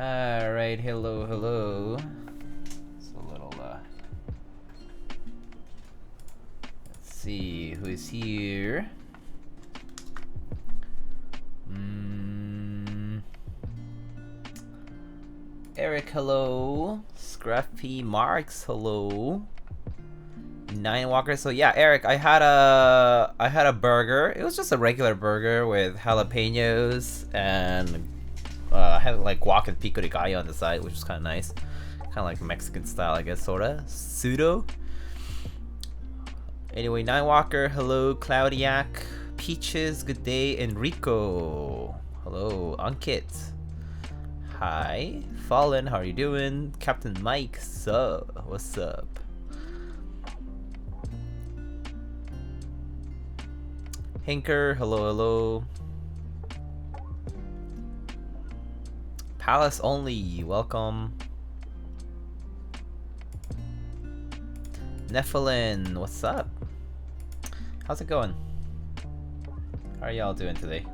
Alright, hello, hello. It's a little, let's see, who is here? Eric, hello. Scruffy Marks, hello. Nine Walker, so yeah, Eric, I had a burger. It was just a regular burger with jalapenos and I had like guac and pico de gallo on the side, which was kind of nice. Kind of like Mexican style, I guess, sorta. Pseudo. Anyway, Nine Walker, hello. Claudiac, Peaches, good day. Enrico, hello. Ankit, hi. Fallen, how are you doing? Captain Mike, sup? What's up? Hinker, hello, hello. Palace only, welcome. Nephilim, what's up? How's it going? How are y'all doing today?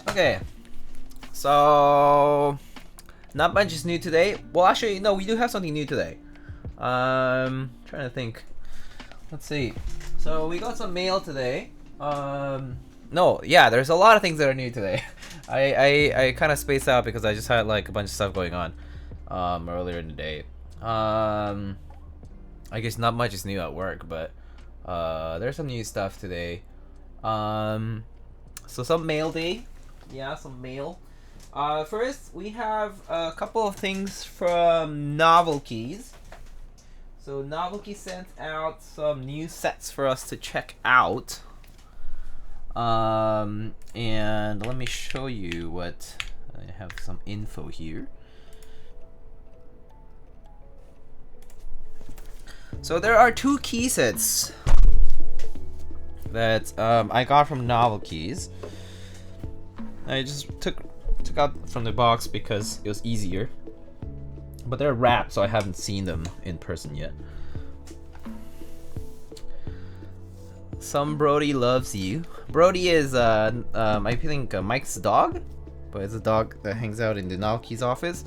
Okay, so not much is new today. Well, actually, no, we do have something new today. Trying to think. Let's see. So we got some mail today. No, yeah, there's a lot of things that are new today. I kind of spaced out because I just had like a bunch of stuff going on earlier in the day. I guess not much is new at work, but there's some new stuff today. So some mail day. Yeah, some mail. First, we have a couple of things from Novelkeys. So Novelkey sent out some new sets for us to check out. And let me show you what I have some info here. So there are two key sets that I got from Novelkeys. I just took out from the box because it was easier. But they're wrapped, so I haven't seen them in person yet. Some Brody loves you. Brody is I think Mike's dog, but it's a dog that hangs out in the Novelkeys office.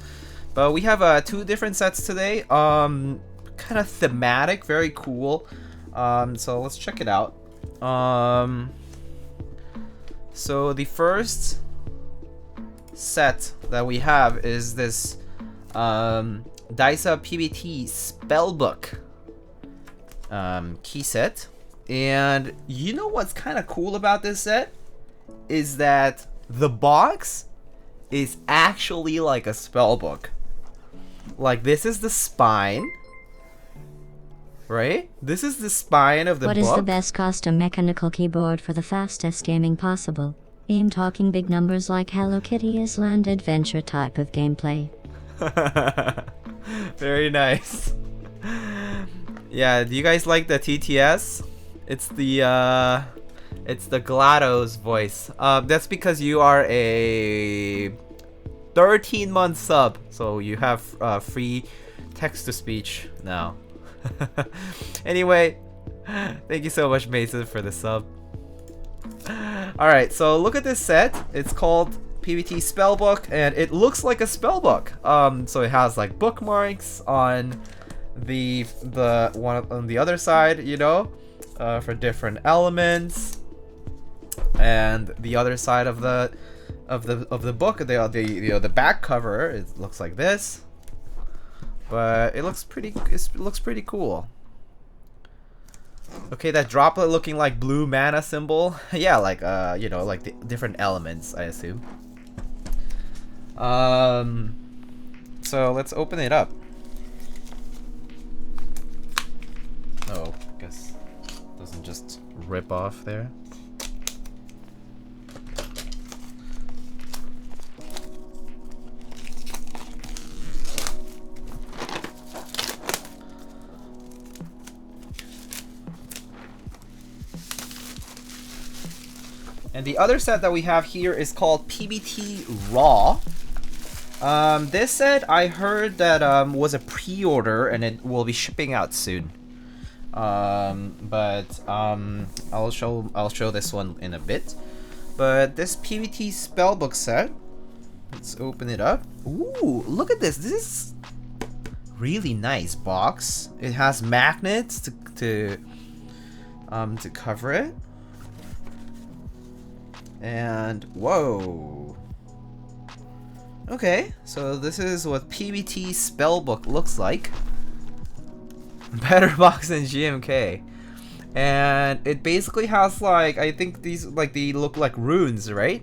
But we have two different sets today. Kind of thematic, very cool. So let's check it out. So the first set that we have is this Dysa PBT Spellbook key set. And you know what's kind of cool about this set is that the box is actually like a spellbook. Like, this is the spine, right? This is the spine of the book. What is the best custom mechanical keyboard for the fastest gaming possible? I'm talking big numbers like Hello Kitty Island Adventure type of gameplay. Very nice. Yeah, do you guys like the TTS? It's the GLaDOS voice. That's because you are a 13-month sub, so you have free text-to-speech now. Anyway, thank you so much, Mason, for the sub. Alright, so look at this set. It's called PBT Spellbook, and it looks like a spellbook. So it has like bookmarks on the one on the other side, you know, for different elements, and the other side of the book, the back cover, it looks like this. But it looks pretty cool. Okay, that droplet looking like blue mana symbol. Yeah, like you know, like the different elements, I assume. So let's open it up. Oh, guess it doesn't just rip off there. And the other set that we have here is called PBT Raw. This set I heard that was a pre-order and it will be shipping out soon. I'll show this one in a bit. But this PVT spellbook set, let's open it up. Ooh, look at this. This is really nice box. It has magnets to cover it. And whoa. Okay, so this is what PVT spellbook looks like. Better box than GMK. And it basically has like, I think these like they look like runes, right?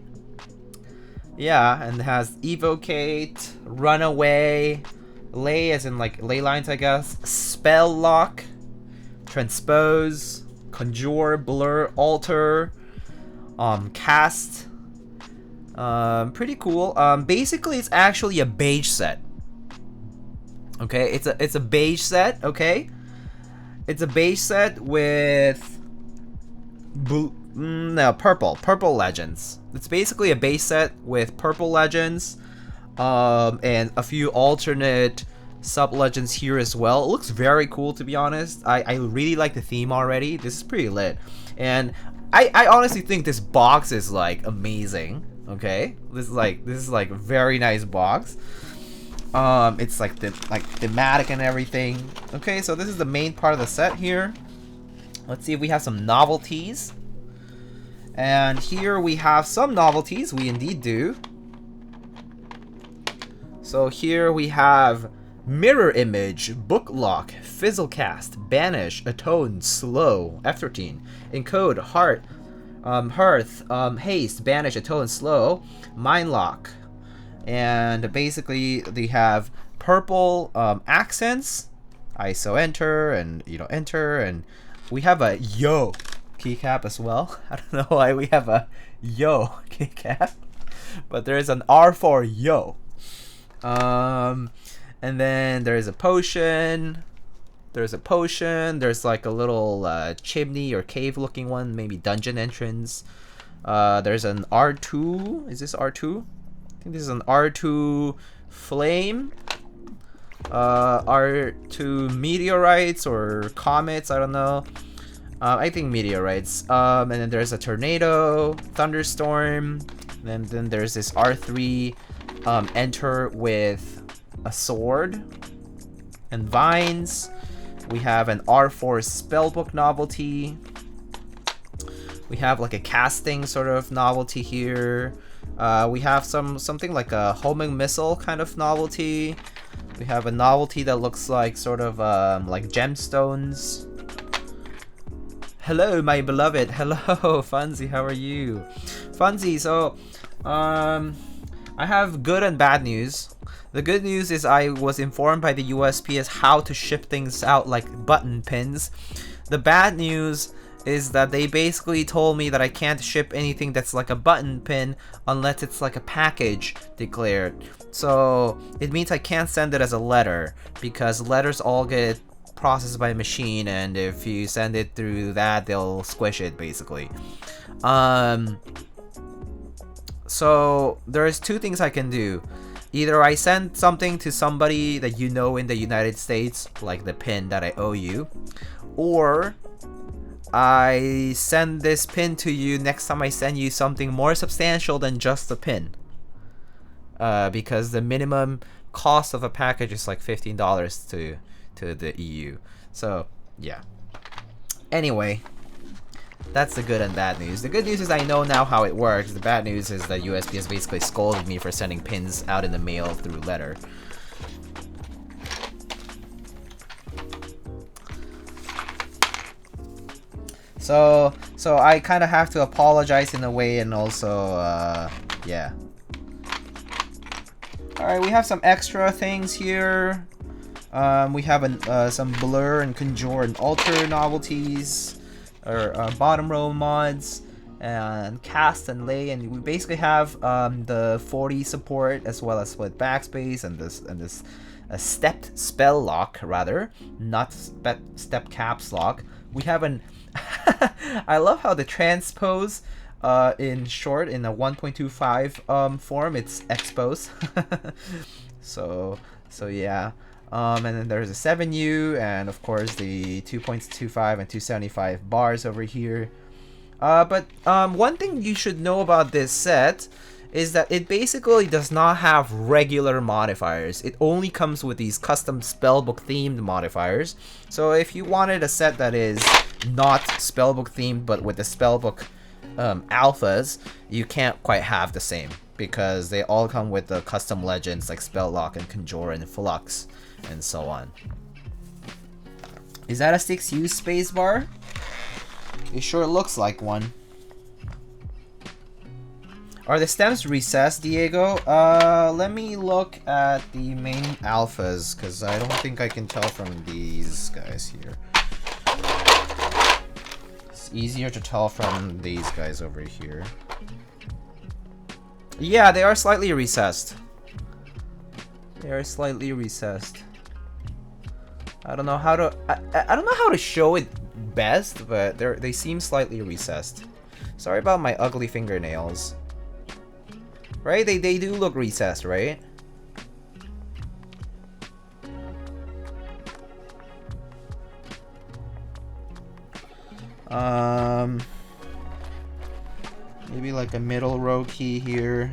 Yeah, and it has evocate, runaway, lay as in like ley lines, I guess, spell lock, transpose, conjure, blur, alter, cast. Pretty cool. Basically it's actually a beige set. Okay, it's a beige set, okay? It's a beige set with purple legends. It's basically a beige set with purple legends, and a few alternate sub legends here as well. It looks very cool, to be honest. I really like the theme already. This is pretty lit, and I honestly think this box is like amazing. Okay, this is like a very nice box. It's like thematic and everything. Okay, so this is the main part of the set here. Let's see if we have some novelties. And here we have some novelties. We indeed do. So here we have mirror image, book lock, fizzle cast, banish, atone, slow, F13, encode, hearth, haste, banish, atone, slow, mind lock. And basically they have purple accents, ISO enter, and enter, and we have a yo keycap as well. I don't know why we have a yo keycap, but there's an R for yo. And then there's a potion. There's like a little chimney or cave looking one, maybe dungeon entrance. There's an R2. Is this R2? I think this is an R2 flame, R2 meteorites or comets, I don't know. I think meteorites. And then there's a tornado, thunderstorm, and then there's this R3 enter with a sword and vines. We have an R4 spellbook novelty. We have like a casting sort of novelty here. We have something like a homing missile kind of novelty. We have a novelty that looks like sort of like gemstones. Hello, my beloved. Hello, Funzy. How are you, Funzy? So, I have good and bad news. The good news is I was informed by the USPS how to ship things out like button pins. The bad news is that they basically told me that I can't ship anything that's like a button pin unless it's like a package declared. So it means I can't send it as a letter, because letters all get processed by a machine, and if you send it through that, they'll squish it basically. So there's two things I can do. Either I send something to somebody that you know in the United States, like the pin that I owe you, or I send this pin to you next time I send you something more substantial than just a pin. Because the minimum cost of a package is like $15 to the EU. So yeah. Anyway, that's the good and bad news. The good news is I know now how it works. The bad news is that USPS basically scolded me for sending pins out in the mail through letter. So I kind of have to apologize in a way, and also, yeah. Alright, we have some extra things here. We have some blur and conjure and alter novelties, or bottom row mods, and cast and lay, and we basically have the 40 support as well as with backspace and this stepped spell lock, rather, not step caps lock. We have an I love how the transpose In short, in a 1.25 form, it's expos. so yeah. And then there's a 7U, and of course the 2.25 and 275 bars over here. But one thing you should know about this set is that it basically does not have regular modifiers. It only comes with these custom spellbook themed modifiers. So if you wanted a set that is not spellbook themed but with the spellbook alphas, you can't quite have the same, because they all come with the custom legends like Spelllock and Conjure and Flux and so on. Is that a 6U spacebar? It sure looks like one. Are the stems recessed, Diego? Let me look at the main alphas, because I don't think I can tell from these guys here. It's easier to tell from these guys over here. Yeah, they are slightly recessed. They are slightly recessed. I don't know how to I don't know how to show it best, but they seem slightly recessed. Sorry about my ugly fingernails. Right? They do look recessed, right? Maybe like a middle row key here.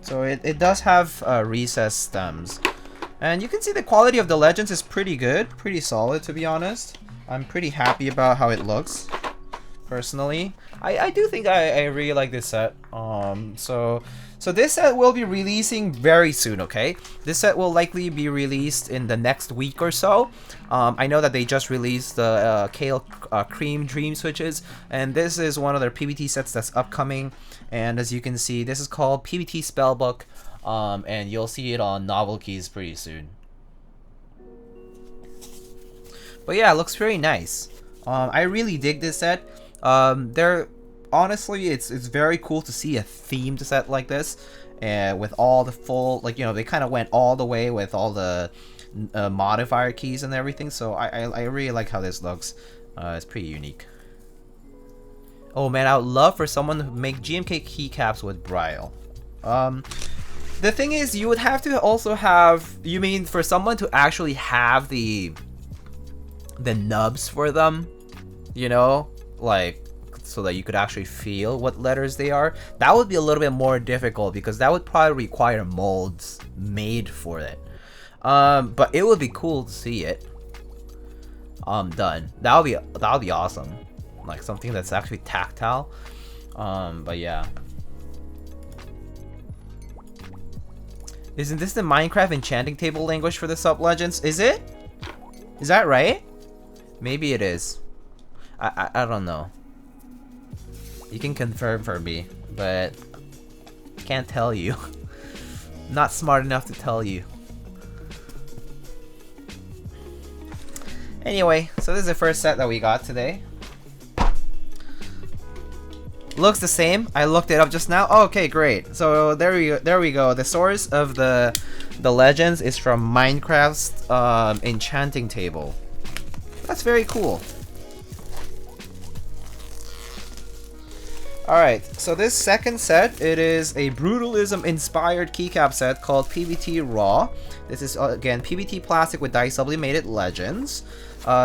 So it does have recessed stems. And you can see the quality of the legends is pretty good, pretty solid, to be honest. I'm pretty happy about how it looks, personally. I do think I really like this set. So this set will be releasing very soon, okay? This set will likely be released in the next week or so. I know that they just released the Kale Cream Dream Switches, and this is one of their PBT sets that's upcoming. And as you can see, this is called PBT Spellbook, and you'll see it on Novel Keys pretty soon. But yeah, it looks very nice. I really dig this set. Honestly, it's very cool to see a themed set like this, and with all the full, like, you know, they kind of went all the way with all the modifier keys and everything. So I really like how this looks. It's pretty unique. Oh man, I would love for someone to make GMK keycaps with Braille. The thing is, you would have to also have, you mean for someone to actually have the nubs for them, you know, like, so that you could actually feel what letters they are? That would be a little bit more difficult, because that would probably require molds made for it. But it would be cool to see it done. That would be awesome. Like something that's actually tactile. But yeah. Isn't this the Minecraft enchanting table language for the sub-legends? Is it? Is that right? Maybe it is. I don't know. You can confirm for me, but can't tell you. Not smart enough to tell you. Anyway, so this is the first set that we got today. Looks the same. I looked it up just now. Oh, okay, great. So there we go. The source of the legends is from Minecraft's enchanting table. That's very cool. Alright, so this second set, it is a Brutalism inspired keycap set called PBT Raw. This is again PBT plastic with dye sublimated legends.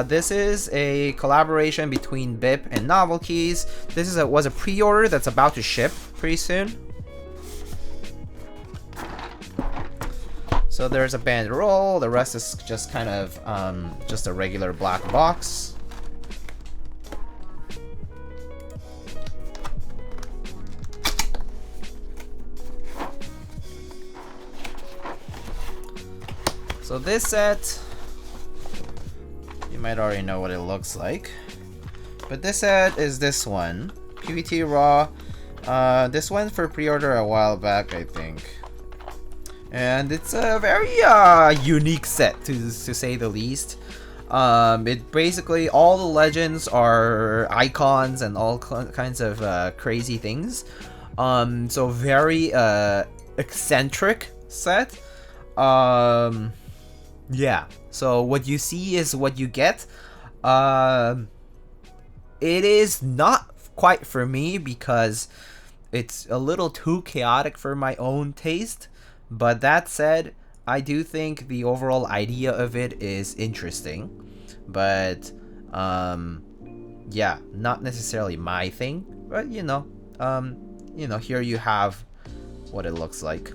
This is a collaboration between BIP and Novel Keys. This is was a pre-order that's about to ship pretty soon. So there's a banderole. The rest is just kind of just a regular black box. So this set, you might already know what it looks like, but this set is this one, PBT Raw. This went for pre-order a while back, I think, and it's a very unique set to say the least. It basically, all the legends are icons and all kinds of crazy things. So very eccentric set. Yeah. So what you see is what you get. It is not quite for me because it's a little too chaotic for my own taste. But that said, I do think the overall idea of it is interesting. But yeah, not necessarily my thing. But you know, here you have what it looks like.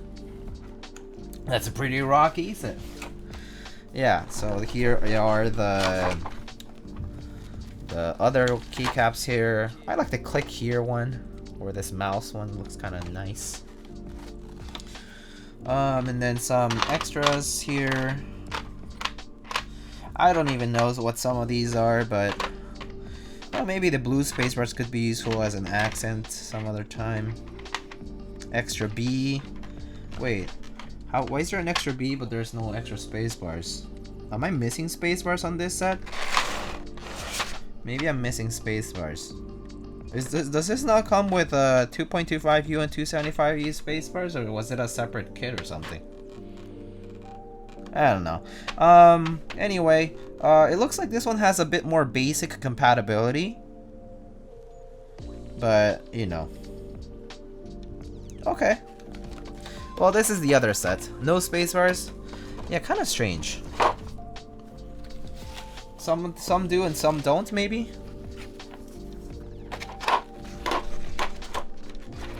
That's a pretty rocky, isn't it? Yeah, so here are the other keycaps here. I like the click here one, or this mouse one looks kind of nice. And then some extras here. I don't even know what some of these are, but well, maybe the blue spacebars could be useful as an accent some other time. Extra B. Wait, why is there an extra B but there's no extra spacebars? Am I missing spacebars on this set? Maybe I'm missing spacebars. Does this not come with 2.25U and 275U spacebars, or was it a separate kit or something? I don't know. Anyway, it looks like this one has a bit more basic compatibility. But, you know. Okay. Well, this is the other set. No spacebars. Yeah, kind of strange. Some do and some don't, maybe?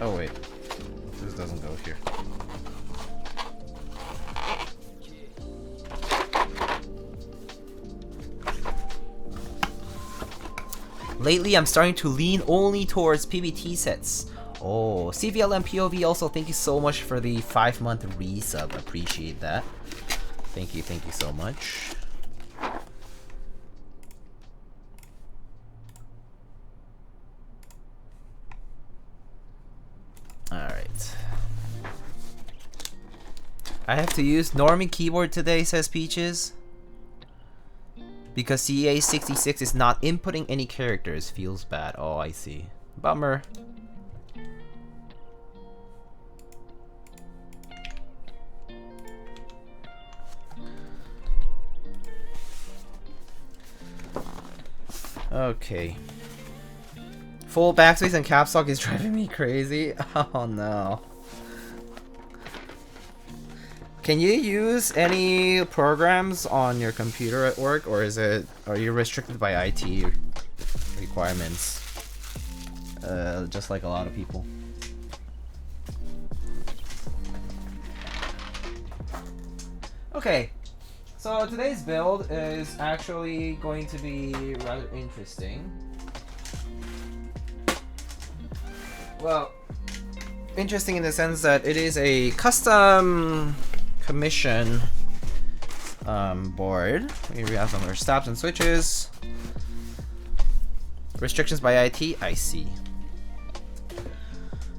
Oh, wait. This doesn't go here. Lately, I'm starting to lean only towards PBT sets. Oh, CVLM POV also, thank you so much for the 5-month resub. Appreciate that. Thank you so much. Alright. I have to use normie keyboard today, says Peaches. Because CA66 is not inputting any characters. Feels bad. Oh, I see. Bummer. Okay. Full backspace and caps lock is driving me crazy. Oh no. Can you use any programs on your computer at work, or are you restricted by IT requirements? Just like a lot of people. Okay, so today's build is actually going to be rather interesting. Well, interesting in the sense that it is a custom commission board. We have some other stops and switches. Restrictions by IT, I see.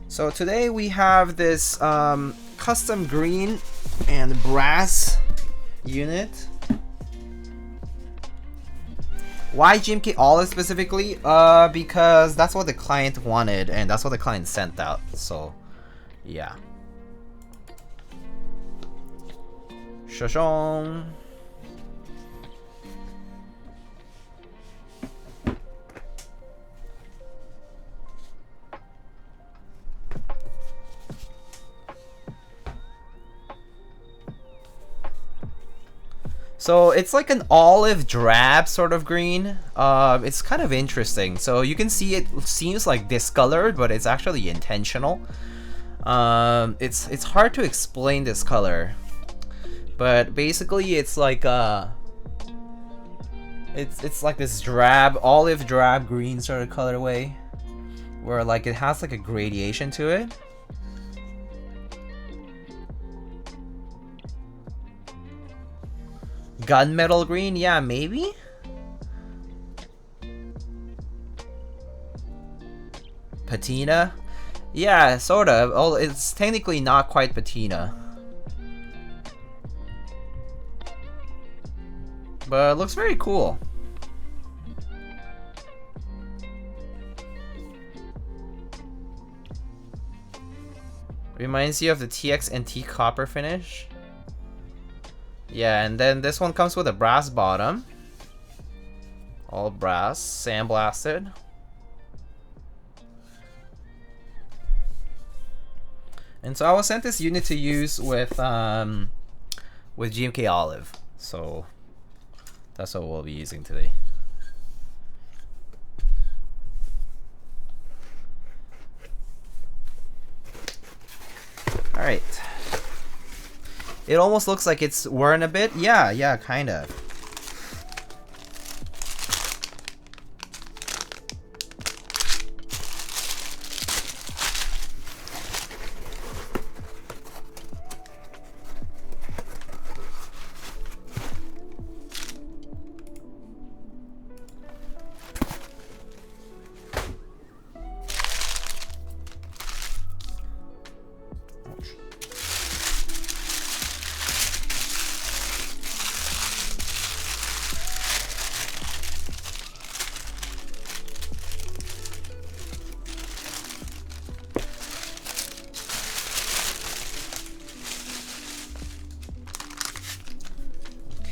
So today we have this custom green and brass unit. Why GMK Olive specifically? Because that's what the client wanted and that's what the client sent out. So, yeah. Shashong. So it's like an olive drab sort of green. It's kind of interesting. So you can see it seems like discolored, but it's actually intentional. It's hard to explain this color, but basically it's like it's like this drab, olive drab green sort of colorway, where like it has like a gradation to it. Gunmetal green, yeah, maybe? Patina? Yeah, sort of. Oh, it's technically not quite patina. But it looks very cool. Reminds you of the TXNT copper finish. Yeah, and then this one comes with a brass bottom. All brass, sandblasted. And so I was sent this unit to use with GMK Olive. So that's what we'll be using today. Alright. It almost looks like it's worn a bit. Yeah, kind of.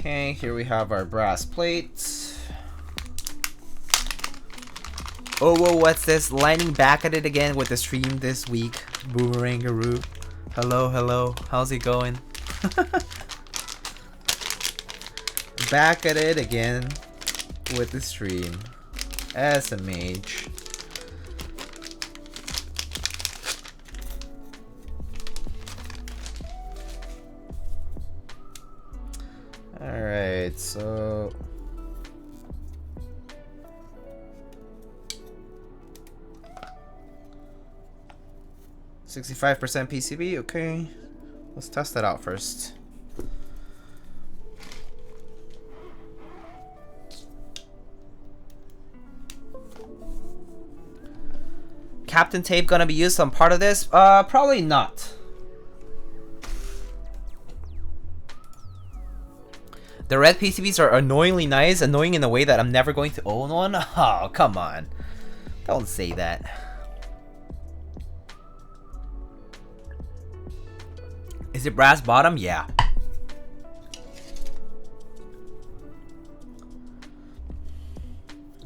Okay, here we have our brass plates. Oh, whoa, what's this? Lining back at it again with the stream this week. Boomerangaroo. Hello, how's it going? Back at it again with the stream. As a mage. Alright, so 65% PCB, okay. Let's test that out first. Captain tape gonna be used on part of this? Probably not. The red PCBs are annoyingly nice, annoying in a way that I'm never going to own one. Oh, come on. Don't say that. Is it brass bottom? Yeah.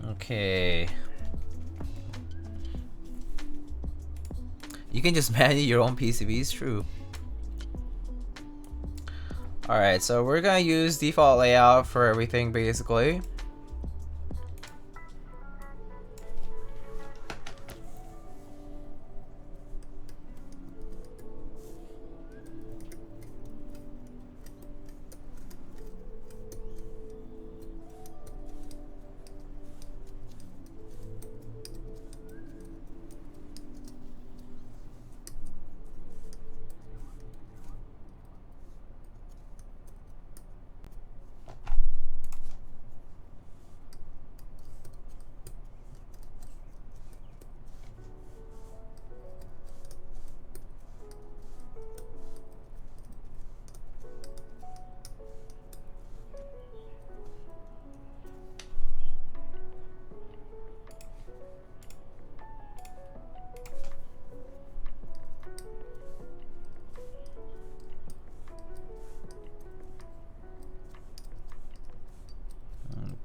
Okay. You can just manage your own PCBs, true. Alright, so we're gonna use default layout for everything basically.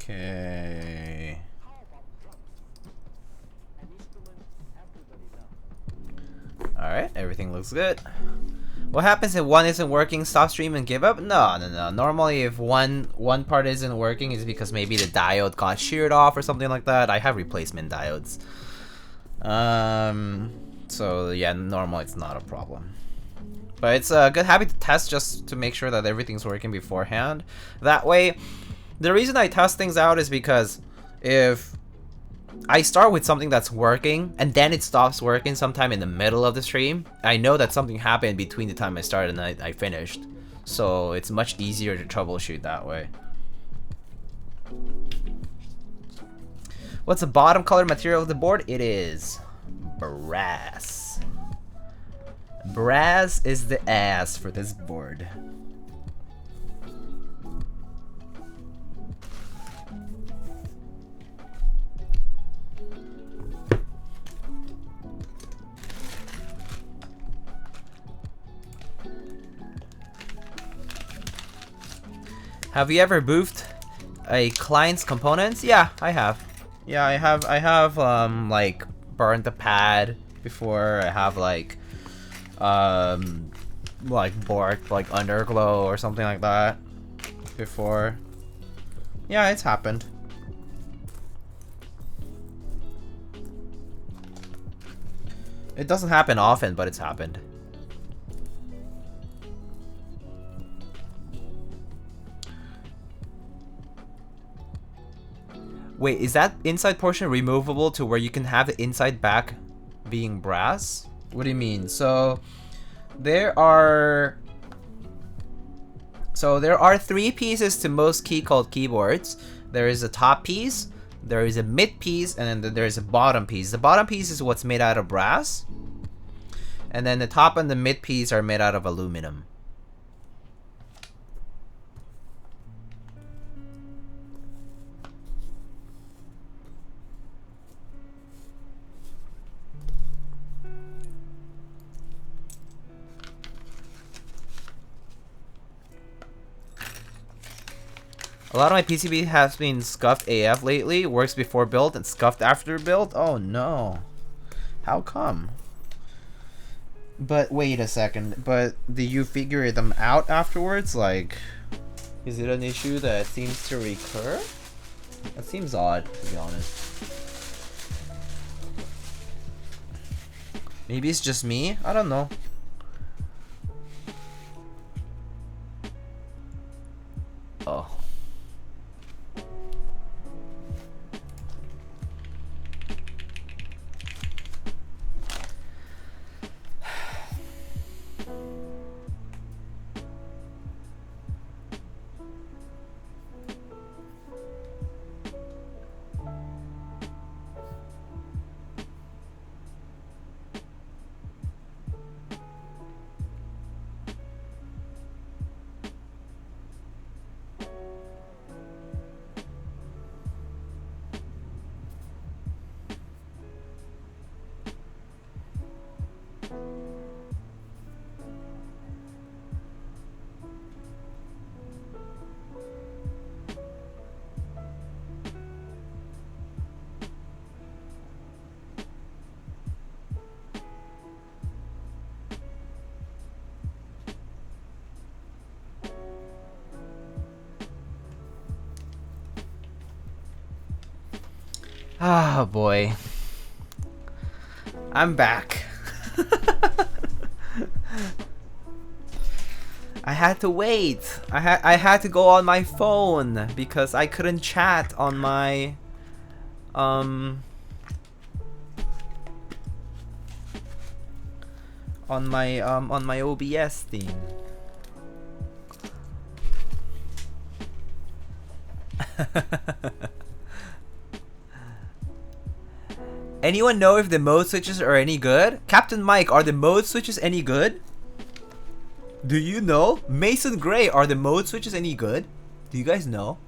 Okay. Alright, everything looks good. What happens if one isn't working? Stop stream and give up? No. Normally if one part isn't working, it's because maybe the diode got sheared off or something like that. I have replacement diodes. So yeah, normally it's not a problem. But it's a good habit to test just to make sure that everything's working beforehand. That way, the reason I test things out is because if I start with something that's working and then it stops working sometime in the middle of the stream, I know that something happened between the time I started and I finished. So it's much easier to troubleshoot that way. What's the bottom color material of the board? It is brass. Brass is the ass for this board. Have you ever boofed a client's components? Yeah, I have. Yeah, I have like burned the pad before. I have like borked like underglow or something like that before. Yeah, it's happened. It doesn't happen often, but it's happened. Wait, is that inside portion removable to where you can have the inside back being brass? What do you mean? So there are 3 pieces to most Keycult keyboards. There is a top piece, there is a mid piece, and then there is a bottom piece. The bottom piece is what's made out of brass, and then the top and the mid piece are made out of aluminum. A lot of my PCB has been scuffed AF lately. Works before build and scuffed after build. Oh no. How come? But wait a second. But do you figure them out afterwards? Like, is it an issue that seems to recur? That seems odd, to be honest. Maybe it's just me? I don't know. Oh. Ah, boy. I'm back. I had to wait. I had to go on my phone because I couldn't chat on my on my OBS thing. Anyone know if the mode switches are any good? Captain Mike, are the mode switches any good? Do you know? Mason Gray, are the mode switches any good? Do you guys know?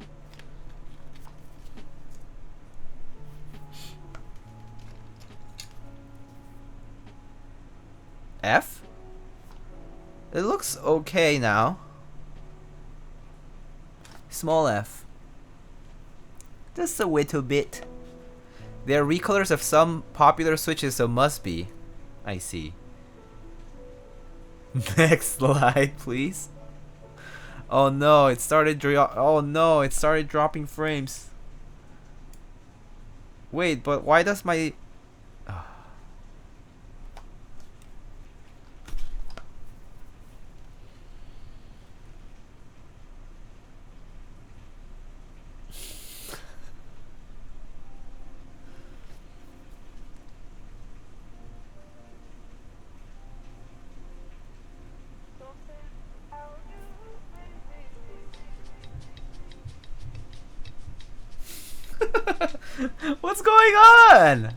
F? It looks okay now. Small F. Just a little bit. They're recolors of some popular switches, so must be. I see. Next slide, please. Oh no, it started dropping frames. Wait, but why does my What's going on?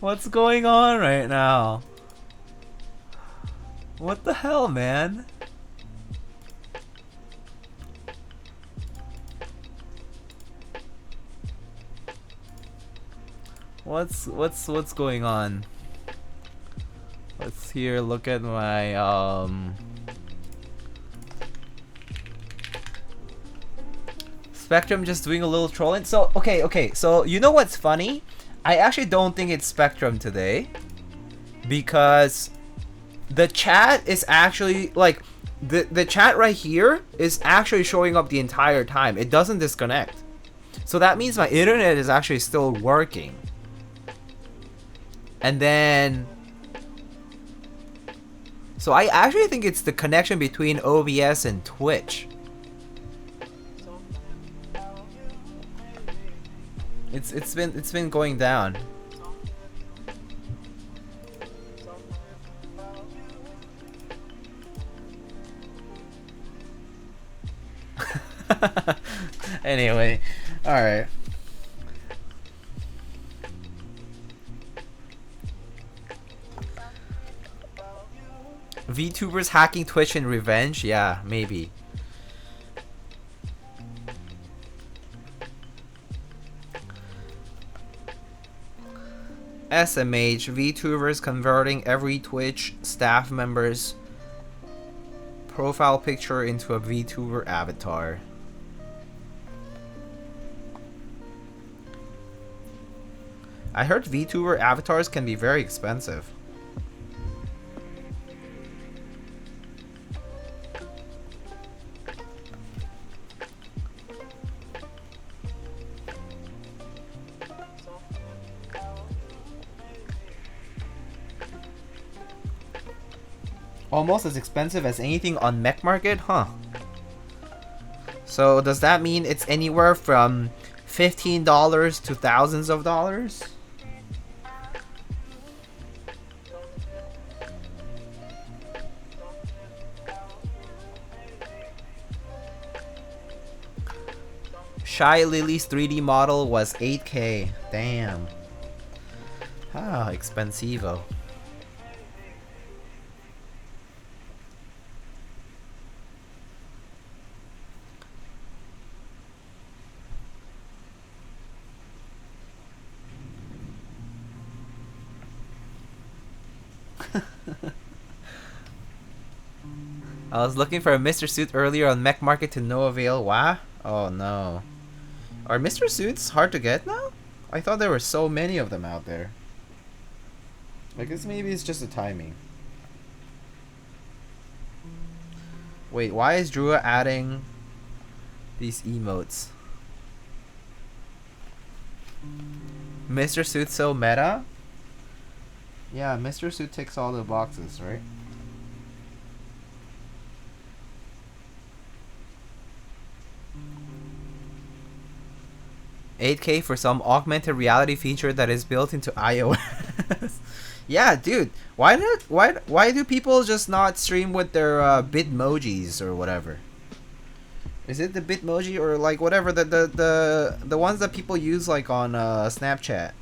What's going on right now? What the hell, man? What's going on? Let's here look at my Spectrum just doing a little trolling. So okay. So you know what's funny? I actually don't think it's Spectrum today, because the chat is actually like the chat right here is actually showing up the entire time. It doesn't disconnect. So that means my internet is actually still working. And then, so I actually think it's the connection between OBS and Twitch. It's been going down. Anyway, all right. VTubers hacking Twitch in revenge? Yeah, maybe. SMH, VTubers converting every Twitch staff member's profile picture into a VTuber avatar. I heard VTuber avatars can be very expensive. Almost as expensive as anything on Mech Market, huh? So does that mean it's anywhere from $15 to thousands of dollars? Shy Lily's 3D model was 8K. Damn. Ah, expensivo. I was looking for a Mr. Suit earlier on Mech Market to no avail. Why? Oh no. Are Mr. Suits hard to get now? I thought there were so many of them out there. I guess maybe it's just the timing. Wait, why is Drew adding these emotes? Mr. Suit's so meta? Yeah, Mr. Suit ticks all the boxes, right? $8K for some augmented reality feature that is built into iOS. Yeah, dude. Why do people just not stream with their Bitmojis or whatever? Is it the Bitmoji or like whatever the ones that people use like on Snapchat?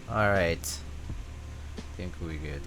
Alright. Think we good.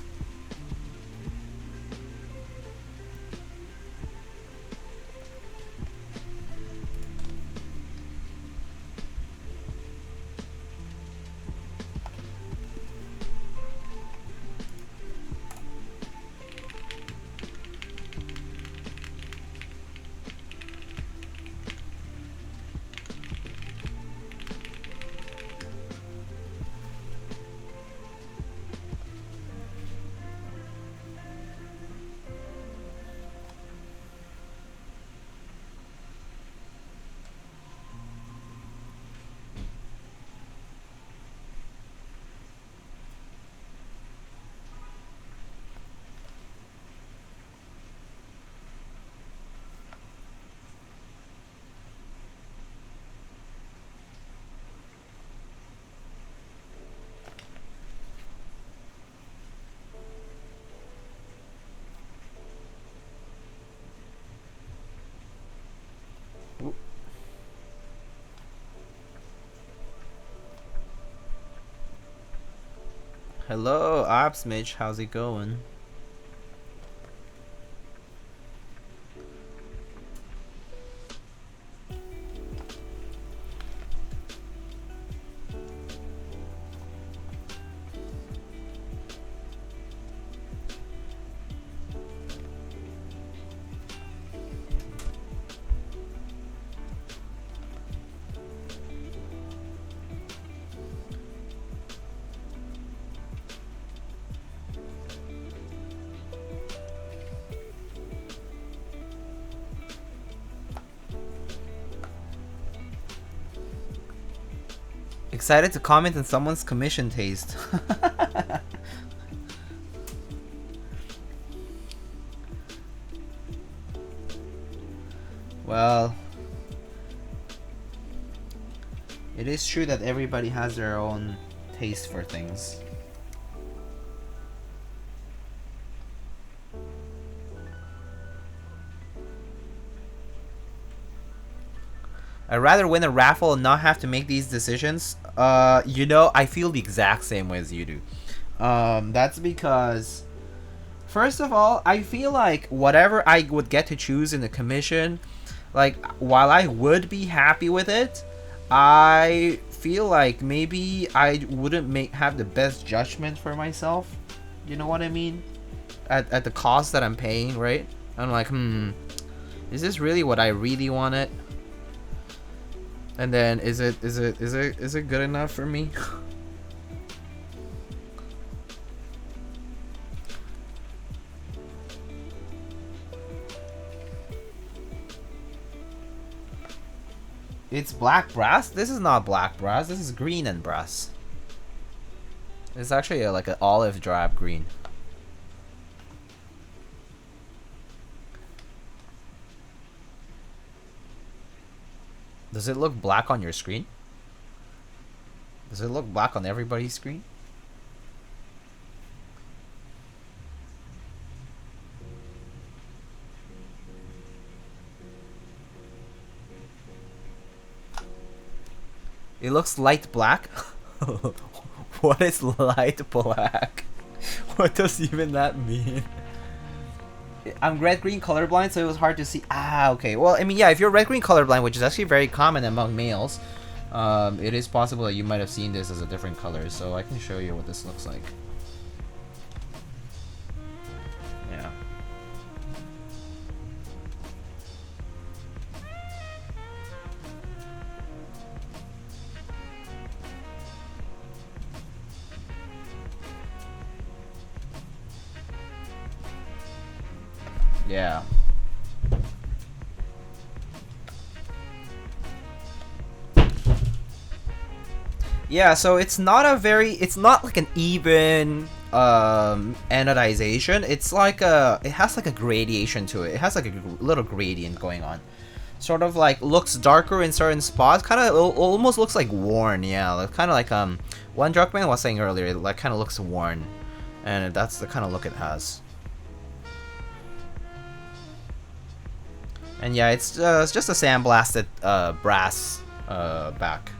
Hello, Ops Mitch. How's it going? Excited to comment on someone's commission taste. Well, it is true that everybody has their own taste for things. I'd rather win a raffle and not have to make these decisions. You know, I feel the exact same way as you do. That's because, first of all, I feel like whatever I would get to choose in the commission, like, while I would be happy with it, I feel like maybe I wouldn't have the best judgment for myself. You know what I mean? At the cost that I'm paying, right? I'm like, is this really what I really wanted? And then is it good enough for me? It's black brass? This is not black brass. This is green and brass. It's actually like an olive drab green. Does it look black on your screen? Does it look black on everybody's screen? It looks light black? What is light black? What does even that mean? I'm red-green colorblind, so it was hard to see. Ah, okay. Well, I mean, yeah, if you're red-green colorblind, which is actually very common among males, it is possible that you might have seen this as a different color, so I can show you what this looks like. Yeah. Yeah. Yeah, so it's not like an even anodization. It's like it has like a gradation to it. It has like a little gradient going on. Sort of like looks darker in certain spots. Kind of almost looks like worn. Yeah, kind of like one Druckmann was saying earlier. It like kind of looks worn, and that's the kind of look it has. And yeah, it's just a sandblasted brass back.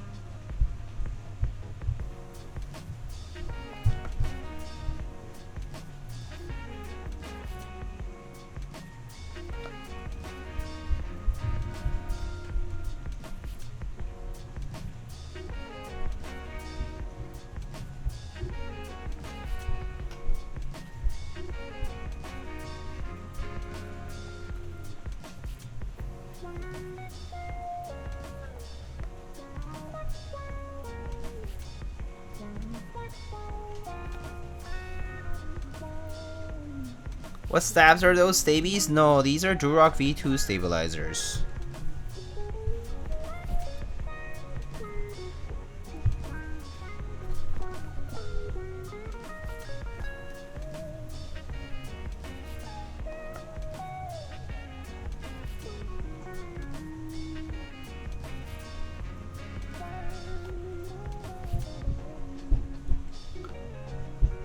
What stabs are those, Stabies? No, these are Durock V2 stabilizers.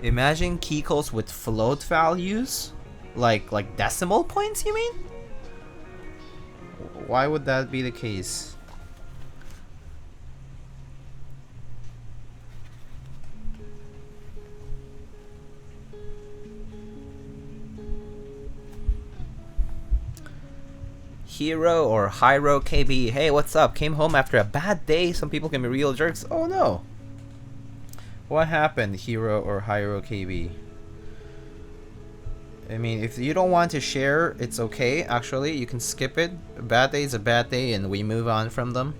Imagine Keycults with float values? Like decimal points, you mean? Why would that be the case? Hero or Hyro KB. Hey, what's up? Came home after a bad day. Some people can be real jerks. Oh no. What happened, Hero or Hyro KB? I mean, if you don't want to share, it's okay. Actually, you can skip it. A bad day is a bad day and we move on from them.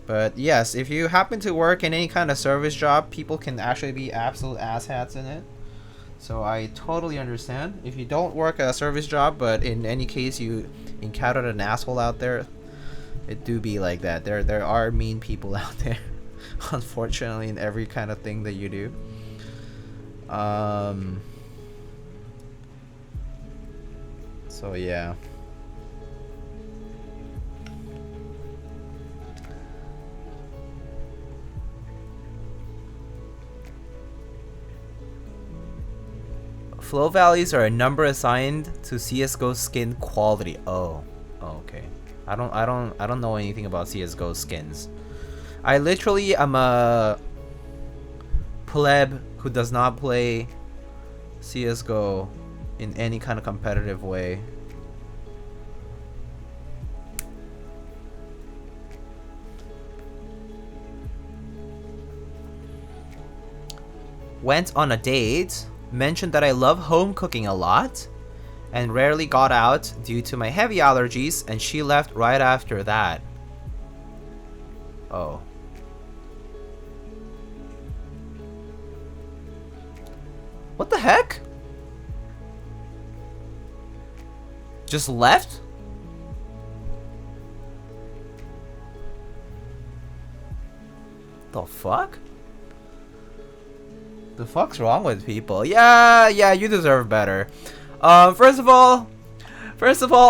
But yes, if you happen to work in any kind of service job, people can actually be absolute asshats in it. So I totally understand. If you don't work a service job, but in any case you encountered an asshole out there, it do be like that. There are mean people out there, unfortunately, in every kind of thing that you do. So yeah. Flow values are a number assigned to CS:GO skin quality. Oh, okay. I don't know anything about CS:GO skins. I literally am a pleb who does not play CS:GO in any kind of competitive way. Went on a date. Mentioned that I love home cooking a lot and rarely got out due to my heavy allergies, and she left right after that. Oh. What the heck? Just left? The fuck? The fuck's wrong with people? Yeah, you deserve better. First of all,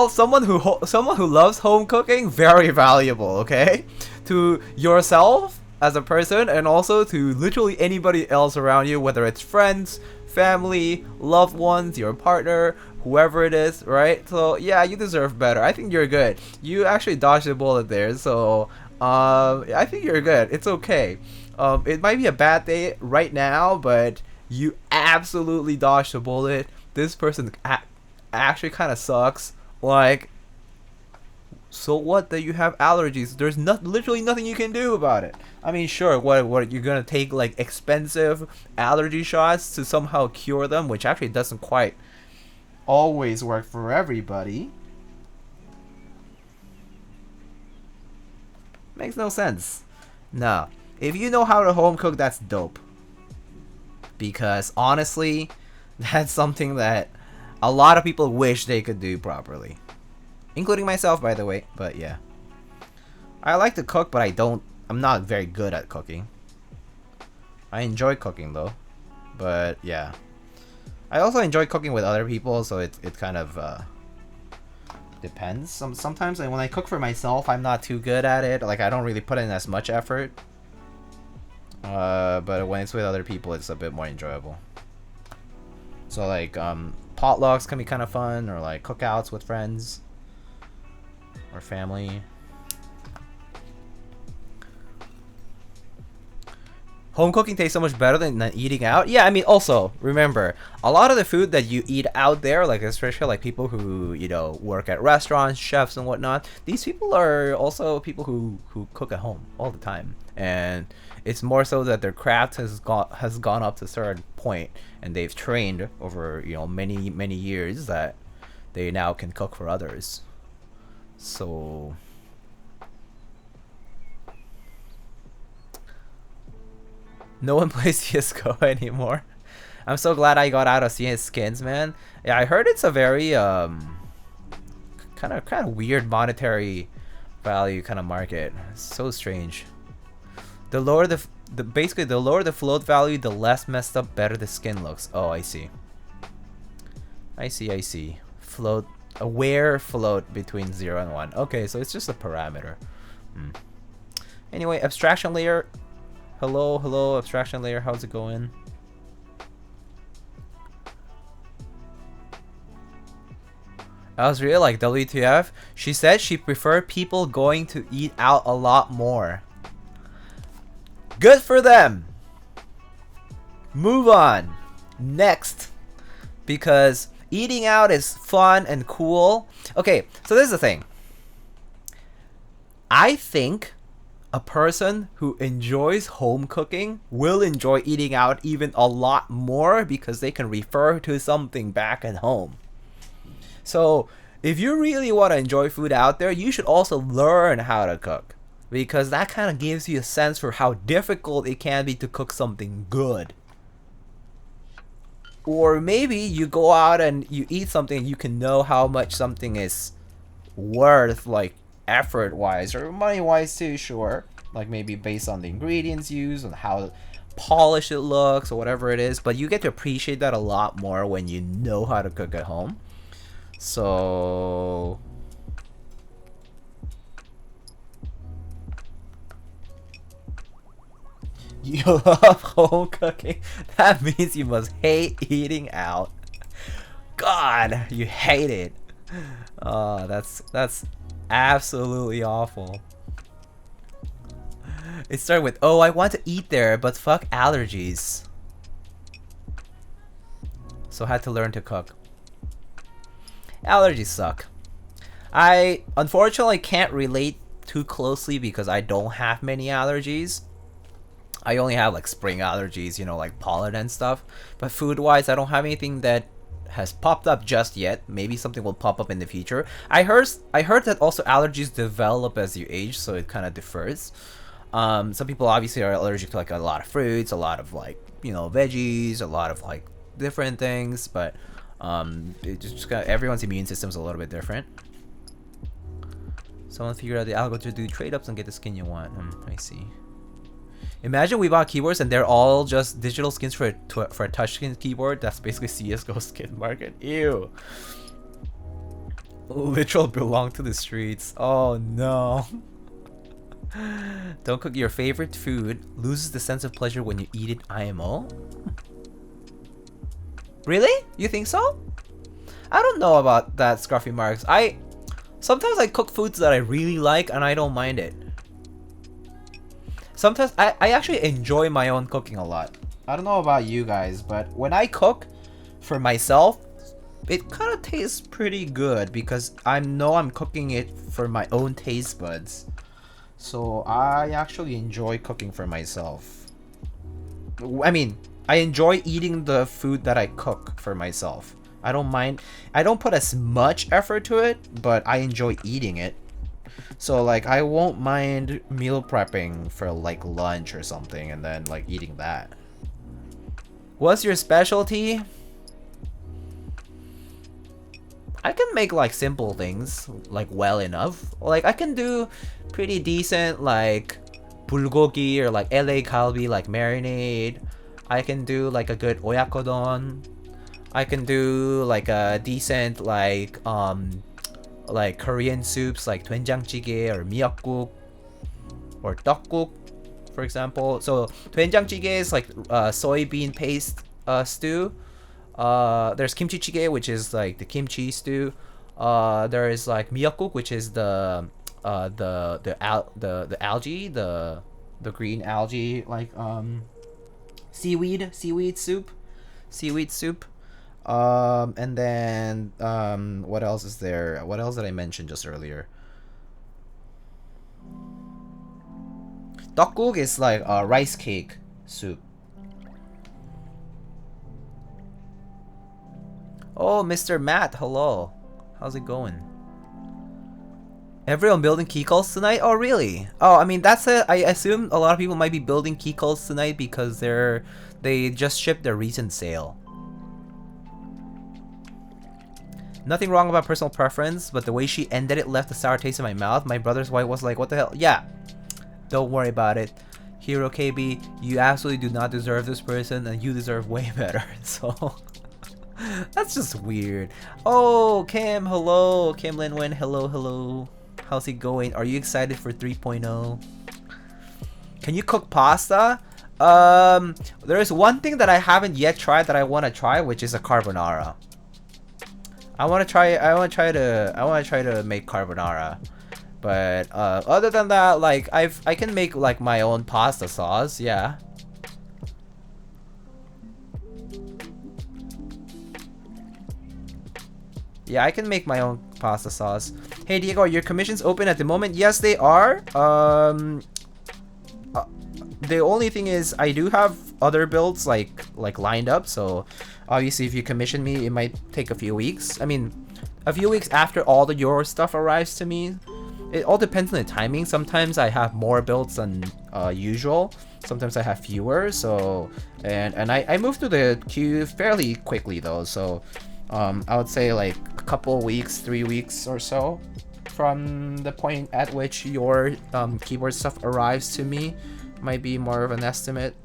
someone who loves home cooking, very valuable, okay? To yourself as a person, and also to literally anybody else around you, whether it's friends, family, loved ones, your partner, whoever it is, right? So yeah, you deserve better. I think you're good. You actually dodged a bullet there, so I think you're good. It's okay. It might be a bad day right now, but you absolutely dodged a bullet. This person actually kind of sucks. Like, so what that you have allergies? There's literally nothing you can do about it. I mean, sure, what you're gonna take like expensive allergy shots to somehow cure them, which actually doesn't quite always work for everybody. Makes no sense. No. If you know how to home cook, that's dope. Because honestly, that's something that a lot of people wish they could do properly. Including myself, by the way, but yeah. I like to cook, but I'm not very good at cooking. I enjoy cooking though. But yeah. I also enjoy cooking with other people, so it kind of depends. Sometimes when I cook for myself, I'm not too good at it. Like, I don't really put in as much effort. But when it's with other people, it's a bit more enjoyable. So like potlucks can be kind of fun, or like cookouts with friends or family. Home cooking tastes so much better than eating out. Yeah, I mean, also remember, a lot of the food that you eat out there, like especially like people who, you know, work at restaurants, chefs and whatnot, these people are also people who cook at home all the time, and it's more so that their craft has gone up to a certain point, and they've trained over, you know, many years that they now can cook for others. So no one plays CS:GO anymore. I'm so glad I got out of CS skins, man. Yeah, I heard it's a very kind of weird monetary value kind of market. It's so strange. The lower basically the lower the float value, the less messed up, better the skin looks. Oh, I see. I see. Float, aware float between 0 and 1. Okay, so it's just a parameter. Anyway, abstraction layer. Hello, abstraction layer. How's it going? I was really like, WTF? She said she preferred people going to eat out a lot more. Good for them! Move on. Next. Because eating out is fun and cool. Okay, so this is the thing. I think a person who enjoys home cooking will enjoy eating out even a lot more because they can refer to something back at home. So if you really want to enjoy food out there, you should also learn how to cook, because that kind of gives you a sense for how difficult it can be to cook something good. Or maybe you go out and you eat something and you can know how much something is worth, like effort wise or money wise too, sure, like maybe based on the ingredients used and how polished it looks or whatever it is, but you get to appreciate that a lot more when you know how to cook at home. So you love home cooking? That means you must hate eating out. God, you hate it. Oh, that's absolutely awful. It started with, oh, I want to eat there, but fuck allergies. So I had to learn to cook. Allergies suck. I unfortunately can't relate too closely because I don't have many allergies. I only have like spring allergies, you know, like pollen and stuff. But food-wise, I don't have anything that has popped up just yet. Maybe something will pop up in the future. I heard that also allergies develop as you age, so it kind of differs. Some people obviously are allergic to like a lot of fruits, a lot of like, you know, veggies, a lot of like different things, but it just got, everyone's immune system's a little bit different. Someone figured out the algo to do trade-ups and get the skin you want. I see. Imagine we bought keyboards and they're all just digital skins for a touchscreen keyboard. That's basically CSGO skin market. Ew. Literal belong to the streets. Oh no. Don't cook your favorite food. Loses the sense of pleasure when you eat it IMO. Really? You think so? I don't know about that, Scruffy Marks. Sometimes I cook foods that I really like and I don't mind it. Sometimes I actually enjoy my own cooking a lot. I don't know about you guys, but when I cook for myself, it kind of tastes pretty good because I know I'm cooking it for my own taste buds. So I actually enjoy cooking for myself. I mean, I enjoy eating the food that I cook for myself. I don't mind. I don't put as much effort to it, but I enjoy eating it. So like I won't mind meal prepping for like lunch or something and then like eating that. What's your specialty? I can make like simple things like well enough. Like I can do pretty decent like bulgogi or like LA kalbi like marinade. I can do like a good oyakodon. I can do like a decent like Korean soups like doenjang-jjigae or miyeokguk or tteokguk, for example. So doenjang-jjigae is like soybean paste stew. There's kimchi jjigae, which is like the kimchi stew. There is like miyeokguk, which is the algae, the green algae, like seaweed soup. And then what else is there? What else did I mention just earlier? Tteokguk is like a rice cake soup. Oh, Mr. Matt, hello. How's it going? Everyone building Keycults tonight? Oh, really? Oh, I mean, that's it. I assume a lot of people might be building Keycults tonight because they just shipped their recent sale. Nothing wrong about personal preference, but the way she ended it left a sour taste in my mouth. My brother's wife was like, what the hell? Yeah, don't worry about it. Hero KB, you absolutely do not deserve this person and you deserve way better. So, that's just weird. Oh, Kim, hello. Kim Linwin, hello. How's it going? Are you excited for 3.0? Can you cook pasta? There is one thing that I haven't yet tried that I want to try, which is a carbonara. I want to try. I want to try to make carbonara. But other than that, like I can make like my own pasta sauce. Yeah. Yeah, I can make my own pasta sauce. Hey Diego, are your commissions open at the moment? Yes, they are. The only thing is I do have other builds like lined up, so obviously if you commission me, it might take a few weeks. I mean, a few weeks after all your stuff arrives to me. It all depends on the timing. Sometimes I have more builds than usual. Sometimes I have fewer. So and I move through the queue fairly quickly though. So I would say like a couple weeks, 3 weeks or so from the point at which your keyboard stuff arrives to me. Might be more of an estimate.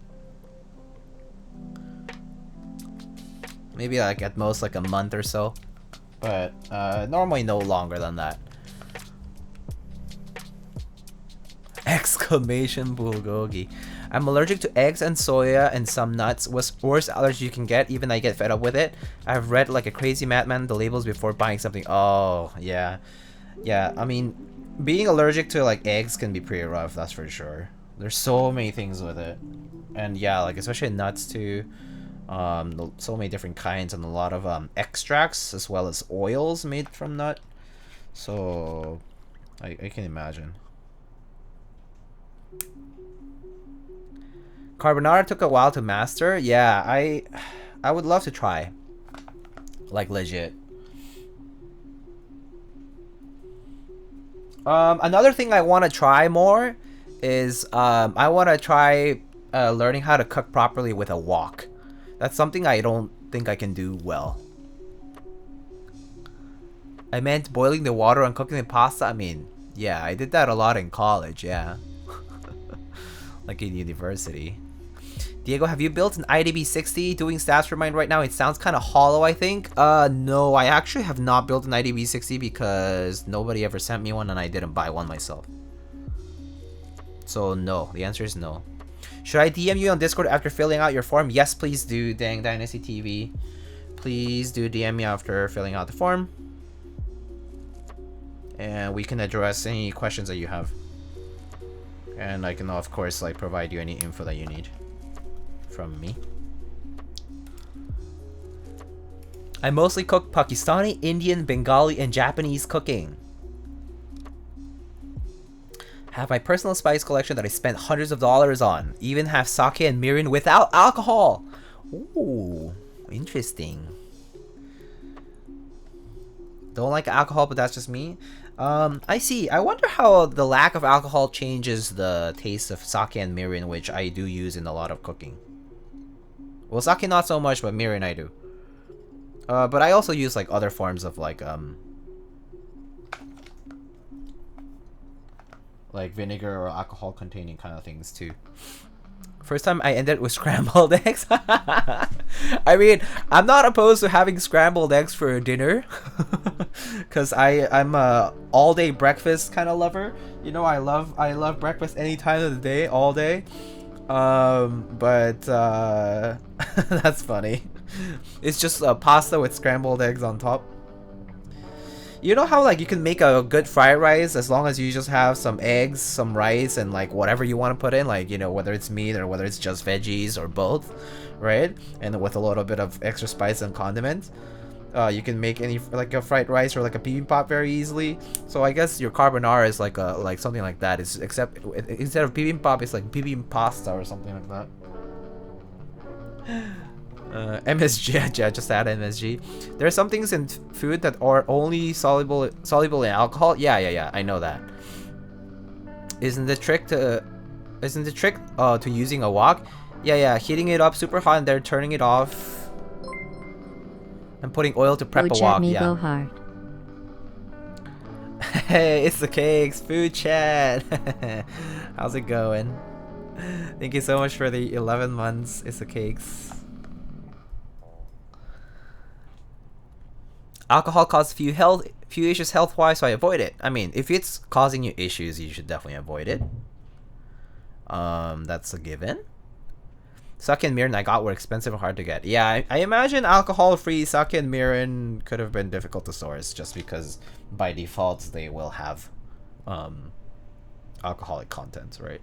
Maybe like at most like a month or so. But normally no longer than that. Exclamation bulgogi. I'm allergic to eggs and soya and some nuts. Worst allergy you can get, even I get fed up with it. I've read like a crazy madman the labels before buying something. Oh, yeah. Yeah, I mean, being allergic to like eggs can be pretty rough, that's for sure. There's so many things with it. And yeah, like especially nuts too. So many different kinds and a lot of extracts as well as oils made from nut. So I can imagine. Carbonara took a while to master. Yeah, I would love to try. Like legit. Another thing I want to try more is I want to try learning how to cook properly with a wok. That's something I don't think I can do well. I meant boiling the water and cooking the pasta. I mean, yeah, I did that a lot in college, yeah. Like in university. Diego, have you built an IDB60? Doing stats for mine right now. It sounds kind of hollow, I think. No, I actually have not built an IDB60 because nobody ever sent me one and I didn't buy one myself. So no, the answer is no. Should I DM you on Discord after filling out your form? Yes, please do, Dang Dynasty TV. Please do DM me after filling out the form. And we can address any questions that you have. And I can, of course, like provide you any info that you need from me. I mostly cook Pakistani, Indian, Bengali, and Japanese cooking. Have my personal spice collection that I spent hundreds of dollars on. Even have sake and mirin without alcohol. Ooh, interesting. Don't like alcohol, but that's just me. I see. I wonder how the lack of alcohol changes the taste of sake and mirin, which I do use in a lot of cooking. Well, sake not so much, but mirin I do. But I also use like other forms of like vinegar or alcohol containing kind of things too. First time I ended with scrambled eggs. I mean, I'm not opposed to having scrambled eggs for dinner. Cause I'm a all day breakfast kind of lover. You know, I love breakfast any time of the day, all day. But that's funny. It's just pasta with scrambled eggs on top. You know how like you can make a good fried rice as long as you just have some eggs, some rice, and like whatever you want to put in, like, you know, whether it's meat or whether it's just veggies or both, right? And with a little bit of extra spice and condiment, you can make any like a fried rice or like a bibimbap very easily. So I guess your carbonara is like a something like that. It's except instead of bibimbap, it's like bibimpasta or something like that. MSG, yeah, just add MSG. There are some things in food that are only soluble in alcohol. Yeah, I know that. Isn't the trick to using a wok? Yeah, heating it up super hot and then turning it off and putting oil to prep a wok. Yeah. Go hard. Hey, it's the cakes, food chat. How's it going? Thank you so much for the 11 months. It's the cakes. Alcohol causes few issues health-wise, so I avoid it. I mean, if it's causing you issues, you should definitely avoid it. That's a given. sake and mirin I got were expensive and hard to get. Yeah, I imagine alcohol-free sake and mirin could have been difficult to source just because by default they will have alcoholic content, right?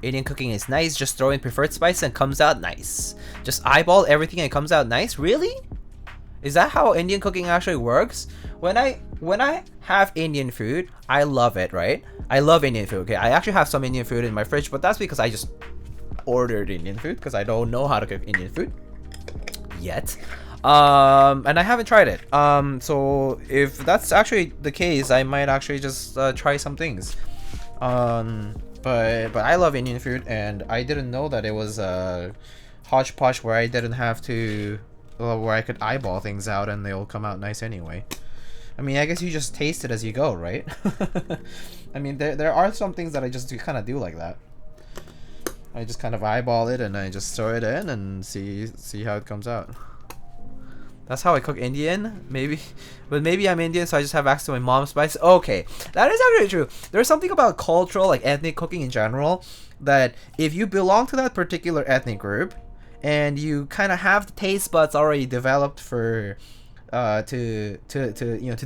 Indian cooking is nice. Just throw in preferred spice and comes out nice. Just eyeball everything and it comes out nice. Really? Is that how Indian cooking actually works? When I have Indian food, I love it, right? I love Indian food. Okay, I actually have some Indian food in my fridge, but that's because I just ordered Indian food because I don't know how to cook Indian food yet. And I haven't tried it. So if that's actually the case, I might actually just try some things. But I love Indian food, and I didn't know that it was a hodgepodge where I didn't have to, where I could eyeball things out and they'll come out nice anyway. I mean, I guess you just taste it as you go, right? I mean, there are some things that I just kind of do like that. I just kind of eyeball it and I just throw it in and see how it comes out. That's how I cook Indian, maybe. But maybe I'm Indian, so I just have access to my mom's spice. Okay, that is actually true. There's something about cultural, like ethnic cooking in general, that if you belong to that particular ethnic group, and you kind of have the taste buds already developed for, to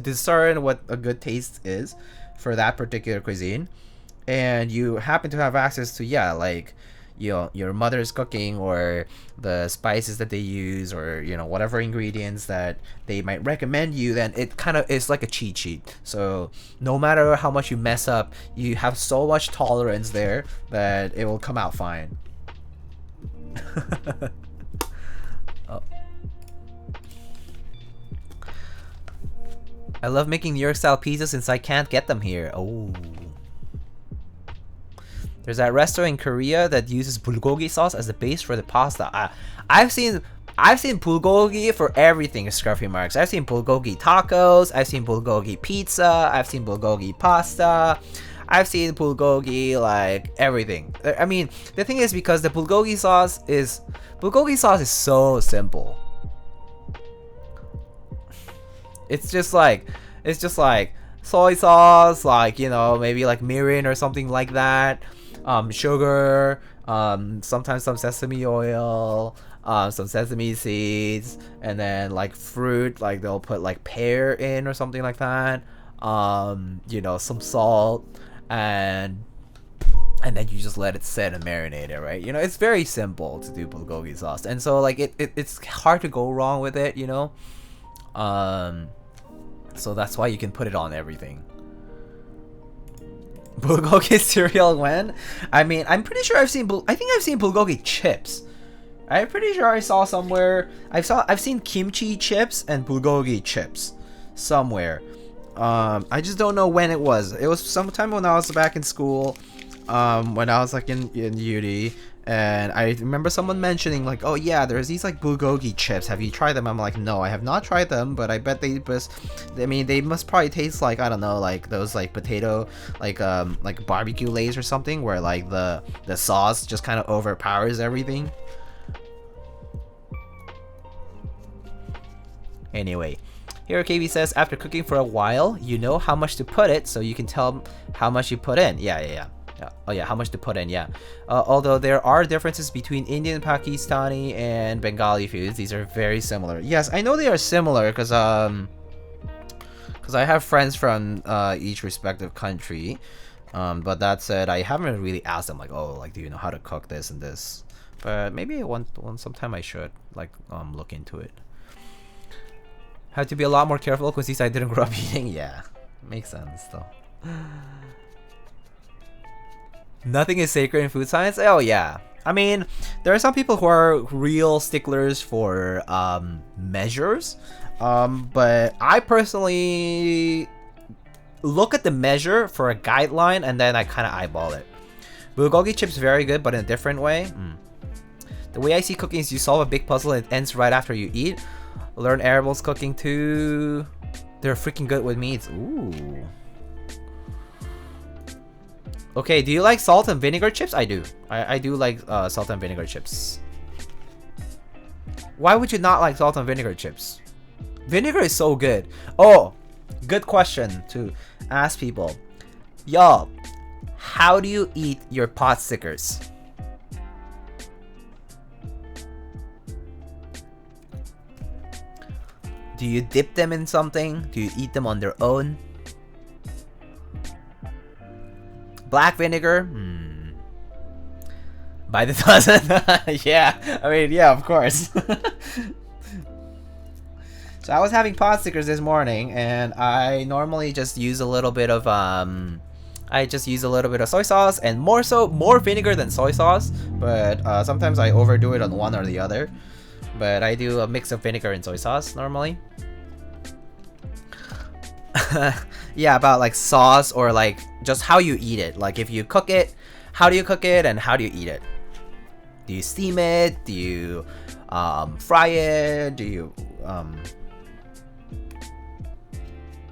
discern what a good taste is for that particular cuisine, and you happen to have access to, yeah, like, your mother's cooking or the spices that they use or whatever ingredients that they might recommend you, then it kind of is like a cheat sheet. So no matter how much you mess up, you have so much tolerance there that it will come out fine. Oh. I love making New York style pizzas since I can't get them here. Oh. There's that restaurant in Korea that uses bulgogi sauce as the base for the pasta. I've seen bulgogi for everything, Scruffy Marks. I've seen bulgogi tacos, I've seen bulgogi pizza, I've seen bulgogi pasta, I've seen bulgogi like everything. I mean, the thing is, because the bulgogi sauce is so simple. It's just like soy sauce, like maybe like mirin or something like that. Sugar, sometimes some sesame oil, some sesame seeds, and then like fruit, like they'll put like pear in or something like that. Some salt, and then you just let it sit and marinate it, right? It's very simple to do bulgogi sauce, and so like it's hard to go wrong with it, so that's why you can put it on everything. Bulgogi cereal when? I mean, I'm pretty sure I've seen bulgogi chips. I'm pretty sure I saw somewhere. I've seen kimchi chips and bulgogi chips somewhere. I just don't know when it was. It was sometime when I was back in school. When I was like in uni, and I remember someone mentioning like, oh yeah, there's these like bulgogi chips. Have you tried them? I'm like, no, I have not tried them, but I bet they must probably taste like, I don't know, like those like potato, like barbecue lays or something, where like the sauce just kind of overpowers everything. Anyway, here KB says, after cooking for a while, you know how much to put it, so you can tell how much you put in. Yeah. Oh yeah, how much to put in, yeah. Although there are differences between Indian, Pakistani, and Bengali foods, these are very similar. Yes, I know they are similar because I have friends from each respective country. But that said, I haven't really asked them like, oh, like, do you know how to cook this and this? But maybe sometime I should like look into it. Have to be a lot more careful because these I didn't grow up eating. Yeah, makes sense though. Nothing is sacred in food science. Oh yeah, I mean, there are some people who are real sticklers for measures, but I personally look at the measure for a guideline and then I kind of eyeball it. Bulgogi chips very good, but in a different way. The way I see cooking is you solve a big puzzle and it ends right after you eat. Learn Arab's cooking too. They're freaking good with meats. Ooh. Okay, do you like salt and vinegar chips? I do. I do like salt and vinegar chips. Why would you not like salt and vinegar chips? Vinegar is so good. Oh, good question to ask people. Y'all, how do you eat your pot stickers? Do you dip them in something? Do you eat them on their own? Black vinegar? By the dozen? Yeah, I mean, yeah, of course. So I was having pot stickers this morning, and I normally just use a little bit of soy sauce, and more vinegar than soy sauce, but sometimes I overdo it on one or the other. But I do a mix of vinegar and soy sauce normally. Yeah, about like sauce or like just how you eat it. Like if you cook it, how do you cook it and how do you eat it? Do you steam it? Do you fry it? Do you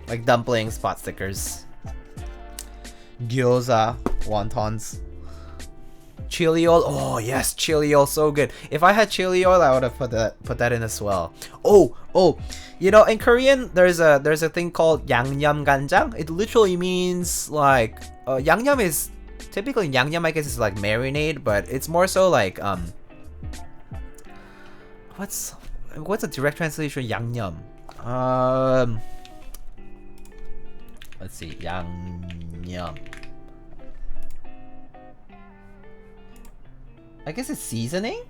like dumplings, pot stickers, gyoza, wontons, chili oil? Oh yes, chili oil, so good. If I had chili oil, I would have put that in as well. Oh, you know, in Korean, there's a thing called 양념 간장. It literally means like 양념 is typically 양념. I guess is like marinade, but it's more so like what's a direct translation? 양념. Let's see, 양념. I guess it's seasoning?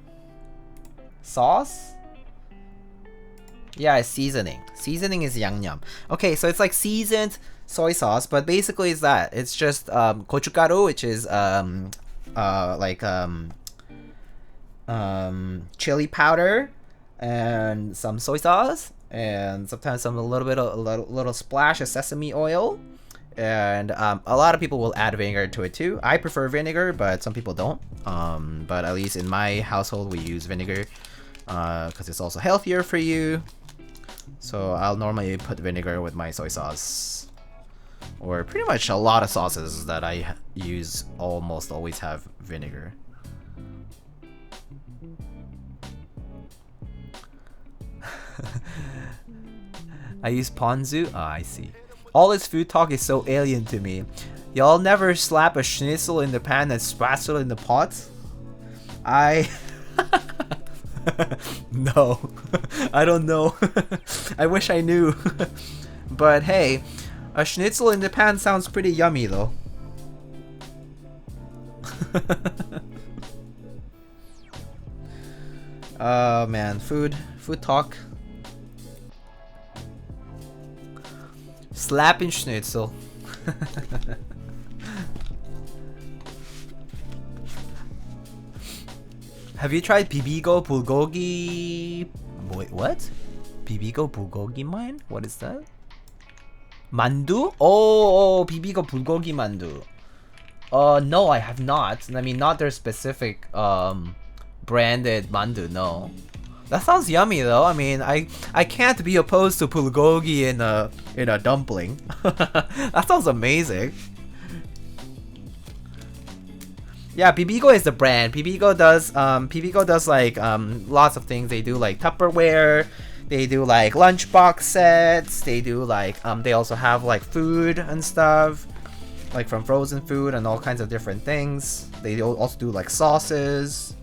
Sauce? Yeah, it's seasoning. Seasoning is 양념. Okay, so it's like seasoned soy sauce, but basically it's that. It's just gochugaru, which is chili powder and some soy sauce, and sometimes a little splash of sesame oil. And a lot of people will add vinegar to it too. I prefer vinegar, but some people don't. But at least in my household, we use vinegar because it's also healthier for you. So I'll normally put vinegar with my soy sauce, or pretty much a lot of sauces that I use almost always have vinegar. I use ponzu. Ah, I see. All this food talk is so alien to me. Y'all never slap a schnitzel in the pan and spatula in the pot? No. I don't know. I wish I knew. But hey, a schnitzel in the pan sounds pretty yummy though. Oh man, food talk. Slapping schnitzel. Have you tried bibigo bulgogi? Wait, what? Bibigo bulgogi mine? What is that? Mandu? Oh, bibigo bulgogi mandu. No, I have not. I mean, not their specific branded mandu. No. That sounds yummy though. I mean, I can't be opposed to bulgogi in a dumpling. That sounds amazing. Yeah, bibigo is the brand. Bibigo does like lots of things. They do like Tupperware, they do like lunchbox sets, they do like they also have like food and stuff, like from frozen food and all kinds of different things. They also do like sauces.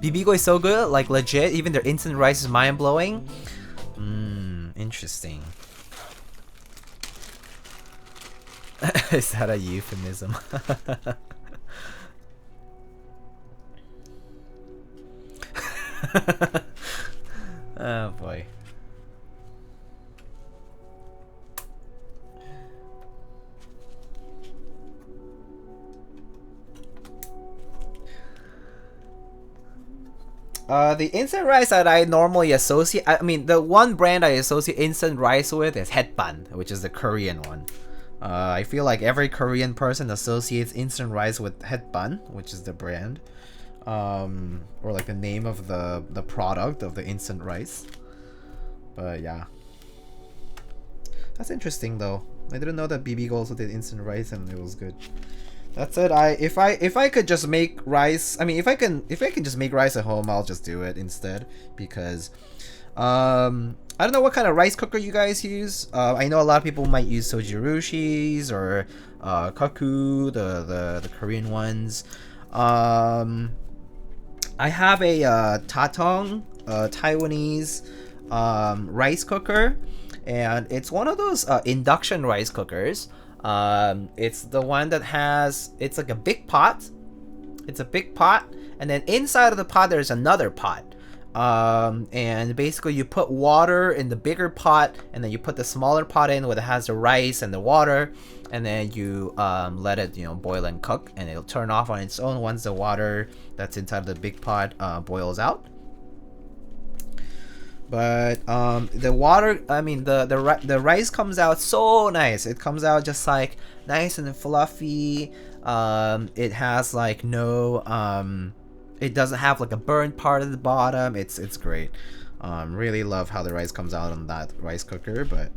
Bibigo is so good, like legit. Even their instant rice is mind blowing. Interesting. Is that a euphemism? Oh boy. The instant rice that I normally associate, I mean, the one brand I associate instant rice with is hetban, which is the Korean one. I feel like every Korean person associates instant rice with hetban, which is the brand, or like the name of the product of the instant rice. But yeah, that's interesting though. I didn't know that BB also did instant rice and it was good. That's it. If I could just make rice, I mean if I can just make rice at home, I'll just do it instead, because I don't know what kind of rice cooker you guys use. I know a lot of people might use Sojirushi's or Kaku, the Korean ones. I have a Tatong, Taiwanese rice cooker, and it's one of those induction rice cookers. It's the one that has, it's like a big pot. It's a big pot, and then inside of the pot there's another pot. And basically you put water in the bigger pot, and then you put the smaller pot in where it has the rice and the water, and then you let it, boil and cook, and it'll turn off on its own once the water that's inside of the big pot boils out. But the water, I mean the rice comes out so nice. It comes out just like nice and fluffy. It has like no it doesn't have like a burnt part at the bottom. It's great. Really love how the rice comes out on that rice cooker. But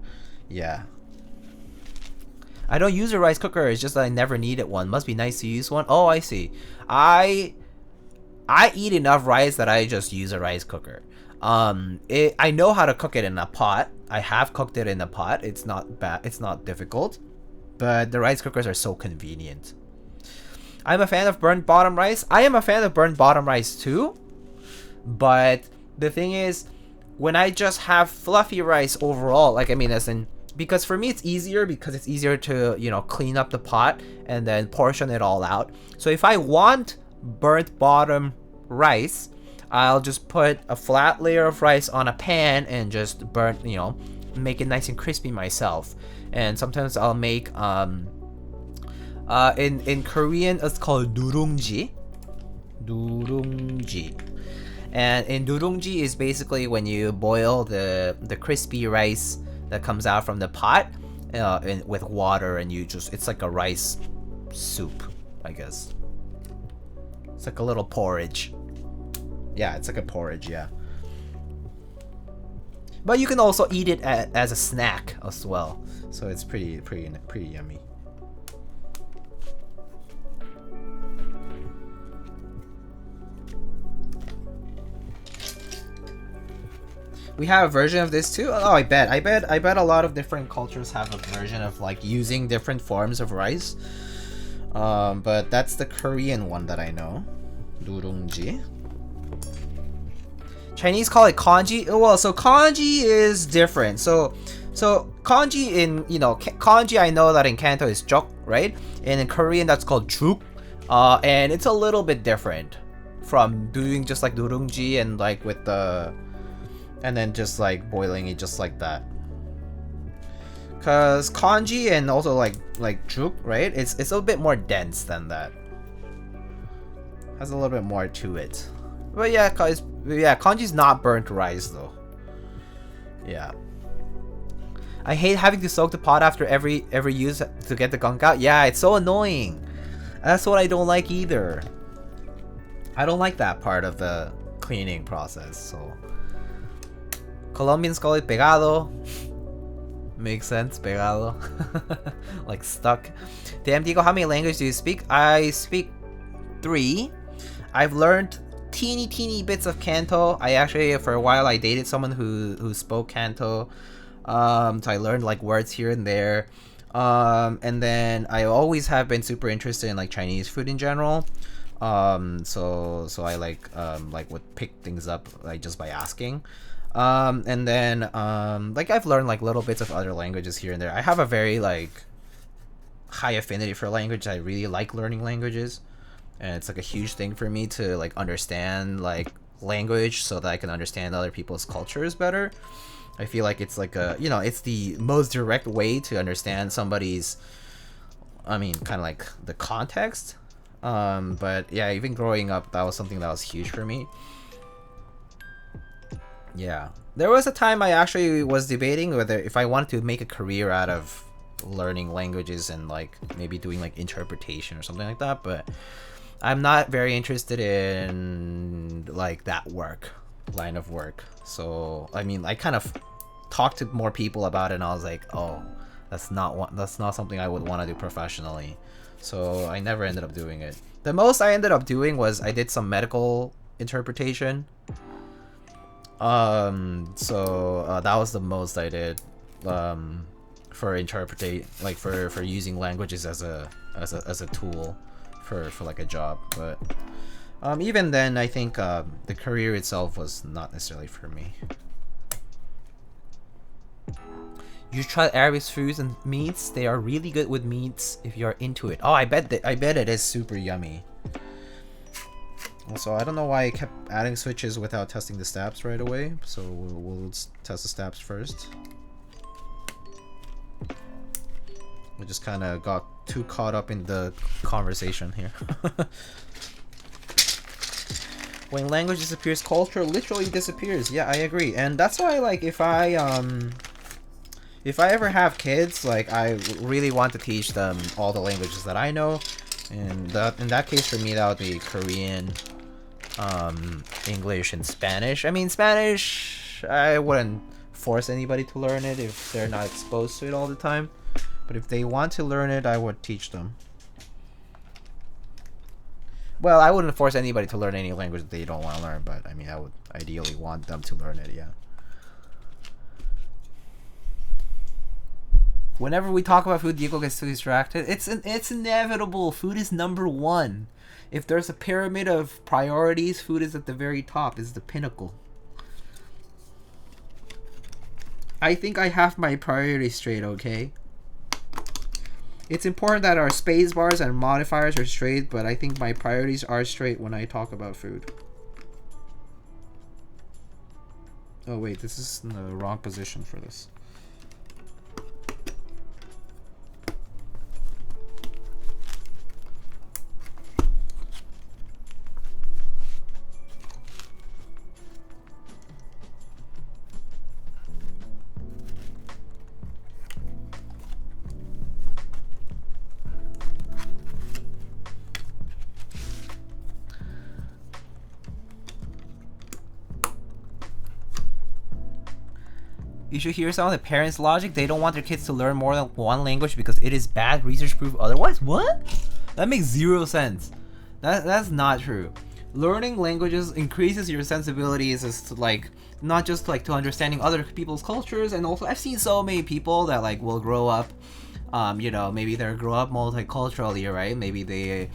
yeah, I don't use a rice cooker. It's just that I never needed one. Must be nice to use one. Oh, I see. I eat enough rice that I just use a rice cooker. I know how to cook it in a pot. I have cooked it in a pot. It's not bad. It's not difficult. But the rice cookers are so convenient. I'm a fan of burnt bottom rice. I am a fan of burnt bottom rice too. But the thing is, when I just have fluffy rice overall, like, I mean, as in, because for me it's easier because it's easier to, clean up the pot and then portion it all out. So if I want burnt bottom rice, I'll just put a flat layer of rice on a pan and just burn, make it nice and crispy myself. And sometimes I'll make in Korean it's called durungji. And in durungji is basically when you boil the crispy rice that comes out from the pot with water, and it's like a rice soup, I guess. It's like a little porridge. Yeah, it's like a porridge, yeah. But you can also eat it as a snack as well. So it's pretty yummy. We have a version of this too? Oh, I bet a lot of different cultures have a version of like using different forms of rice. But that's the Korean one that I know. Durungji. Chinese call it kanji. Well, so kanji is different. So kanji in, kanji, I know that in Kanto is jok, right? And in Korean that's called juk. And it's a little bit different from doing just like durungji and like with the, and then just like boiling it just like that. Cause kanji and also like juk, right? It's a bit more dense than that. Has a little bit more to it. But yeah, kanji's not burnt rice though. Yeah. I hate having to soak the pot after every use to get the gunk out. Yeah, it's so annoying. That's what I don't like either. I don't like that part of the cleaning process. So Colombians call it pegado. Makes sense, pegado. Like stuck. Damn, Diego, how many languages do you speak? I speak 3. I've learned teeny bits of Kanto. I actually, for a while, I dated someone who spoke Kanto. So I learned like words here and there. And then I always have been super interested in like Chinese food in general. So I like would pick things up like just by asking. And then like I've learned like little bits of other languages here and there. I have a very like high affinity for language. I really like learning languages. And it's like a huge thing for me to like understand like language so that I can understand other people's cultures better. I feel like it's like a, it's the most direct way to understand somebody's, kind of like the context. But yeah, even growing up, that was something that was huge for me. Yeah. There was a time I actually was debating whether if I wanted to make a career out of learning languages and like maybe doing like interpretation or something like that, but I'm not very interested in like that line of work. So I kind of talked to more people about it and I was like, oh, That's not something I would want to do professionally. So I never ended up doing it. The most I ended up doing was I did some medical interpretation. That was the most I did for for using languages as a tool for like a job. But even then, I think the career itself was not necessarily for me. You tried Arabic foods and meats? They are really good with meats if you're into it. Oh, I bet it is super yummy. Also, I don't know why I kept adding switches without testing the stabs right away. So we'll test the stabs first. We just kind of got too caught up in the conversation here. When language disappears, culture literally disappears. Yeah, I agree. And that's why, like, if I ever have kids, like, I really want to teach them all the languages that I know. And in that case, for me, that would be Korean, English, and Spanish. I mean, Spanish, I wouldn't force anybody to learn it if they're not exposed to it all the time. But if they want to learn it, I would teach them. Well, I wouldn't force anybody to learn any language that they don't want to learn, but I mean, I would ideally want them to learn it, yeah. Whenever we talk about food, Diego gets too distracted. It's inevitable. Food is number one. If there's a pyramid of priorities, food is at the very top. It's the pinnacle. I think I have my priorities straight, okay? It's important that our space bars and modifiers are straight, but I think my priorities are straight when I talk about food. Oh wait, this is in the wrong position for this. You should hear some of the parents' logic. They don't want their kids to learn more than one language because it is bad. Research proof otherwise. What? That makes zero sense. That's not true. Learning languages increases your sensibilities as to, like, not just like to understanding other people's cultures, and also I've seen so many people that like will grow up, you know, maybe they grow up multiculturally, right? Maybe they,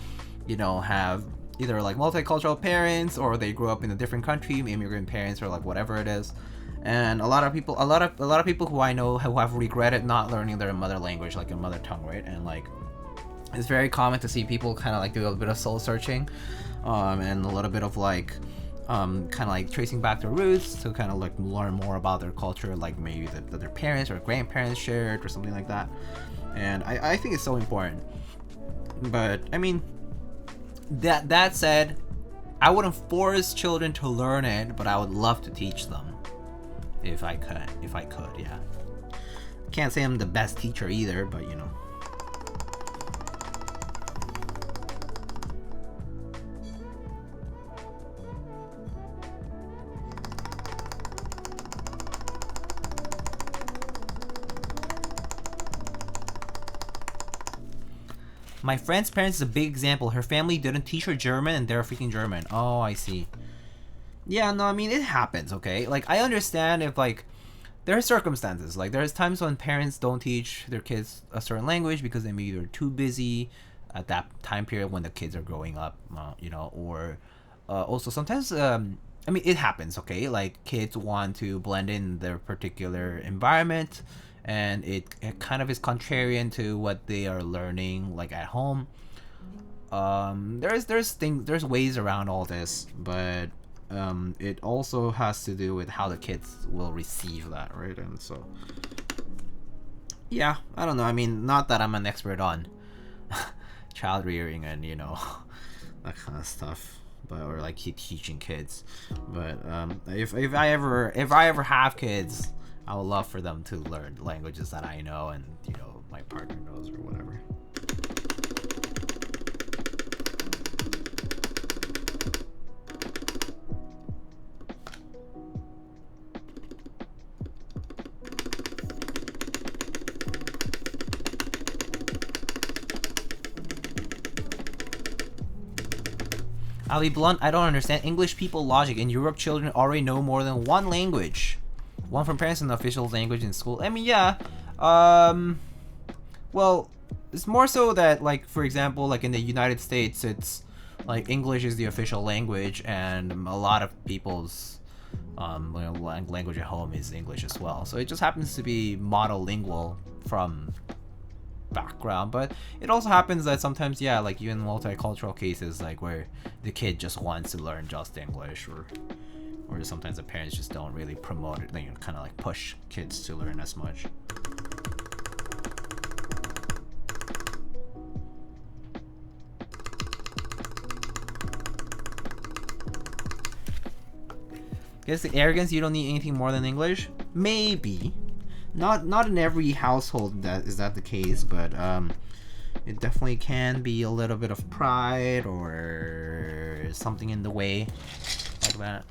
you know, have either like multicultural parents or they grew up in a different country, immigrant parents or like whatever it is. And a lot of people who I know who have regretted not learning their mother language, like a mother tongue, right? And like, it's very common to see people kind of like do a bit of soul searching, and a little bit of like, kind of like tracing back their roots to kind of like learn more about their culture, like maybe that their parents or grandparents shared or something like that. And I think it's so important. But I mean, that said, I wouldn't force children to learn it, but I would love to teach them. If I could, yeah. Can't say I'm the best teacher either, but you know. My friend's parents is a big example. Her family didn't teach her German and they're freaking German. Oh, I see. Yeah, no, I mean, it happens, okay? Like, I understand if, like, there are circumstances. Like, there's times when parents don't teach their kids a certain language because they maybe they're too busy at that time period when the kids are growing up, you know, or also sometimes, I mean, it happens, okay? Like, kids want to blend in their particular environment, and it kind of is contrarian to what they are learning, like, at home. There's ways around all this, but it also has to do with how the kids will receive that, right? And so, yeah, I don't know. I mean, not that I'm an expert on child rearing and, you know, that kind of stuff, but or like teaching kids. But if I ever have kids, I would love for them to learn languages that I know and, you know, my partner knows or whatever. I'll be blunt, I don't understand English people logic. In Europe, children already know more than one language. One from parents and the official language in school. I mean, yeah. Well, it's more so that, like, for example, like in the United States, it's like English is the official language, and a lot of people's language at home is English as well. So it just happens to be monolingual from background, but it also happens that sometimes, yeah, like even multicultural cases, like where the kid just wants to learn just English, or sometimes the parents just don't really promote it, you know, kind of like push kids to learn as much. Guess the arrogance, you don't need anything more than English? Maybe. Not in every household that is that the case, but it definitely can be a little bit of pride or something in the way like that.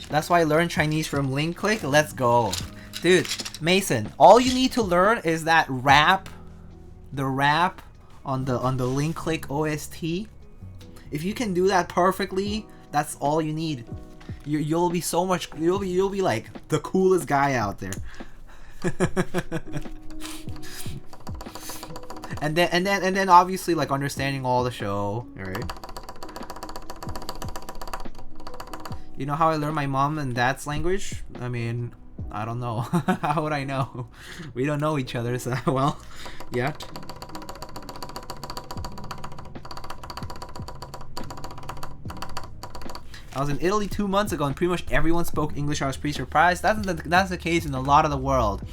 That's why I learned Chinese from LinkClick. Let's go. Dude, Mason, all you need to learn is that rap, the rap on the LinkClick OST. If you can do that perfectly, that's all you need. You'll be so much. You'll be like the coolest guy out there. and then obviously like understanding all the show, right? You know how I learned my mom and dad's language? I mean, I don't know. How would I know? We don't know each other so well. Yeah. I was in Italy 2 months ago and pretty much everyone spoke English. I was pretty surprised. That's the case in a lot of the world.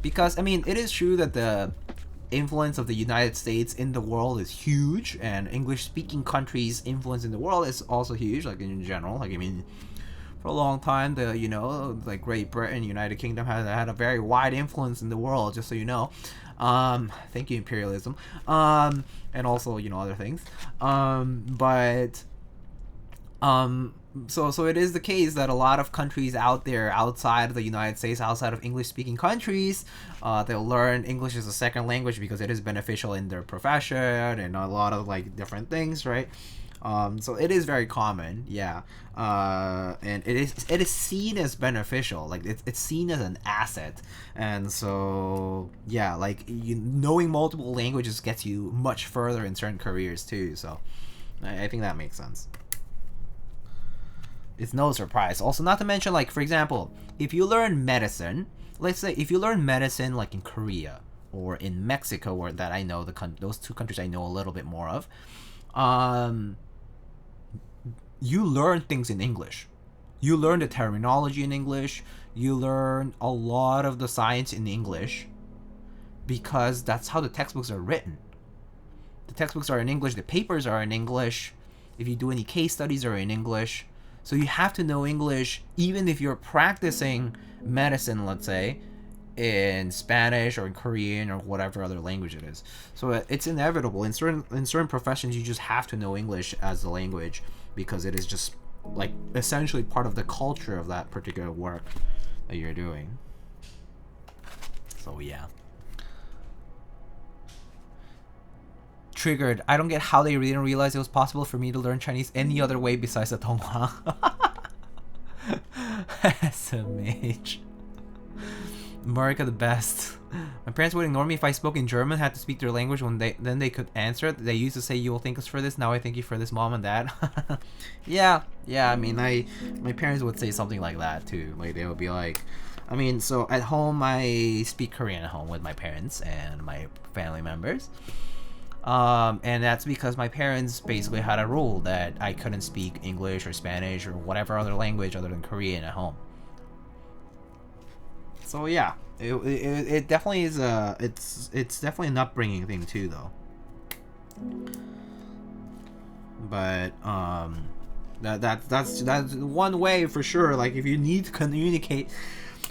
Because, I mean, it is true that the influence of the United States in the world is huge, and English-speaking countries' influence in the world is also huge, like in general. Like, I mean, for a long time, like Great Britain, United Kingdom had a very wide influence in the world, just so you know. Thank you, imperialism. And also, you know, other things. So it is the case that a lot of countries out there outside of the United States, outside of English-speaking countries, they'll learn English as a second language because it is beneficial in their profession and a lot of like different things, right? So it is very common, yeah. And it is seen as beneficial, like it's seen as an asset, and so yeah, like knowing multiple languages gets you much further in certain careers too. So I think that makes sense. It's no surprise. Also, not to mention, like, for example, if you learn medicine, let's say if you learn medicine like in Korea or in Mexico, or that I know, those two countries I know a little bit more of, you learn things in English. You learn the terminology in English. You learn a lot of the science in English because that's how the textbooks are written. The textbooks are in English. The papers are in English. If you do any case studies, are in English. So you have to know English even if you're practicing medicine, let's say, in Spanish or in Korean or whatever other language it is. So it's inevitable. In certain professions, you just have to know English as the language because it is just like essentially part of the culture of that particular work that you're doing. So yeah. Triggered. I don't get how they didn't realize it was possible for me to learn Chinese any other way besides the Tonghua. SMH. America the best. My parents would ignore me if I spoke in German, had to speak their language when then they could answer it. They used to say, "You will thank us for this." Now I thank you for this, mom and dad. yeah, I mean, my parents would say something like that too. Like they would be like, I mean, so at home I speak Korean at home with my parents and my family members. And that's because my parents basically had a rule that I couldn't speak English or Spanish or whatever other language other than Korean at home. So yeah, it definitely is it's definitely an upbringing thing too, though. But that's one way for sure. Like if you need to communicate,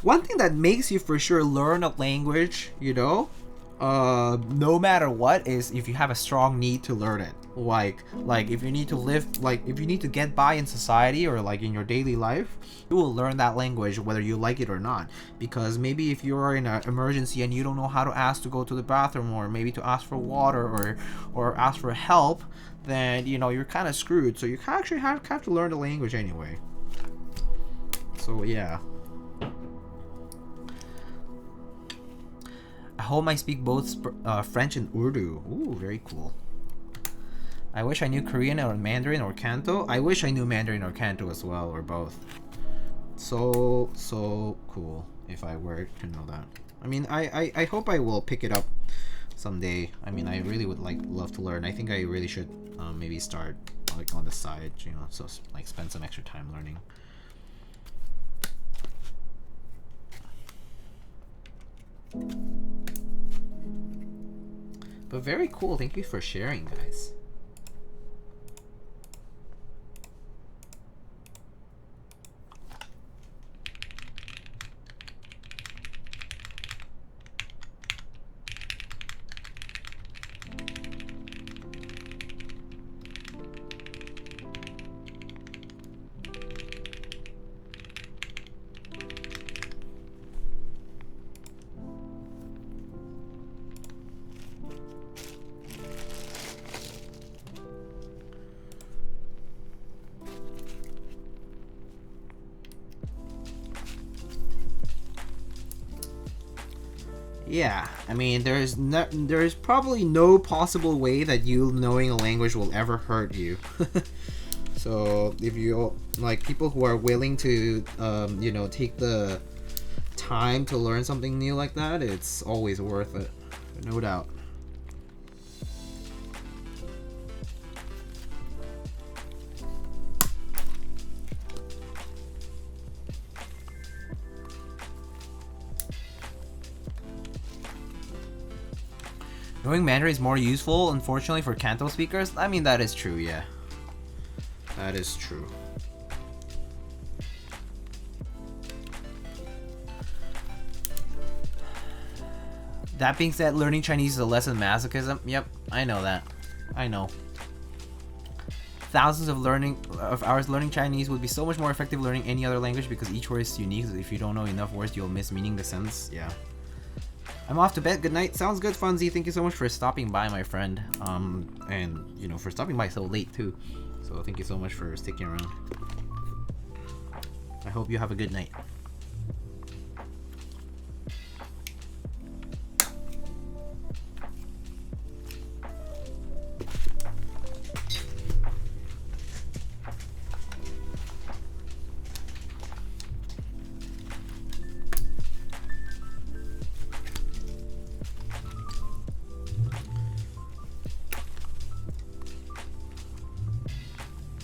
one thing that makes you for sure learn a language, you know, no matter what, is if you have a strong need to learn it. like if you need to live, like if you need to get by in society or like in your daily life, you will learn that language whether you like it or not. Because maybe if you're in an emergency and you don't know how to ask to go to the bathroom, or maybe to ask for water, or ask for help, then you know you're kind of screwed. So you actually have to learn the language anyway. So yeah. I hope I speak both French and Urdu. Ooh, very cool. I wish I knew Korean or Mandarin or Canto. I wish I knew Mandarin or Canto as well, or both. So cool if I were to know that. I mean, I hope I will pick it up someday. I mean, I really would love to learn. I think I really should maybe start like on the side, you know, so like spend some extra time learning. But very cool. Thank you for sharing, guys. Yeah, I mean, there's probably no possible way that you knowing a language will ever hurt you. So if you like people who are willing to, you know, take the time to learn something new like that, it's always worth it, no doubt. Knowing Mandarin is more useful, unfortunately, for Canto speakers. I mean, that is true, yeah. That is true. That being said, learning Chinese is a lesson in masochism. Yep, I know that. I know. Thousands of hours learning Chinese would be so much more effective learning any other language, because each word is unique. If you don't know enough words, you'll miss meaning the sense. Yeah. I'm off to bed. Good night. Sounds good, Funzy. Thank you so much for stopping by, my friend. And you know, for stopping by so late too. So thank you so much for sticking around. I hope you have a good night.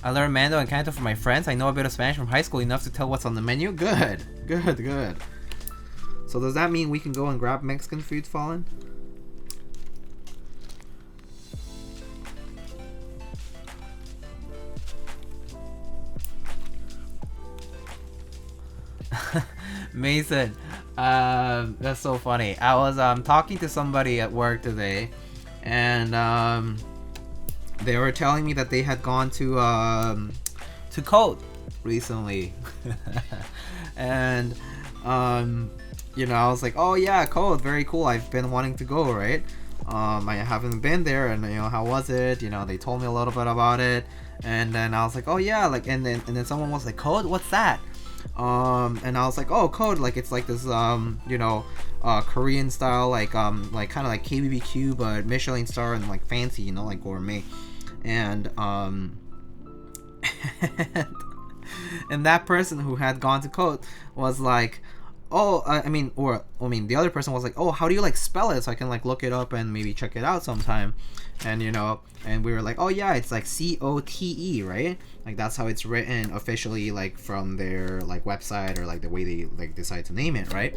I learned Mando and Canto from my friends. I know a bit of Spanish from high school, enough to tell what's on the menu. Good. Good, good. So does that mean we can go and grab Mexican food, Fallen? Mason, that's so funny. I was talking to somebody at work today, and they were telling me that they had gone to Keycult recently. And you know, I was like, oh yeah, Keycult, very cool. I've been wanting to go, right? I haven't been there, and you know, how was it? You know, they told me a little bit about it, and then I was like, oh yeah, like, and then someone was like, Keycult, what's that? And I was like, oh, Keycult, like, it's like this you know, Korean style, like kind of like KBBQ, but Michelin star and like fancy, you know, like gourmet. And and that person who had gone to Keycult was like, oh, I mean, the other person was like, oh, how do you like spell it, so I can like look it up and maybe check it out sometime. And you know, and we were like, oh yeah, it's like COTE, right? Like that's how it's written officially, like from their like website, or like the way they like decide to name it, right?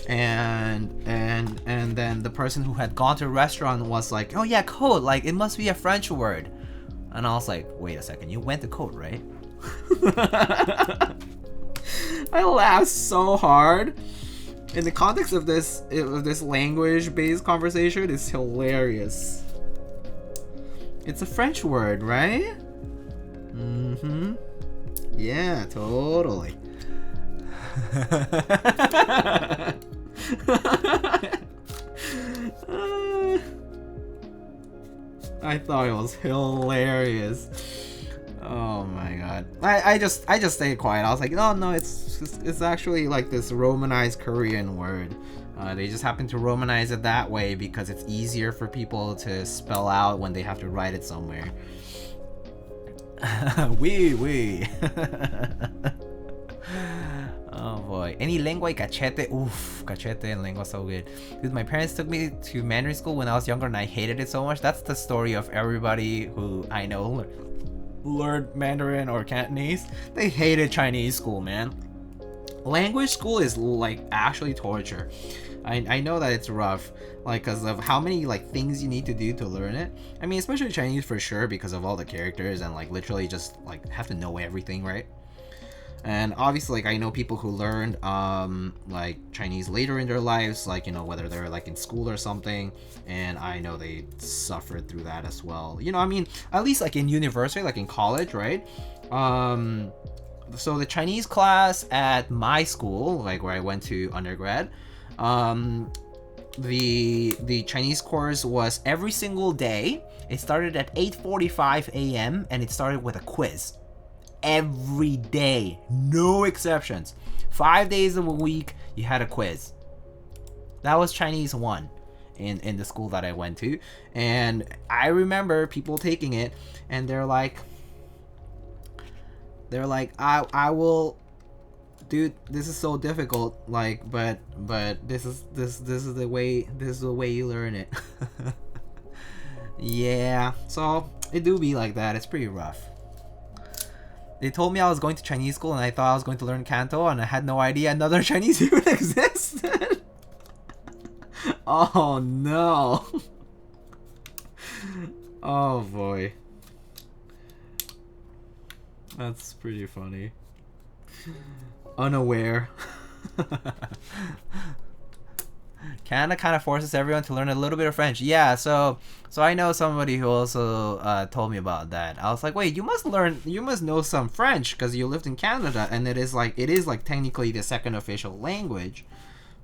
And then the person who had gone to a restaurant was like, oh yeah, Keycult, like it must be a French word. And I was like, wait a second, you went to Keycult, right? I laughed so hard. In the context of this language-based conversation, it's hilarious. It's a French word, right? Yeah, totally. I thought it was hilarious. Oh my god. I just stayed quiet. I was like, no, it's actually like this Romanized Korean word. They just happen to Romanize it that way because it's easier for people to spell out when they have to write it somewhere. Oui. Oh boy. Any lengua y cachete? Oof, cachete and lengua so good. Dude, my parents took me to Mandarin school when I was younger and I hated it so much. That's the story of everybody who I know who learned Mandarin or Cantonese. They hated Chinese school, man. Language school is like actually torture. I know that it's rough, like, because of how many like things you need to do to learn it. I mean, especially Chinese for sure, because of all the characters and like literally just like have to know everything, right? And obviously, like, I know people who learned like Chinese later in their lives, like, you know, whether they're like in school or something, and I know they suffered through that as well. You know, I mean, at least like in university, like in college, right? So the Chinese class at my school, like where I went to undergrad, the Chinese course was every single day. It started at 8:45 a.m. and it started with a quiz. Every day, no exceptions. 5 days of a week, you had a quiz. That was Chinese 1 in the school that I went to. And I remember people taking it and they're like, I will, dude, this is so difficult, like, but this is the way you learn it. Yeah, so it do be like that. It's pretty rough. They told me I was going to Chinese school and I thought I was going to learn Canto and I had no idea another Chinese even existed. Oh no. Oh boy. That's pretty funny. Unaware. Canada kind of forces everyone to learn a little bit of French. Yeah, so I know somebody who also told me about that. I was like, wait, you must know some French because you lived in Canada, and it is like technically the second official language,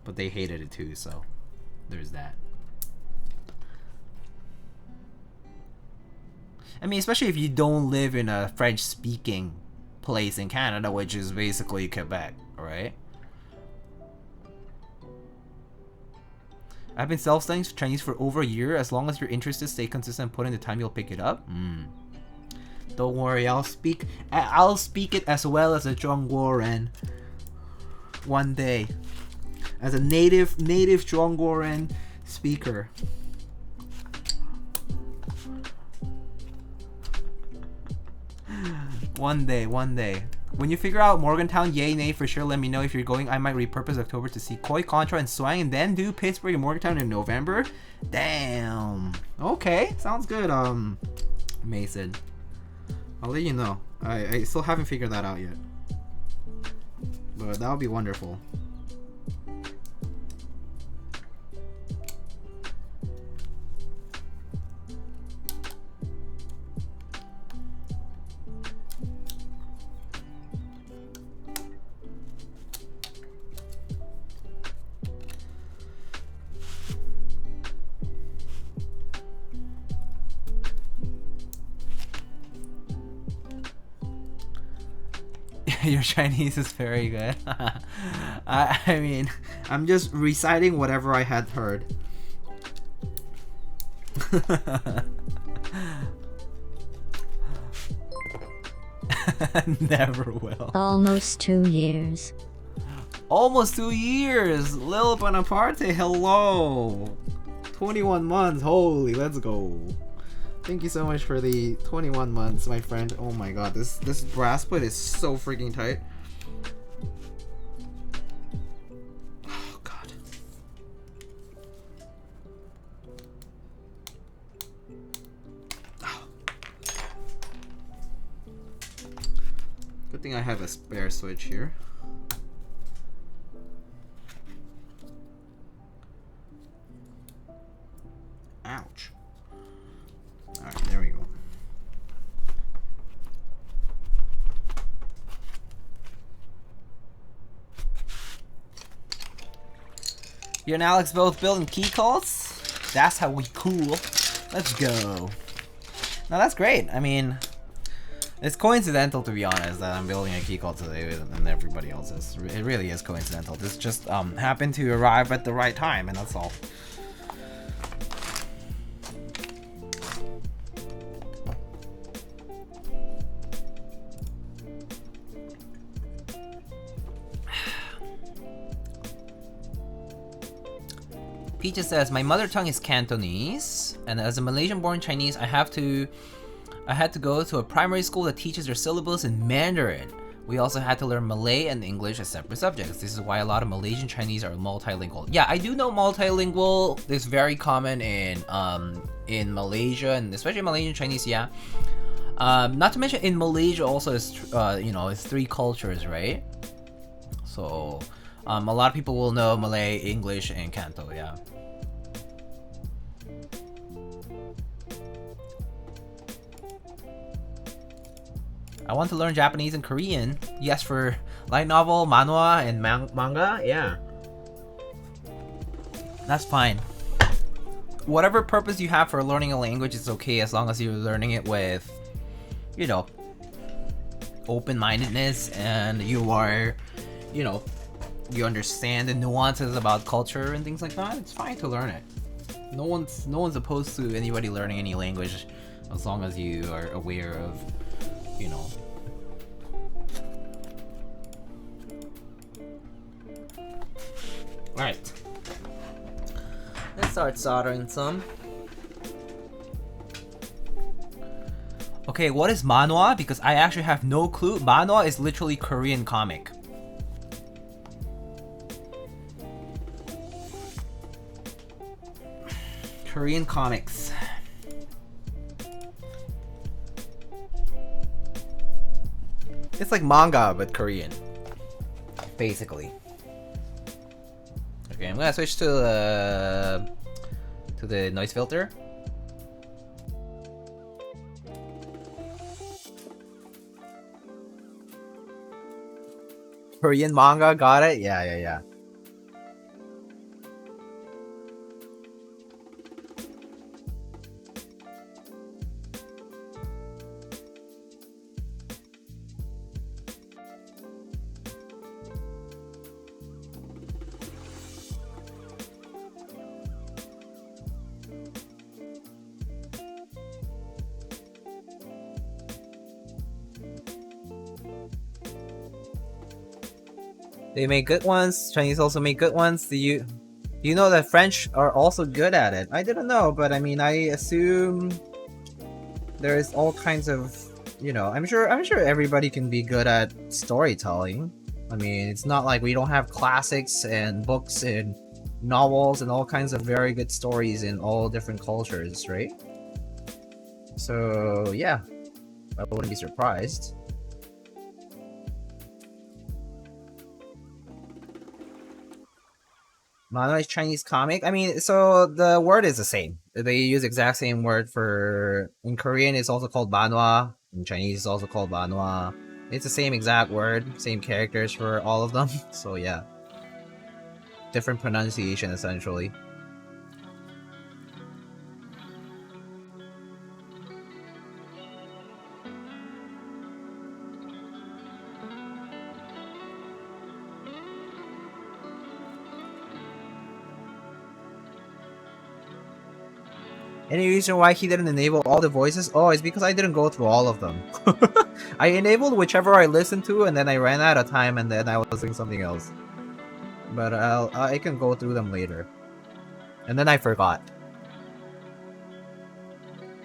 but they hated it too. So there's that. I mean, especially if you don't live in a French-speaking place in Canada, which is basically Quebec, right? I've been self-studying Chinese for over a year. As long as you're interested, stay consistent, put in the time, you'll pick it up. Don't worry, I'll speak it as well as a Zhongguoren one day, as a native Zhongguoren speaker. One day. When you figure out Morgantown, yay, nay, for sure, let me know if you're going. I might repurpose October to see Koi, Contra, and Swang, and then do Pittsburgh and Morgantown in November. Damn. Okay, sounds good, Mason. I'll let you know. I still haven't figured that out yet. But that would be wonderful. Your Chinese is very good. I mean, I'm just reciting whatever I had heard. Never will. Almost 2 years. Almost 2 years! Lil Bonaparte, hello! 21 months, holy, let's go. Thank you so much for the 21 months, my friend. Oh my god, this brass plate is so freaking tight. Oh god. Oh. Good thing I have a spare switch here. Ouch. Alright, there we go. You and Alex both building Keycults? That's how we cool. Let's go. Now that's great. I mean, it's coincidental, to be honest, that I'm building a Keycult today and everybody else is. It really is coincidental. This just happened to arrive at the right time, and that's all. Peaches says, my mother tongue is Cantonese, and as a Malaysian-born Chinese, I had to go to a primary school that teaches their syllabus in Mandarin. We also had to learn Malay and English as separate subjects. This is why a lot of Malaysian Chinese are multilingual. Yeah, I do know multilingual is very common in Malaysia, and especially Malaysian Chinese, yeah. Not to mention in Malaysia also is, you know, it's 3 cultures, right? So, a lot of people will know Malay, English, and Canto, yeah. I want to learn Japanese and Korean. Yes, for light novel, manhwa, and manga. Yeah, that's fine. Whatever purpose you have for learning a language is okay, as long as you're learning it with, you know, open-mindedness, and you are, you know, you understand the nuances about culture and things like that. It's fine to learn it. No one's opposed to anybody learning any language, as long as you are aware of, you know. Alright. Let's start soldering some. Okay, what is manhwa? Because I actually have no clue. Manhwa is literally Korean comic. Korean comics. It's like manga, but Korean. Basically. Okay, I'm gonna switch to the noise filter. Korean manga, got it? Yeah. They make good ones. Chinese also make good ones. Do you know that French are also good at it? I didn't know, but I mean, I assume there's all kinds of, you know, I'm sure everybody can be good at storytelling. I mean, it's not like we don't have classics and books and novels and all kinds of very good stories in all different cultures, right? So yeah, I wouldn't be surprised. Manhwa is Chinese comic. I mean, so the word is the same. They use exact same word for, in Korean it's also called manhwa. In Chinese it's also called manhwa. It's the same exact word, same characters for all of them. So yeah, different pronunciation essentially. Any reason why he didn't enable all the voices? Oh, it's because I didn't go through all of them. I enabled whichever I listened to, and then I ran out of time, and then I was doing something else. But I can go through them later. And then I forgot.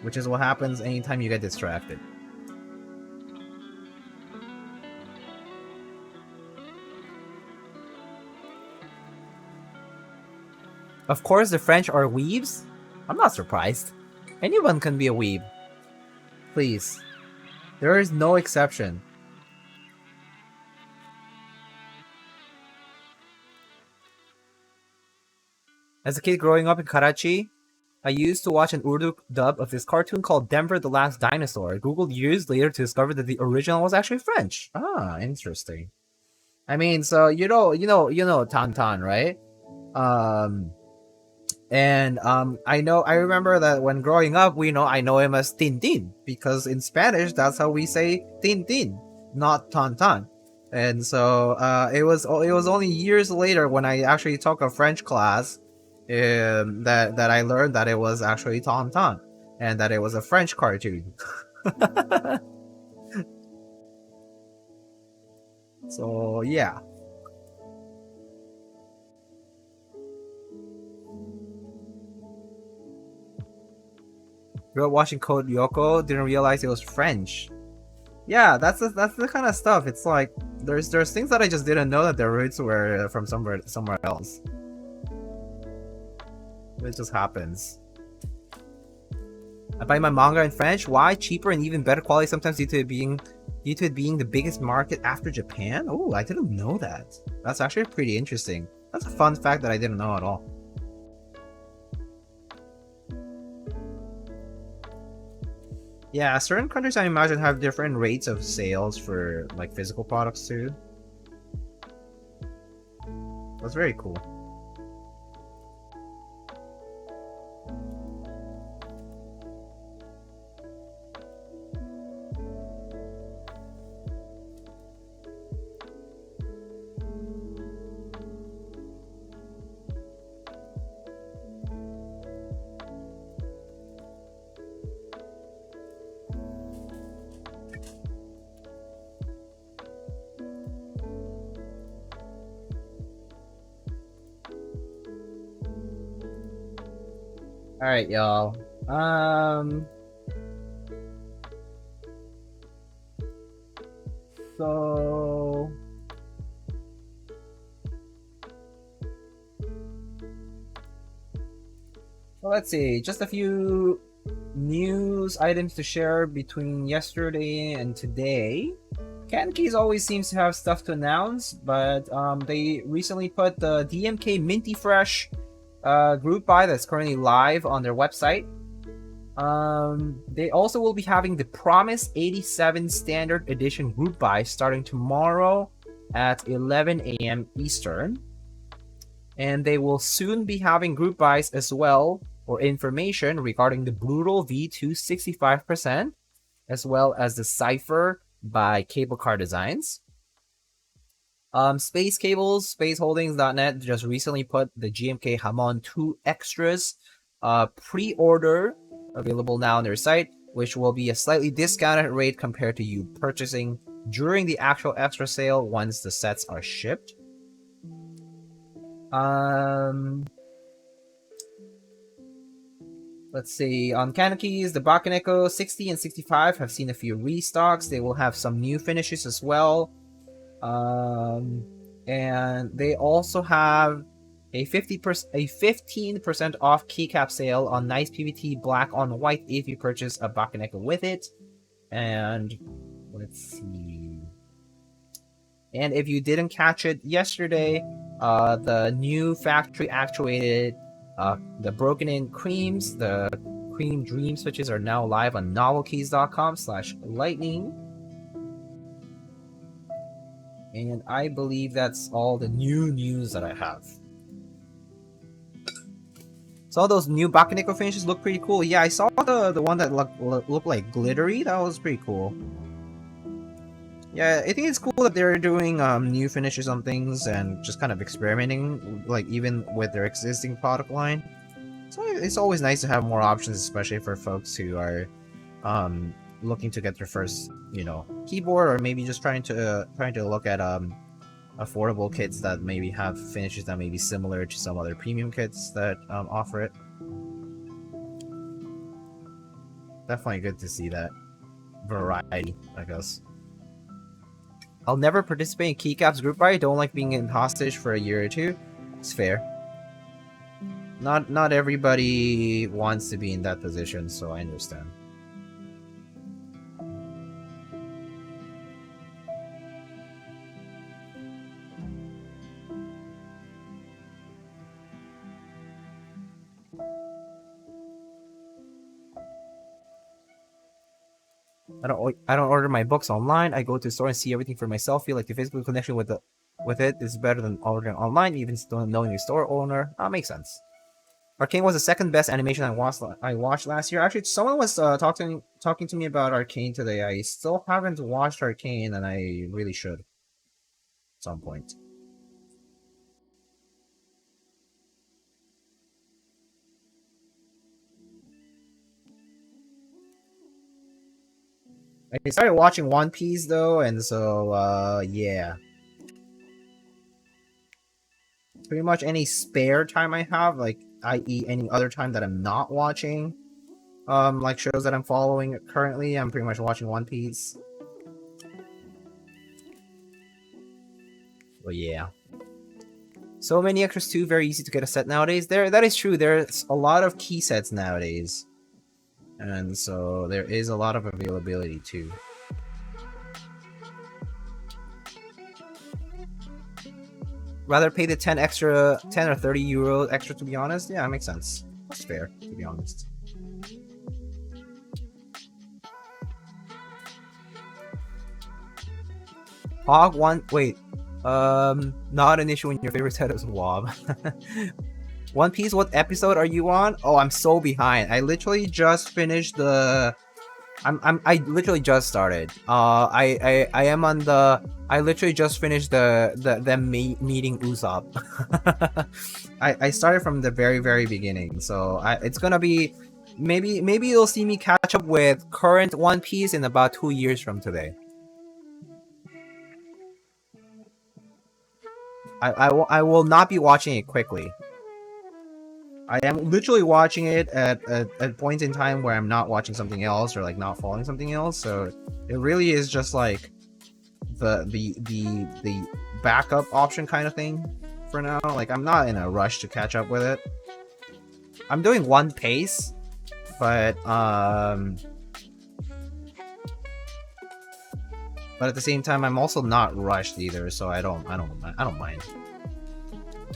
Which is what happens anytime you get distracted. Of course, the French are weebs. I'm not surprised. Anyone can be a weeb. Please. There is no exception. As a kid growing up in Karachi, I used to watch an Urdu dub of this cartoon called Denver the Last Dinosaur. I googled years later to discover that the original was actually French. Ah, interesting. I mean, so you know Tan Tan, right? I remember that when growing up, I know him as Tintin because in Spanish that's how we say Tintin, not Tantan. And so it was only years later when I actually took a French class, that I learned that it was actually Tantan and that it was a French cartoon. So yeah. Grew up watching Code Lyoko, didn't realize it was French. Yeah, that's the kind of stuff. It's like there's things that I just didn't know that their roots were from somewhere else. It just happens. I buy my manga in French. Why? Cheaper and even better quality sometimes due to it being the biggest market after Japan. Oh, I didn't know that. That's actually pretty interesting. That's a fun fact that I didn't know at all. Yeah, certain countries I imagine have different rates of sales for like physical products too. That's very cool. All right, y'all. So let's see. Just a few news items to share between yesterday and today. Cankeys always seems to have stuff to announce, but they recently put the DMK Minty Fresh group buy that's currently live on their website. They also will be having the Promise 87 Standard Edition group buy starting tomorrow at 11 a.m. Eastern. And they will soon be having group buys as well, or information regarding the Brutal V2 65%, as well as the Cypher by Cable Car Designs. Space Cables, spaceholdings.net just recently put the GMK Hamon 2 Extras pre-order available now on their site, which will be a slightly discounted rate compared to you purchasing during the actual extra sale once the sets are shipped. Let's see, on Kanekys, the Bakaneko 60 and 65 have seen a few restocks. They will have some new finishes as well. And they also have a 15% off keycap sale on nice PVT black on white if you purchase a Bakaneko with it. And let's see. And if you didn't catch it yesterday, the new factory actuated the broken in creams, the cream dream switches are now live on novelkeys.com/lightning. And I believe that's all the new news that I have. So all those new Bakaneko finishes look pretty cool. Yeah, I saw the one that looked like glittery. That was pretty cool. Yeah, I think it's cool that they're doing new finishes on things and just kind of experimenting, like even with their existing product line. So it's always nice to have more options, especially for folks who are looking to get their first, keyboard, or maybe just trying to look at affordable kits that maybe have finishes that may be similar to some other premium kits that offer it. Definitely good to see that variety, I guess. I'll never participate in Keycaps group buy. I don't like being in hostage for a year or two. It's fair. Not everybody wants to be in that position, so I understand. I don't order my books online. I go to the store and see everything for myself. Feel like the physical connection with with it is better than ordering online, even still knowing the store owner. Makes sense. Arcane was the second best animation I watched last year. Actually, someone was talking to me about Arcane today. I still haven't watched Arcane, and I really should at some point. I started watching One Piece though, and so yeah. Pretty much any spare time I have, like i.e. any other time that I'm not watching like shows that I'm following currently, I'm pretty much watching One Piece. But yeah. So many extras too, very easy to get a set nowadays. That is true. There's a lot of key sets nowadays. And so there is a lot of availability too. Rather pay the 10 or 30 euro extra, to be honest. Yeah, it makes sense. That's fair, to be honest. Hog one, wait. Not an issue when your favorite set is WoB. One Piece, what episode are you on? Oh, I'm so behind. I literally just finished the... I literally just started. I am on the... I literally just finished them meeting Usopp. I started from the very beginning, so it's gonna be... Maybe you'll see me catch up with current One Piece in about 2 years from today. I will not be watching it quickly. I am literally watching it at points in time where I'm not watching something else or like not following something else. So it really is just like the backup option kind of thing for now. Like I'm not in a rush to catch up with it. I'm doing one pace, but at the same time I'm also not rushed either. So I don't mind.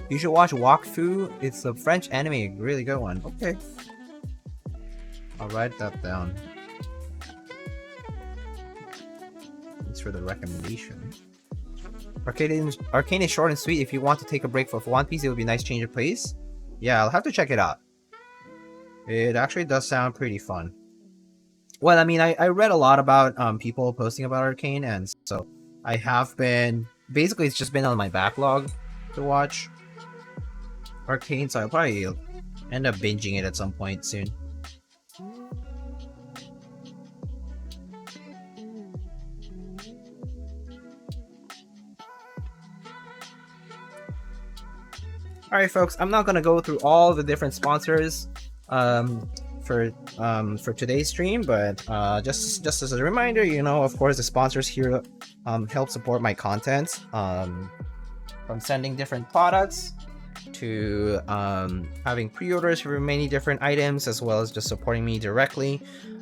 You should watch Wakfu. It's a French anime, really good one. Okay. I'll write that down. Thanks for the recommendation. Arcane is short and sweet. If you want to take a break for One Piece, it would be a nice change of pace. Yeah, I'll have to check it out. It actually does sound pretty fun. Well, I mean, I read a lot about people posting about Arcane, and so I have been... Basically, it's just been on my backlog to watch Arcane, so I'll probably end up binging it at some point soon. Alright folks, I'm not gonna go through all the different sponsors for today's stream, but just as a reminder, you know, of course the sponsors here help support my content, from sending different products to having pre-orders for many different items, as well as just supporting me directly.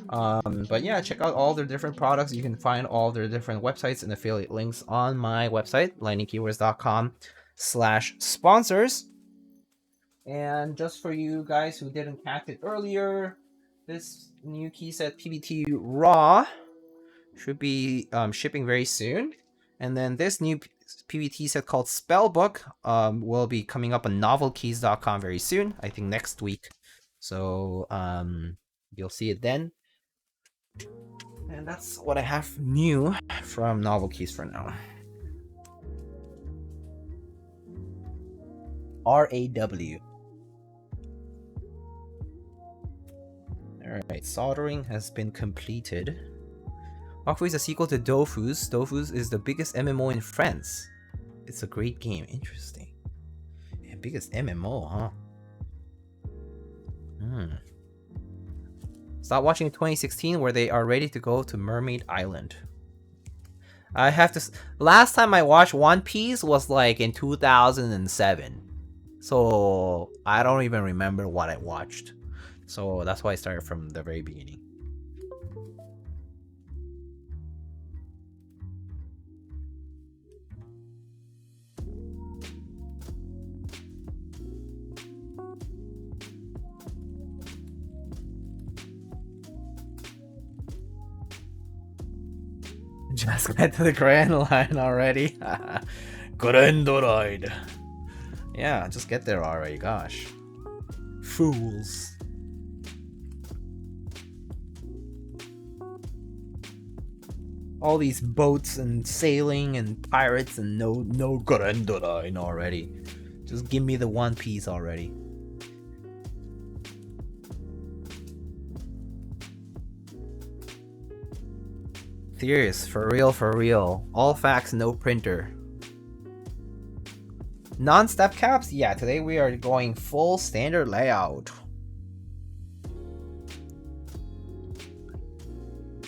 But yeah, check out all their different products. You can find all their different websites and affiliate links on my website, lightningkeywords.com/sponsors. And just for you guys who didn't catch it earlier, this new key set PBT Raw should be shipping very soon. And then this new PBT set called Spellbook will be coming up on novelkeys.com very soon. I think next week. So you'll see it then. And that's what I have new from Novel Keys for now. RAW. Alright, soldering has been completed. Wakfu is a sequel to Dofus. Dofus is the biggest MMO in France. It's a great game. Interesting. Yeah, biggest MMO, huh? Stop watching 2016 where they are ready to go to Mermaid Island. I have to... Last time I watched One Piece was like in 2007. So I don't even remember what I watched. So that's why I started from the very beginning. Just get to the Grand Line already. Grandroid. Yeah, just get there already, gosh. Fools. All these boats and sailing and pirates and no Grandroid already. Just give me the one piece already. Serious, for real. All facts, no printer. Non-step caps? Yeah, today we are going full standard layout.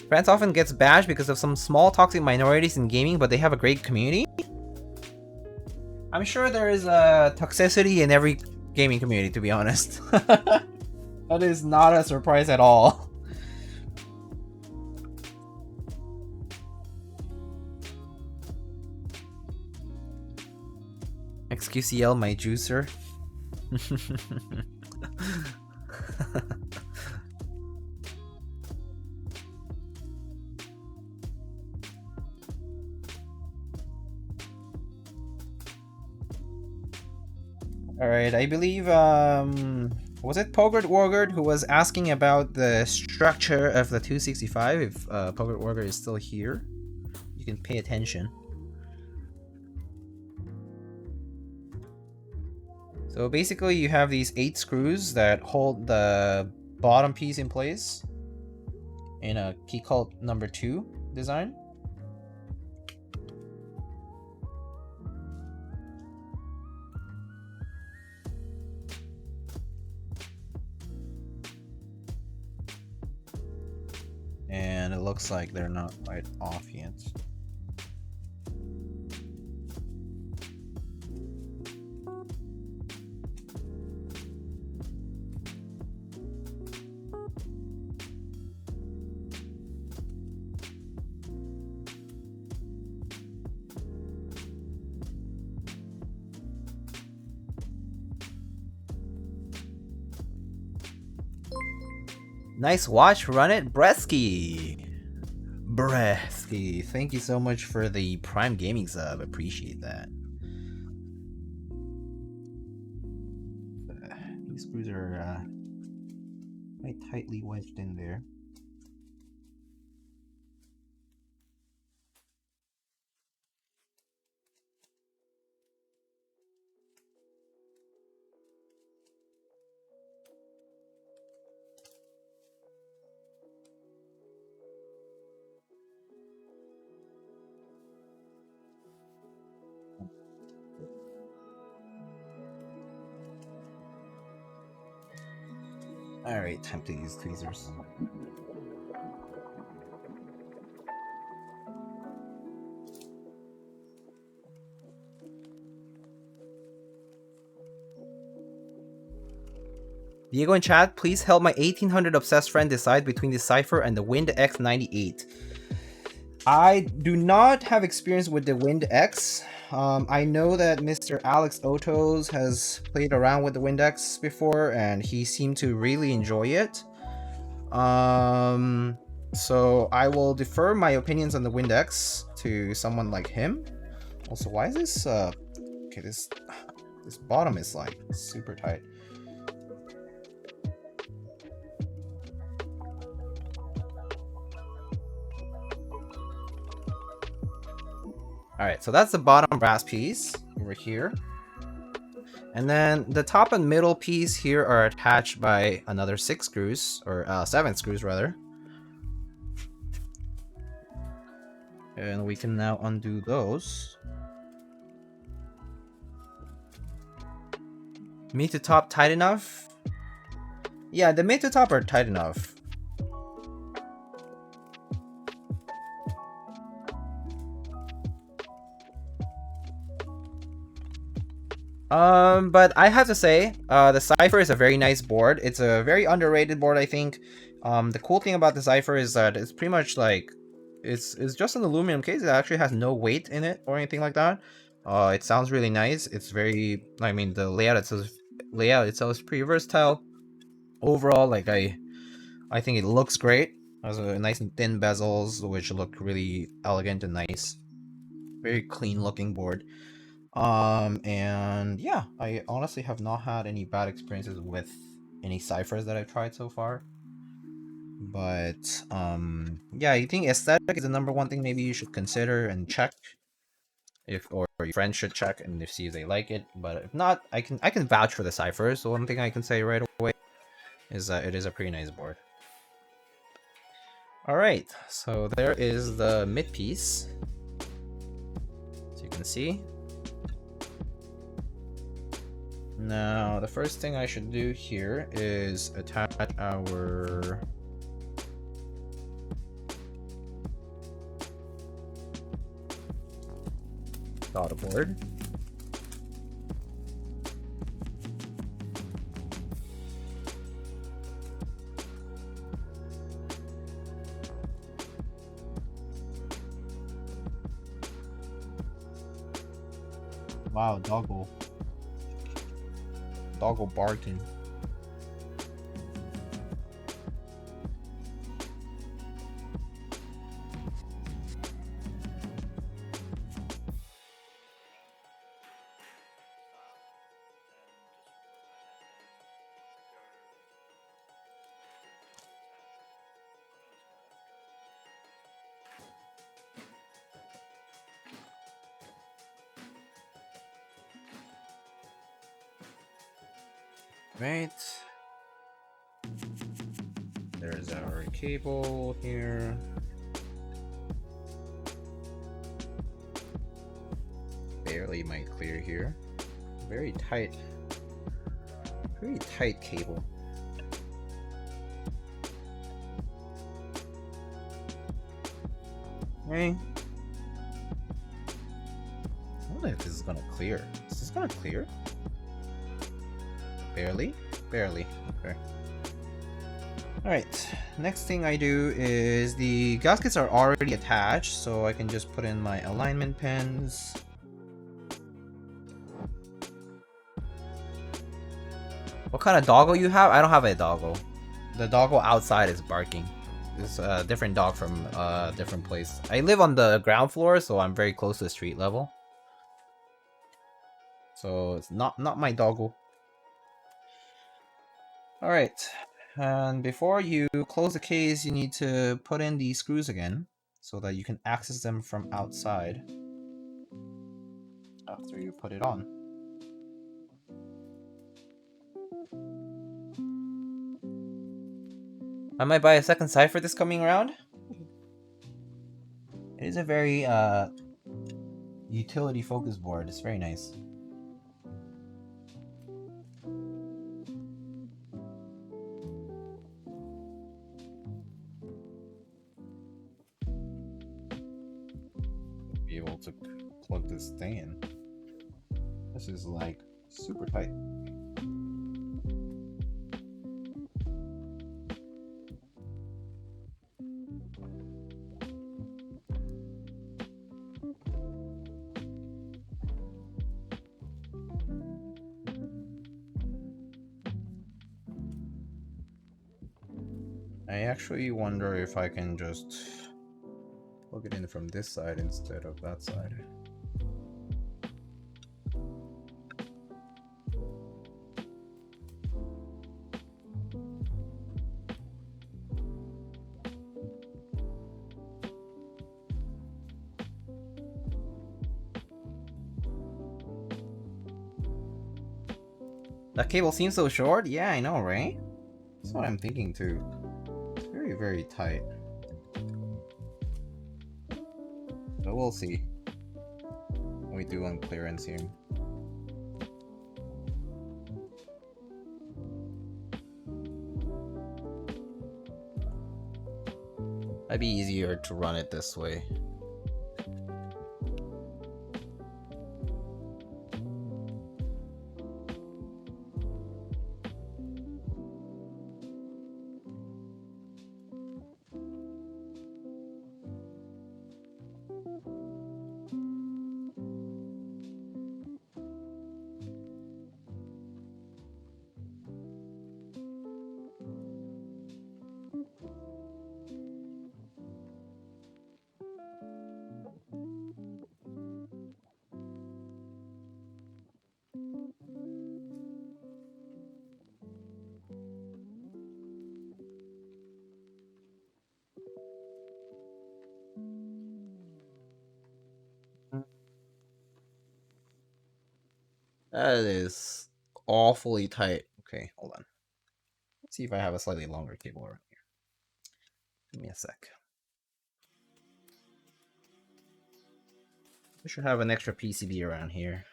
France often gets bashed because of some small toxic minorities in gaming, but they have a great community. I'm sure there is a toxicity in every gaming community, to be honest. That is not a surprise at all. XQCL, my juicer. Alright, I believe, was it Pogert Wargert who was asking about the structure of the 265? If Pogert Wargert is still here, you can pay attention. So basically you have these 8 screws that hold the bottom piece in place in a Keycult number 2 design. And it looks like they're not quite off yet. Nice watch, run it, Bresky. Thank you so much for the Prime Gaming sub, appreciate that. These screws are quite tightly wedged in there. Alright, time to use tweezers. Diego in chat, please help my 1800 obsessed friend decide between the Cypher and the Wind X98. I do not have experience with the Wind X. I know that Mr. Alex Otos has played around with the Wind X before and he seemed to really enjoy it. So I will defer my opinions on the Wind X to someone like him. Also, why is this okay, this bottom is like super tight. Alright, so that's the bottom brass piece over here. And then the top and middle piece here are attached by another 6 screws, or 7 screws rather. And we can now undo those. Mid to top tight enough? Yeah, the mid to top are tight enough. But I have to say, the Cypher is a very nice board. It's a very underrated board, I think. The cool thing about the Cypher is that it's pretty much like, it's just an aluminum case. It actually has no weight in it or anything like that. It sounds really nice. It's very, I mean, the layout itself is pretty versatile. Overall, like I think it looks great. It has a nice and thin bezels, which look really elegant and nice. Very clean looking board. And yeah, I honestly have not had any bad experiences with any ciphers that I've tried so far. But yeah, I think aesthetic is the number one thing maybe you should consider and check if, or your friends should check and if see if they like it. But if not, I can vouch for the ciphers. So one thing I can say right away is that it is a pretty nice board. All right, so there is the mid piece. So you can see. Now, the first thing I should do here is attach our data board. Wow, doggle barking. Right. There's our cable here. Barely might clear here. Very tight cable. Okay. I wonder if this is gonna clear. Is this gonna clear? Barely? Barely. Okay. Alright, next thing I do is the gaskets are already attached, so I can just put in my alignment pins. What kind of doggo you have? I don't have a doggo. The doggo outside is barking. It's a different dog from a different place. I live on the ground floor, so I'm very close to the street level. So it's not my doggo. Alright, and before you close the case, you need to put in the screws again so that you can access them from outside after you put it on. I might buy a second cipher this coming round. It is a very utility focused board. It's very nice. Be able to plug this thing in. This is like super tight. I actually wonder if I can just plug it in from this side instead of that side. That cable seems so short? Yeah, I know, right? That's what I'm thinking too. It's very, very tight. But we'll see. We do on clearance here. Might be easier to run it this way. That is awfully tight. Okay, hold on. Let's see if I have a slightly longer cable around here. Give me a sec. We should have an extra PCB around here.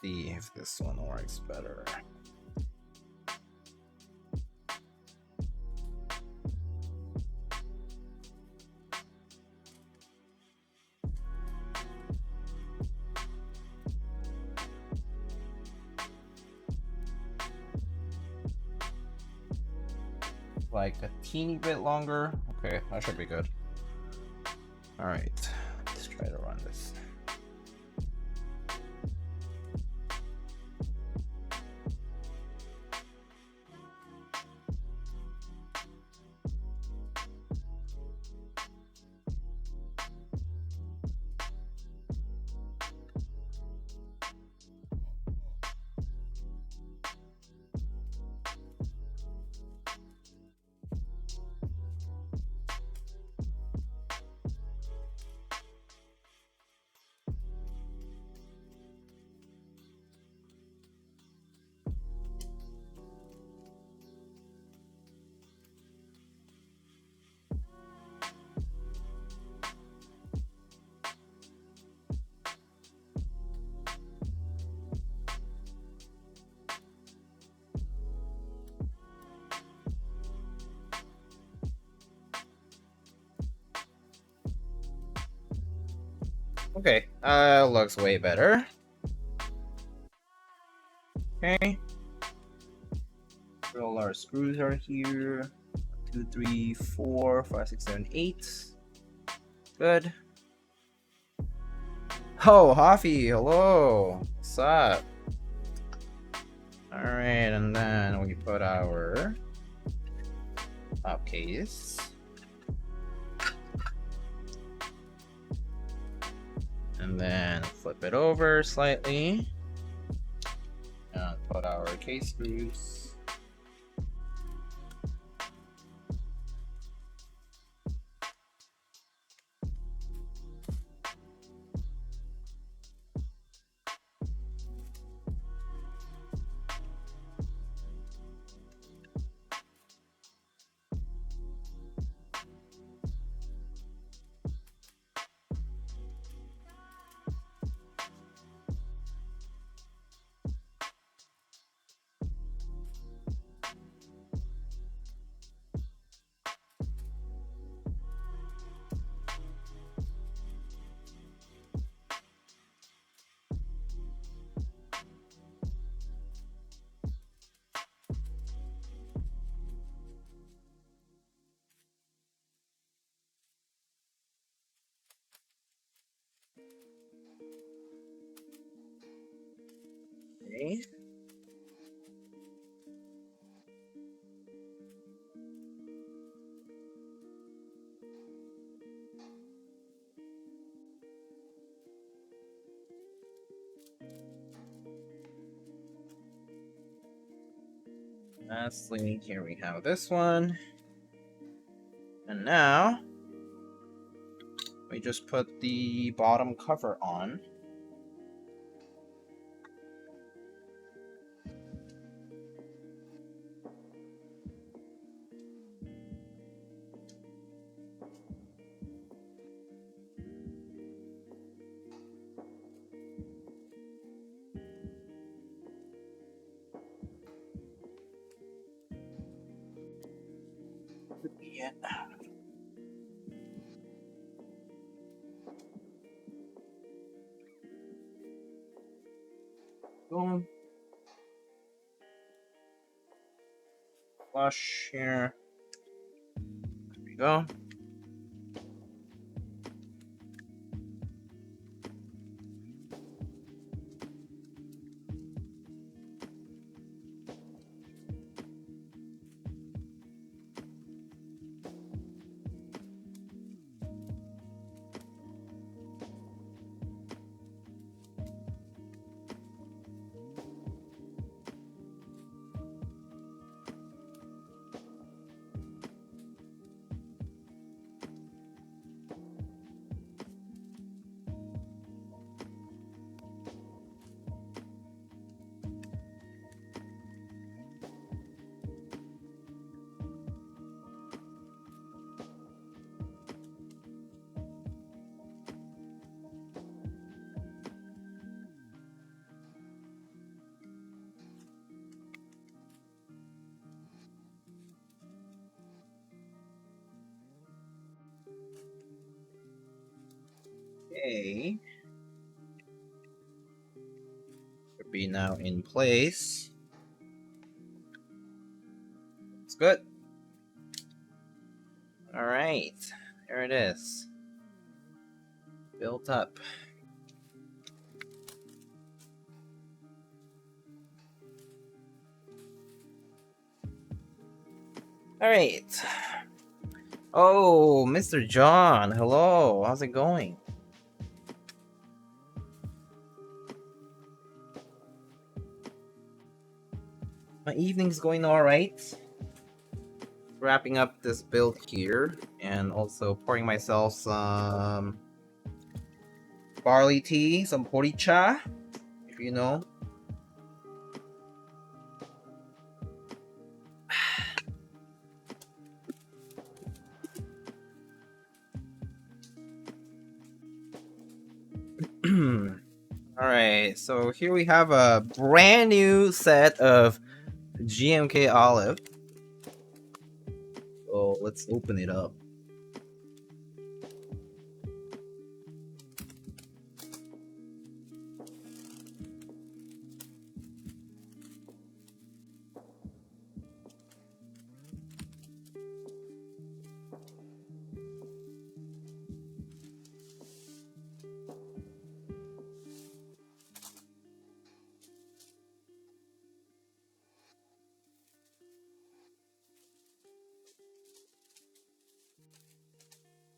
See if this one works better. Like a teeny bit longer. Okay, that should be good. All right, let's try to run this. Okay, looks way better. Okay. All our screws are here. 2, 3, 4, 5, 6, 7, 8. Good. Oh, Hoffy, hello. What's up? Alright, and then we put our top case. And then flip it over slightly. And put our case screws. Okay. Lastly, here we have this one. And now we just put the bottom cover on. Yeah. Boom. Flush here. There we go. Okay. Should be now in place. It's good. Alright. There it is. Built up. Alright. Oh, Mr. John. Hello. How's it going? My evening's going alright. Wrapping up this build here and also pouring myself some barley tea, some poricha, if you know. Alright, so here we have a brand new set of GMK Olive. So let's open it up.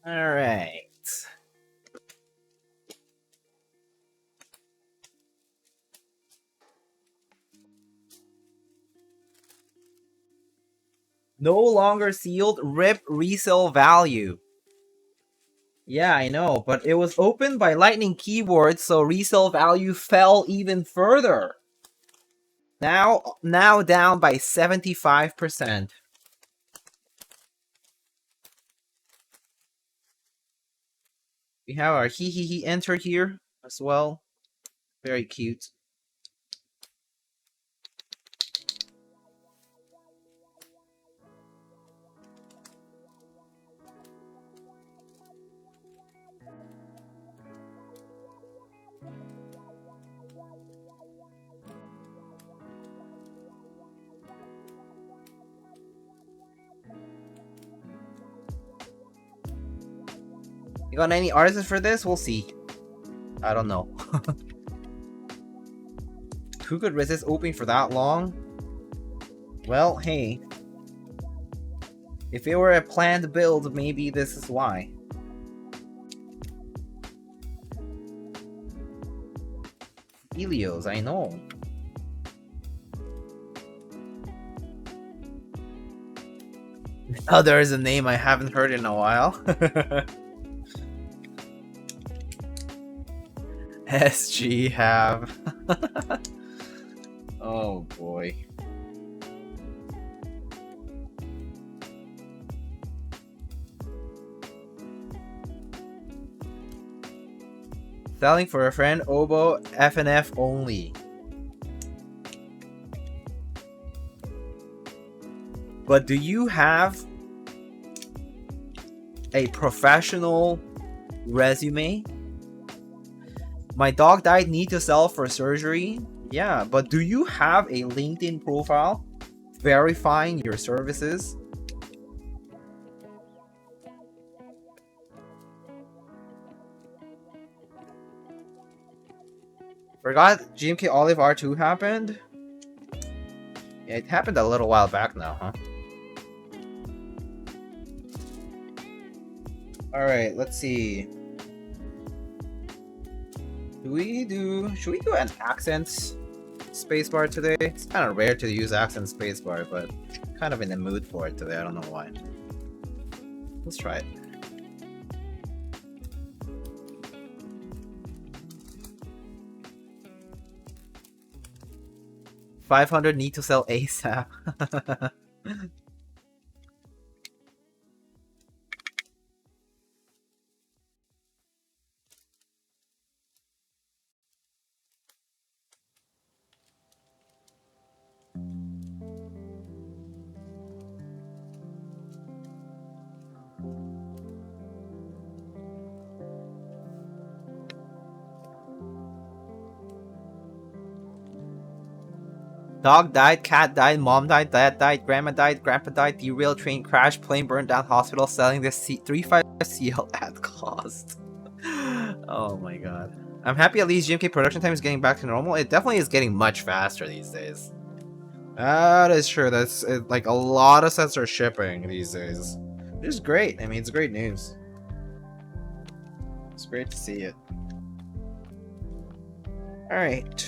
Alright. No longer sealed, RIP resale value. Yeah, I know, but it was opened by Lightning keyboards, so resale value fell even further. Now down by 75%. We have our he enter here as well. Very cute. You got any artists for this? We'll see. I don't know. Who could resist opening for that long? Well, hey. If it were a planned build, maybe this is why. Tealios, I know. Oh, there is a name I haven't heard in a while. SG have. Oh boy. Selling for a friend, oboe, FNF only. But do you have a professional resume? My dog died, need to sell for surgery. Yeah, but do you have a LinkedIn profile verifying your services? Forgot GMK Olive R1 happened? Yeah, it happened a little while back now, huh? Alright, let's see. Should we do an accents spacebar today? It's kind of rare to use accent spacebar, but kind of in the mood for it today. I don't know why. Let's try it. $500 need to sell ASAP. Dog died, cat died, mom died, dad died, grandma died, grandpa died, derailed, train crash, plane burned down, hospital, selling this 35 CL at cost. Oh my god. I'm happy at least GMK production time is getting back to normal. It definitely is getting much faster these days. That is true. That's like a lot of sets are shipping these days. Which is great. I mean, it's great news. It's great to see it. Alright.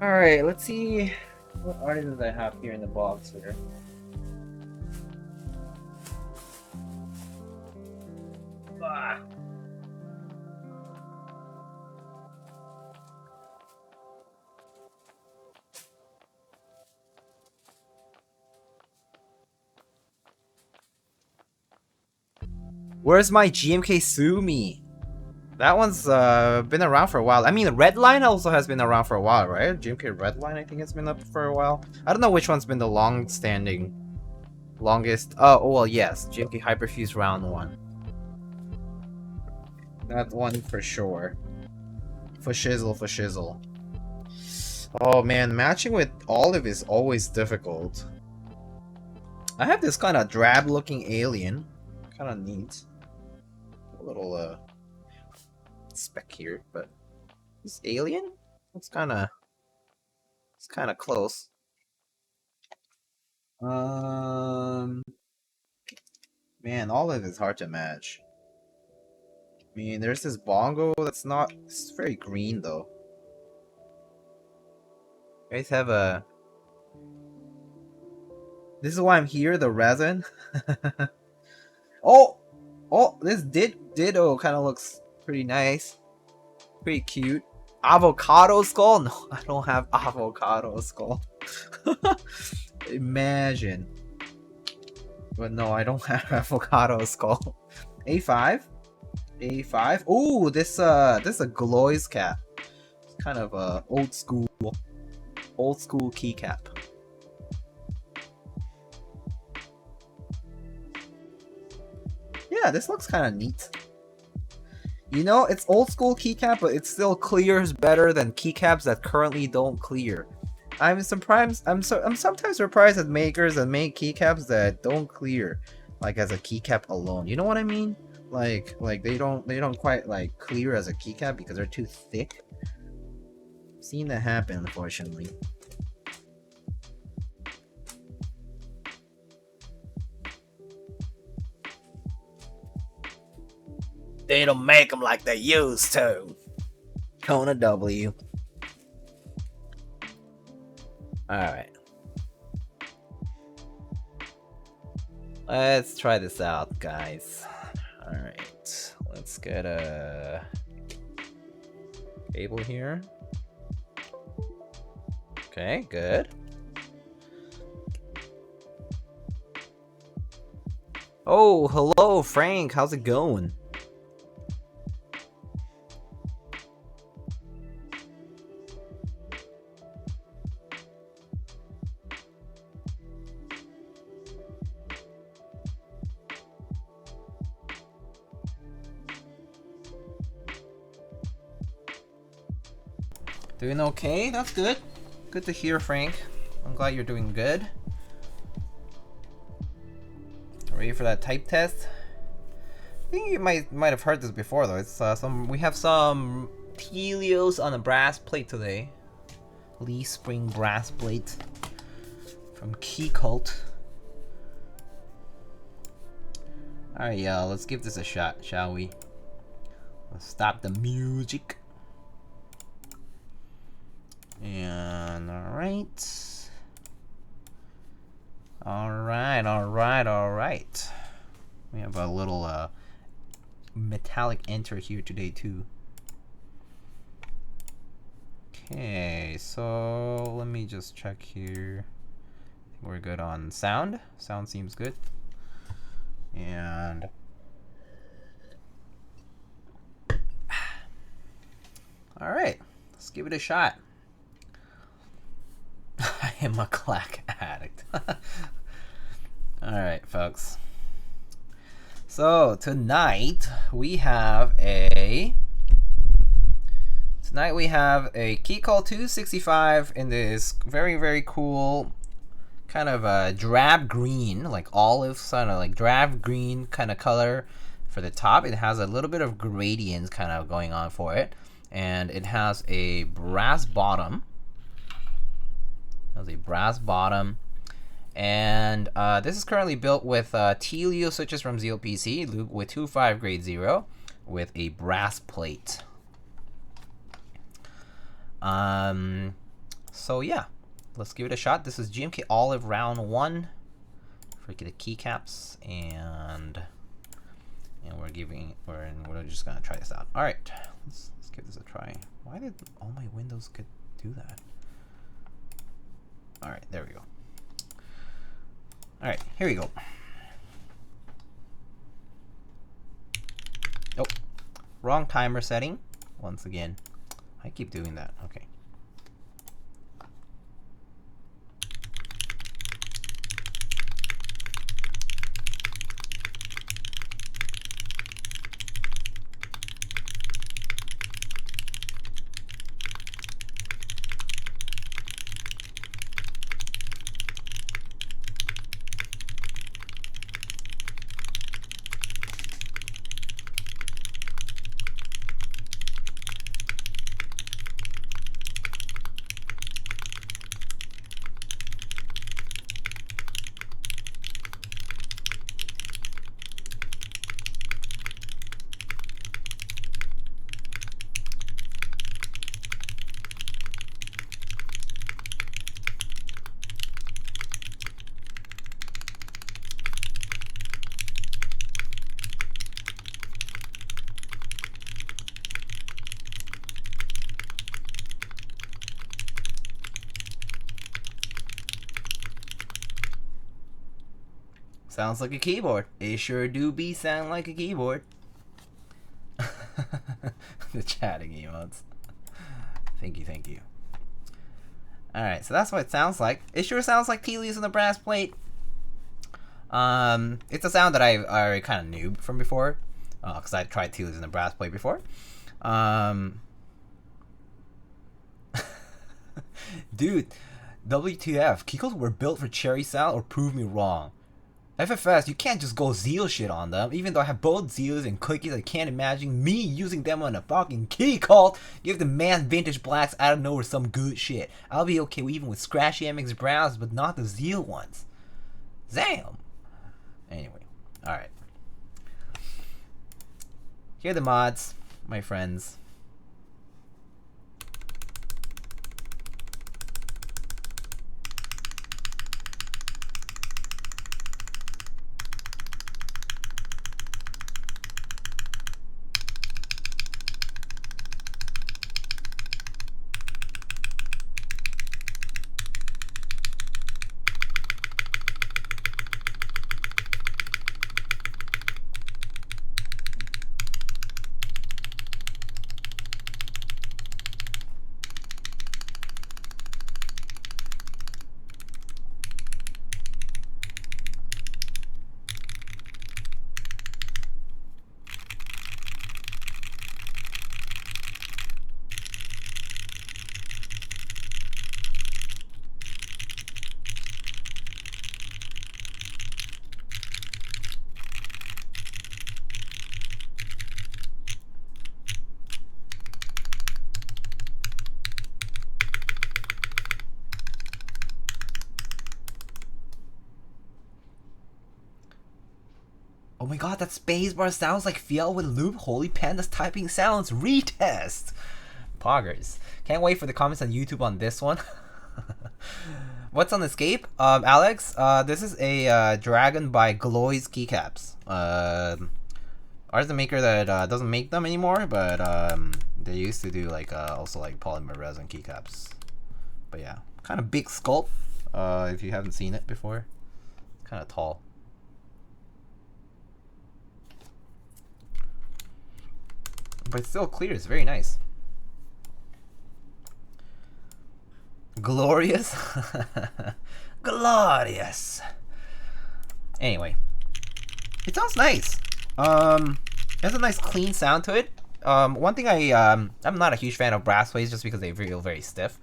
Alright, let's see what items I have here in the box here. Ah. Where's my GMK Sumi? That one's been around for a while. I mean, Redline also has been around for a while, right? GMK Redline, I think, has been up for a while. I don't know which one's been the longest. Oh, well, yes, GMK Hyperfuse Round 1. That one for sure. For shizzle, for shizzle. Oh man, matching with Olive is always difficult. I have this kind of drab looking alien. Kind of neat. A little speck here, but this alien? It's kind of close. Man, Olive is hard to match. I mean, there's this bongo that's not... It's very green, though. You guys have a... This is why I'm here, the resin. Oh! Oh, this Ditto kind of looks pretty nice. Pretty cute. Avocado skull? No, I don't have avocado skull. Imagine. But no, I don't have avocado skull. A5? A5. Ooh, this is a Gloys cap. It's kind of a old school keycap. Yeah, this looks kind of neat. You know, it's old school keycap, but it still clears better than keycaps that currently don't clear. I'm surprised. I'm sometimes surprised at makers that make keycaps that don't clear, like as a keycap alone. You know what I mean? Like they don't quite like clear as a keycap because they're too thick. I've seen that happen, unfortunately. They don't make them like they used to. Kona W. Alright. Let's try this out, guys. Alright. Let's get a cable here. Okay, good. Oh, hello, Frank. How's it going? Doing okay? That's good. Good to hear, Frank. I'm glad you're doing good. Ready for that type test? I think you might have heard this before though. It's we have some Tealios on a brass plate today. Lee Spring brass plate from Keycult. Alright, y'all, let's give this a shot, shall we? Let's stop the music. And alright. Alright. We have a little metallic enter here today too. Okay, so let me just check here. I think we're good on sound. Sound seems good. And alright, let's give it a shot. I am a clack addict. Alright, folks. So tonight we have a Keycult 265 in this very cool kind of a drab green, like olive, kind of like drab green kind of color for the top. It has a little bit of gradients kind of going on for it, and it has a brass bottom. And this is currently built with Tealios switches from ZealPC, Lube with 2.5 grade 0, with a brass plate. So yeah, let's give it a shot. This is GMK Olive R1 for the keycaps, and we're just gonna try this out. All right, let's give this a try. Why did all my windows could do that? All right, there we go. All right, here we go. Oh, wrong timer setting. Once again, I keep doing that. Okay. Sounds like a keyboard. It sure do be sound like a keyboard. The chatting emotes. Thank you. Alright, so that's what it sounds like. It sure sounds like Tealios on the brass plate. It's a sound that I already kind of knew from before. Because I tried Tealios on the brass plate before. Dude, WTF. Keycaps were built for cherry sound, or prove me wrong. FFS, you can't just go Zeal shit on them. Even though I have both Zeals and cookies, I can't imagine me using them on a fucking Keycult. Give the man vintage blacks out of nowhere some good shit. I'll be okay even with scratchy MX browns, but not the Zeal ones. Damn. Anyway, alright. Here are the mods, my friends. Oh my god, that spacebar sounds like Fiel with Lube. Holy pandas typing sounds. Retest. Poggers. Can't wait for the comments on YouTube on this one. What's on Escape? Alex, this is a Dragon by Gloy's Keycaps. Ours the maker that doesn't make them anymore, but they used to do like also like polymer resin keycaps. But yeah, kind of big sculpt. If you haven't seen it before, kind of tall. But it's still clear. It's very nice. Glorious. Glorious. Anyway, it sounds nice. It has a nice clean sound to it. One thing I'm not a huge fan of brass plates just because they feel very stiff.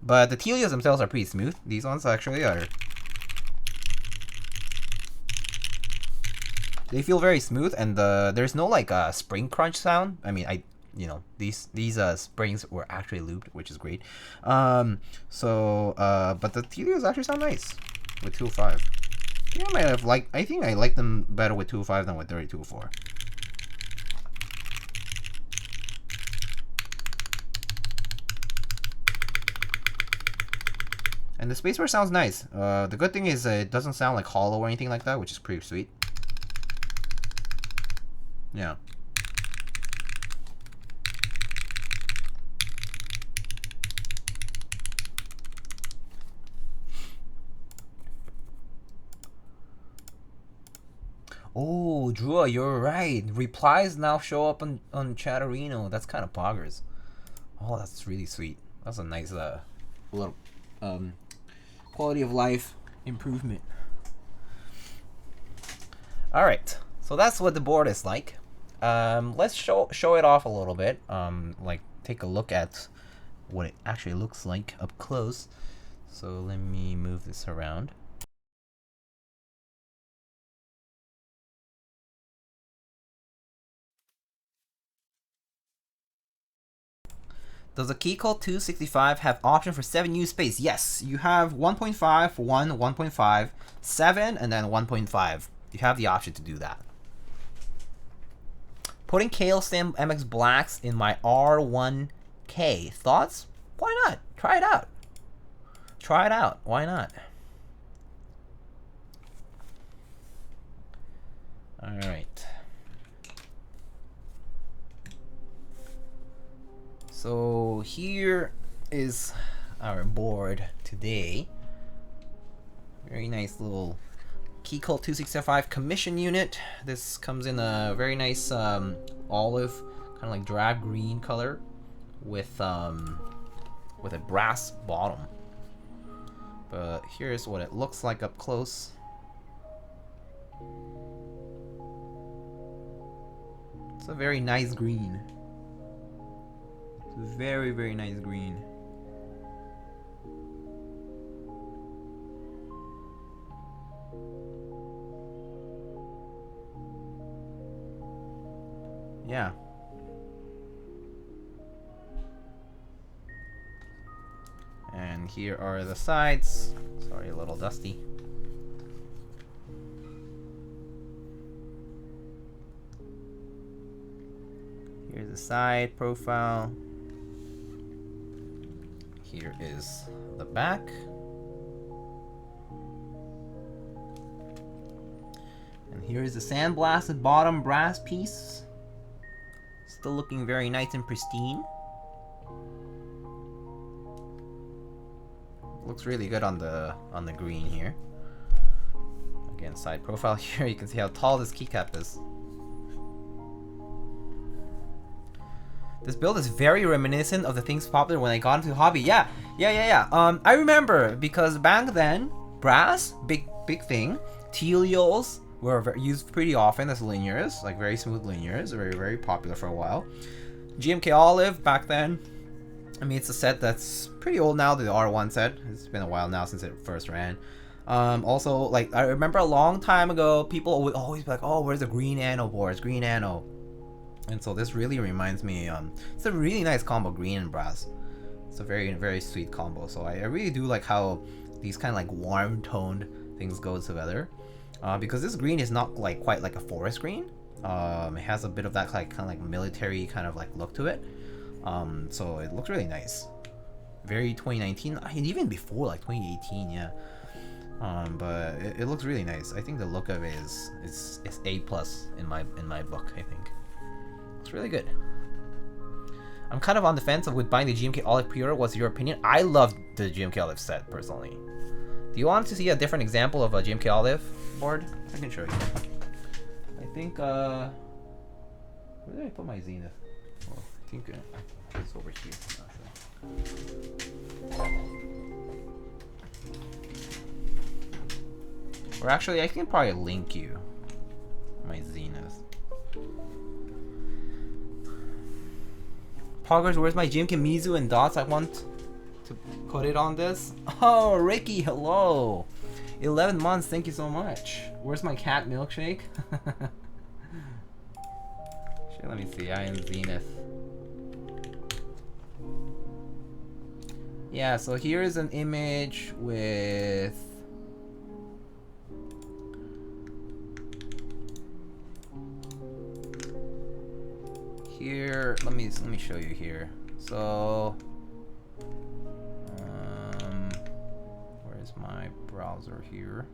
But the Tealios themselves are pretty smooth. These ones actually are. They feel very smooth, and there's no like spring crunch sound. I mean, these springs were actually lubed, which is great. But the Tealios actually sound nice with 205. I think I like them better with 205 than with 3204. And the spacebar sounds nice. The good thing is it doesn't sound like hollow or anything like that, which is pretty sweet. Yeah. Oh, Drew, you're right. Replies now show up on Chatterino. That's kind of poggers. Oh, that's really sweet. That's a nice little quality of life improvement. All right, so that's what the board is like. Let's show it off a little bit. Like take a look at what it actually looks like up close. So let me move this around. Does the Keycult 265 have option for 7U space? Yes, you have 1.5 for 1, 1.5, 7, and then 1.5. You have the option to do that. Putting Kale Stem MX Blacks in my R1K. Thoughts? Why not? Try it out. Try it out. Why not? All right. So here is our board today. Very nice little Keycult 265 commission unit. This comes in a very nice olive, kind of like drab green color with a brass bottom. But here's what it looks like up close. It's a very nice green. Very, very nice green. Yeah. And here are the sides. Sorry, a little dusty. Here's the side profile. Here is the back. And here is the sandblasted bottom brass piece. Still looking very nice and pristine. Looks really good on the green here. Again, side profile here, you can see how tall this keycap is. This build is very reminiscent of the things popular when I got into the hobby. Yeah. I remember because back then, brass, big thing. Tealios were used pretty often as linears, like very smooth linears, very popular for a while. GMK Olive back then. I mean, it's a set that's pretty old now, the R1 set. It's been a while now since it first ran. Also, like, I remember a long time ago, people would always be like, oh, where's the green anno boards? Green anno. And so this really reminds me, it's a really nice combo, green and brass. It's a very, very sweet combo. So I really do like how these kind of like warm toned things go together. Because this green is not like quite like a forest green. It has a bit of that like kind of like military kind of like look to it. So it looks really nice. Very 2019, and even before like 2018, yeah. But it looks really nice. I think the look of it is A+ in my book, I think. It's really good. I'm kind of on the fence with buying the GMK Olive pre-order. What's your opinion? I love the GMK Olive set, personally. Do you want to see a different example of a GMK Olive board? I can show you. I think, where did I put my Zenith? Well, I think it's over here. I'm not sure. Or actually, I can probably link you my Zenith. Progress, where's my GMK Mizu and dots? I want to put it on this. Oh, Ricky, hello. 11 months, thank you so much. Where's my cat milkshake? Shit, let me see. I am Zenith. Yeah, so here's an image with here. Let me show you here. So where's my browser here?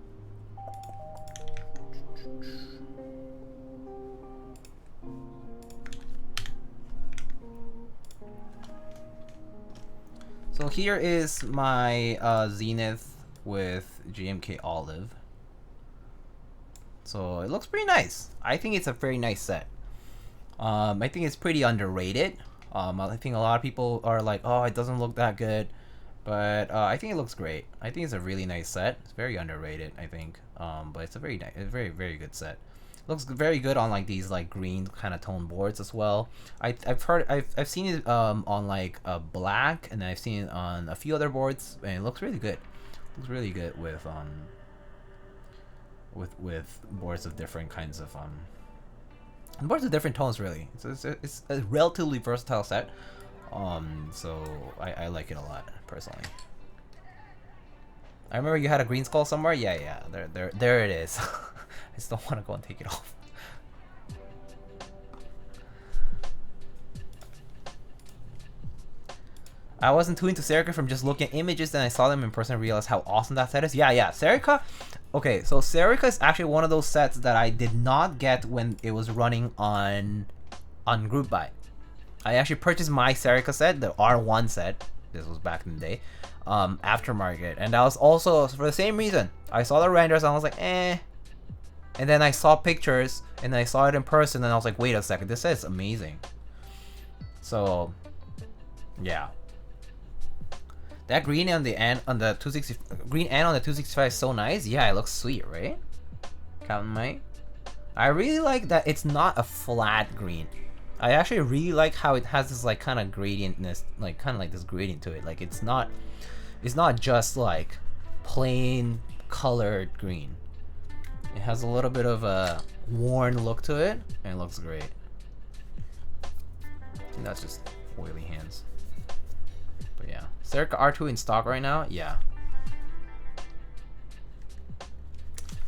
So here is my Zenith with GMK Olive. So it looks pretty nice. I think it's a very nice set. I think it's pretty underrated. I think a lot of people are like, oh, it doesn't look that good. But I think it looks great. I think it's a really nice set. It's very underrated, I think. But it's a very nice, very good set. Looks very good on like these like green kind of tone boards as well. I've seen it on like black, and I've seen it on a few other boards, and it looks really good. Looks really good with boards of different kinds of boards of different tones really. It's a relatively versatile set. So I like it a lot personally. I remember you had a green skull somewhere. Yeah, there it is. I just don't want to go and take it off. I wasn't too into Serica from just looking at images, then I saw them in person and realized how awesome that set is. Yeah, Serica. Okay, so Serica is actually one of those sets that I did not get when it was running on Group Buy. I actually purchased my Serica set, the R1 set. This was back in the day, aftermarket, and that was also for the same reason. I saw the renders and I was like, eh. And then I saw pictures, and then I saw it in person, and I was like, wait a second, this set is amazing. So, yeah. That green on the end on the 260 green end on the 265 is so nice. Yeah, it looks sweet, right? Captain Mike. I really like that it's not a flat green. I actually really like how it has this like kind of gradientness, like kind of like this gradient to it. Like it's not just like plain colored green. It has a little bit of a worn look to it, and it looks great. And that's just oily hands. But yeah, Serica R2 in stock right now. Yeah.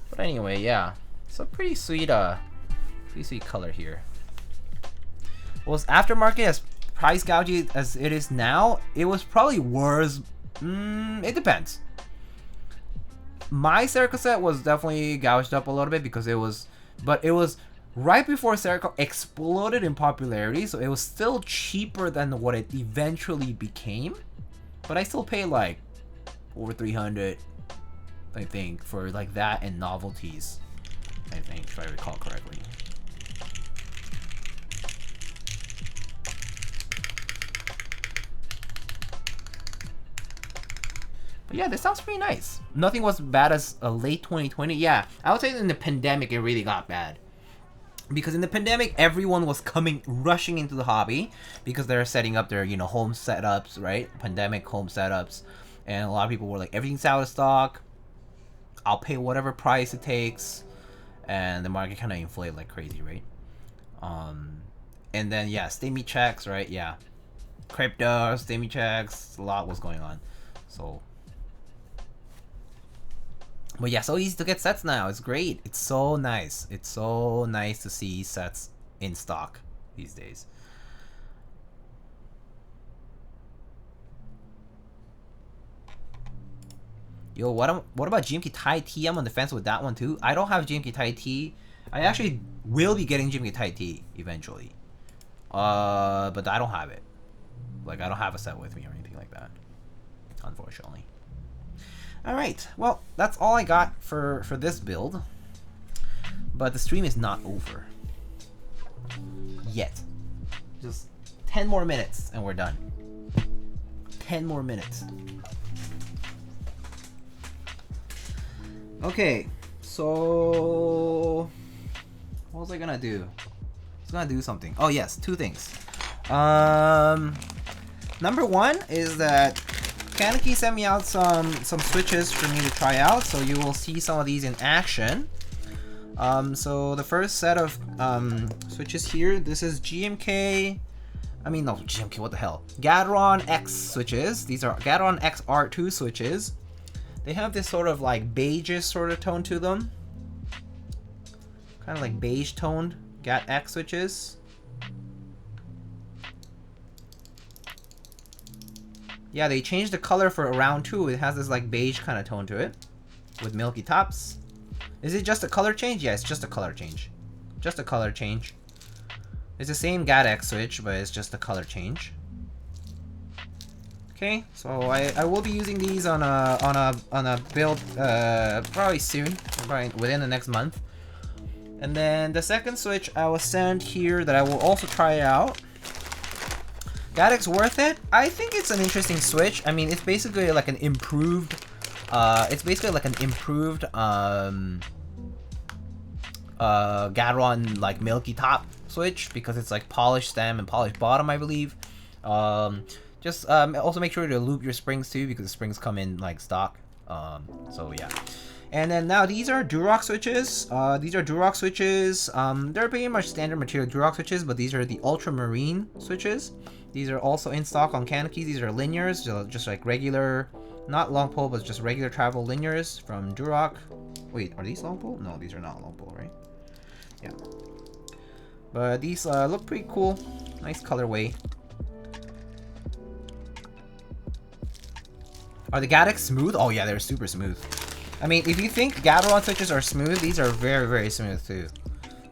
But anyway, yeah, it's a pretty sweet color here. Was aftermarket as price gouging as it is now? It was probably worse. It depends. My Serica set was definitely gouged up a little bit because it was right before Serica exploded in popularity, so it was still cheaper than what it eventually became. But I still paid like over 300, I think, for like that and novelties. I think, if I recall correctly. But yeah, this sounds pretty nice. Nothing was bad as a late 2020. Yeah, I would say that in the pandemic it really got bad. Because in the pandemic, everyone was rushing into the hobby because they're setting up their, home setups, right? Pandemic home setups. And a lot of people were like, everything's out of stock. I'll pay whatever price it takes. And the market kind of inflated like crazy, right? And then, yeah, STEMI checks, right? Yeah. Crypto, STEMI checks, a lot was going on. So... But yeah, so easy to get sets now. It's great. It's so nice. It's so nice to see sets in stock these days. Yo, what about GMK Tai T? I'm on the fence with that one too. I don't have GMK Tai T. I actually will be getting GMK Tai T eventually. But I don't have it. Like, I don't have a set with me or anything like that, unfortunately. Alright, well, that's all I got for this build. But the stream is not over. Yet. Just 10 more minutes and we're done. 10 more minutes. Okay, so... what was I gonna do? It's gonna do something. Oh yes, two things. Number one is that Kaneki sent me out some switches for me to try out, so you will see some of these in action. So the first set of switches here, this is GMK. I mean, no, GMK, what the hell? Gateron X switches. These are Gateron X R2 switches. They have this sort of like beige sort of tone to them. Kind of like beige toned Gat X switches. Yeah, they changed the color for round 2. It has this like beige kind of tone to it with milky tops. Is it just a color change? Yeah, it's just a color change. Just a color change. It's the same GAT-X switch, but it's just a color change. Okay, so I will be using these on a build probably soon, probably within the next month. And then the second switch I will send here that I will also try out. GAT-X worth it? I think it's an interesting switch. I mean, it's basically like an improved Gateron like milky top switch because it's like polished stem and polished bottom, I believe. Also make sure to lube your springs too because the springs come in like stock. So yeah. And then now these are Durock switches. They're pretty much standard material Durock switches, but these are the ultramarine switches. These are also in stock on Kaneki. These are linears, so just like regular, not long pole, but just regular travel linears from Durock. Wait, are these long pole? No, these are not long pole, right? Yeah. But these look pretty cool. Nice colorway. Are the GAT-X smooth? Oh yeah, they're super smooth. I mean, if you think Gateron switches are smooth, these are very, very smooth too.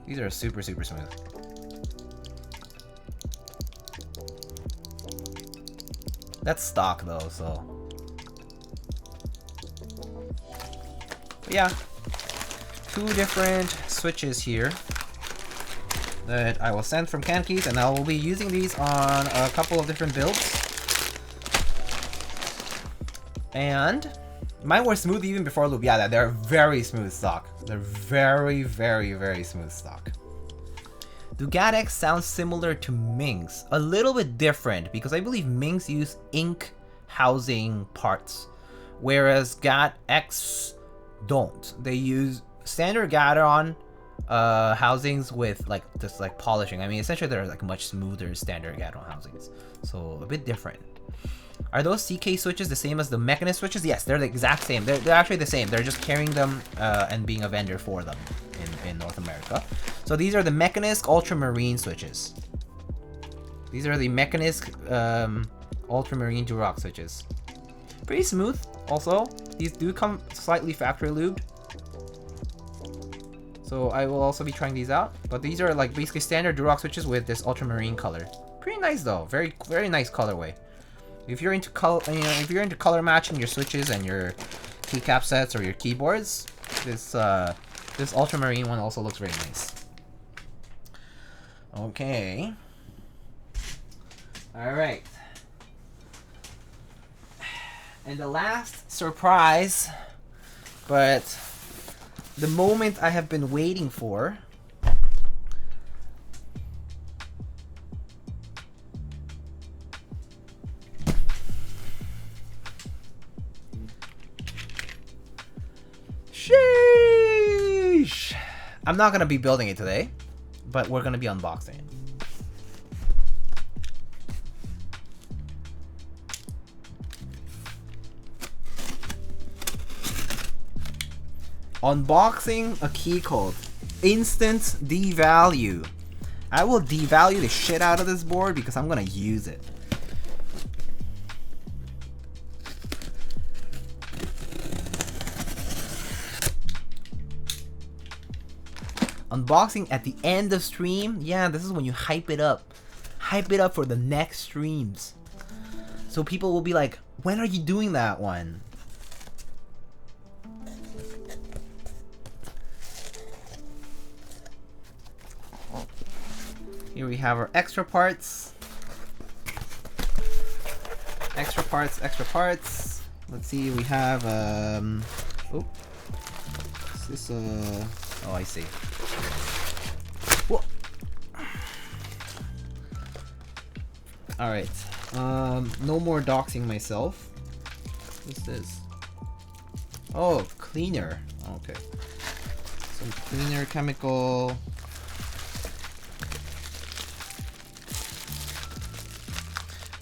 These are super, super smooth. That's stock though, so. But yeah, two different switches here that I will send from Kaneki, and I will be using these on a couple of different builds. And mine were smooth even before lube. Yeah, they're very smooth stock. They're very, very, very smooth stock. Do GAT-X sound similar to Minx? A little bit different because I believe Minx use ink housing parts, whereas GAT-X don't. They use standard Gateron housings with like just like polishing. I mean, essentially they're like much smoother standard Gateron housings, so a bit different. Are those CK switches the same as the Mechanist switches? Yes, they're the exact same. They're actually the same. They're just carrying them and being a vendor for them in North America. So these are the Mechanist Ultramarine switches. These are the Mechanist Ultramarine Durock switches. Pretty smooth also. These do come slightly factory lubed. So I will also be trying these out. But these are like basically standard Durock switches with this ultramarine color. Pretty nice though. Very, very nice colorway. If you're into color, if you're into color matching your switches and your keycap sets or your keyboards, this ultramarine one also looks very nice. Okay. All right. And the last surprise, but the moment I have been waiting for. Sheesh! I'm not gonna be building it today, but we're gonna be unboxing it. Unboxing a Keycult. Instant devalue. I will devalue the shit out of this board because I'm gonna use it. Unboxing at the end of stream. Yeah, this is when you hype it up. Hype it up for the next streams. So people will be like, when are you doing that one? Here we have our extra parts. Extra parts, extra parts. Let's see, we have oh. Is this oh, I see. Whoa. Alright. No more doxing myself. What's this? Oh, cleaner. Okay. Some cleaner chemical.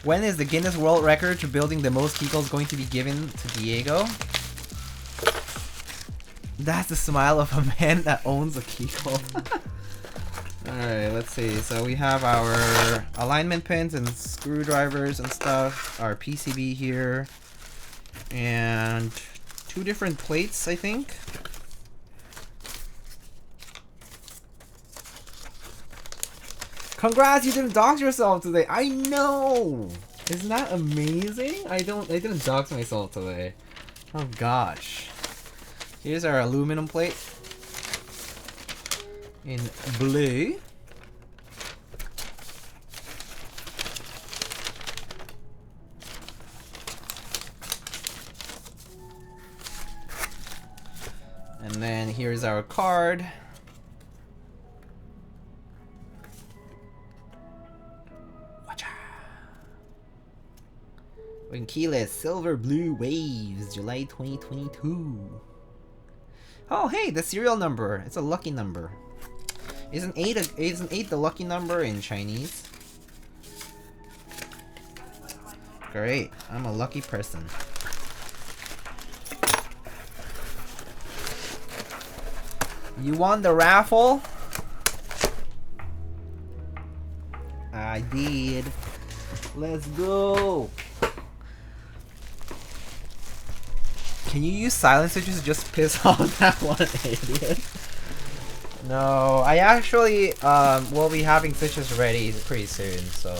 When is the Guinness World Record for building the most Keycults going to be given to Diego? That's the smile of a man that owns a Keycult. Alright, let's see. So we have our alignment pins and screwdrivers and stuff. Our PCB here. And 2 different plates, I think. Congrats, you didn't dox yourself today. I know. Isn't that amazing? I didn't dox myself today. Oh gosh. Here's our aluminum plate in blue. And then here's our card. Keyless Silver Blue Waves, July 2022. Oh hey, the serial number. It's a lucky number. Isn't 8 the lucky number in Chinese? Great, I'm a lucky person. You won the raffle? I did. Let's go. Can you use silent switches to just piss off that one idiot? No, I actually will be having switches ready pretty soon, so.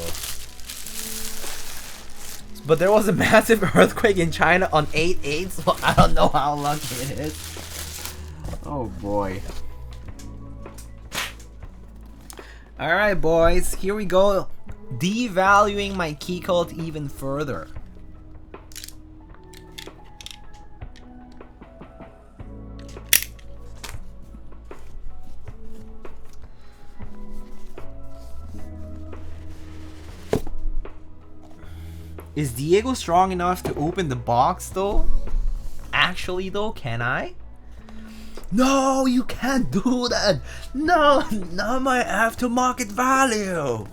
But there was a massive earthquake in China on 8/8, so I don't know how lucky it is. Oh boy. Alright boys, here we go. Devaluing my Keycult even further. Is Diego strong enough to open the box though? Actually though, can I? No, you can't do that! No, not my aftermarket value!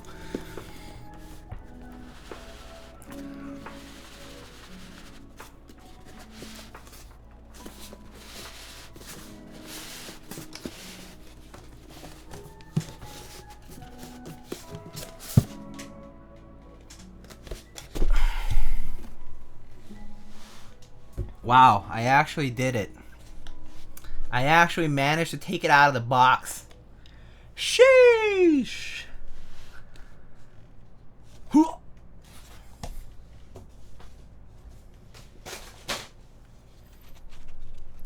Wow, I actually did it. I actually managed to take it out of the box. Sheesh!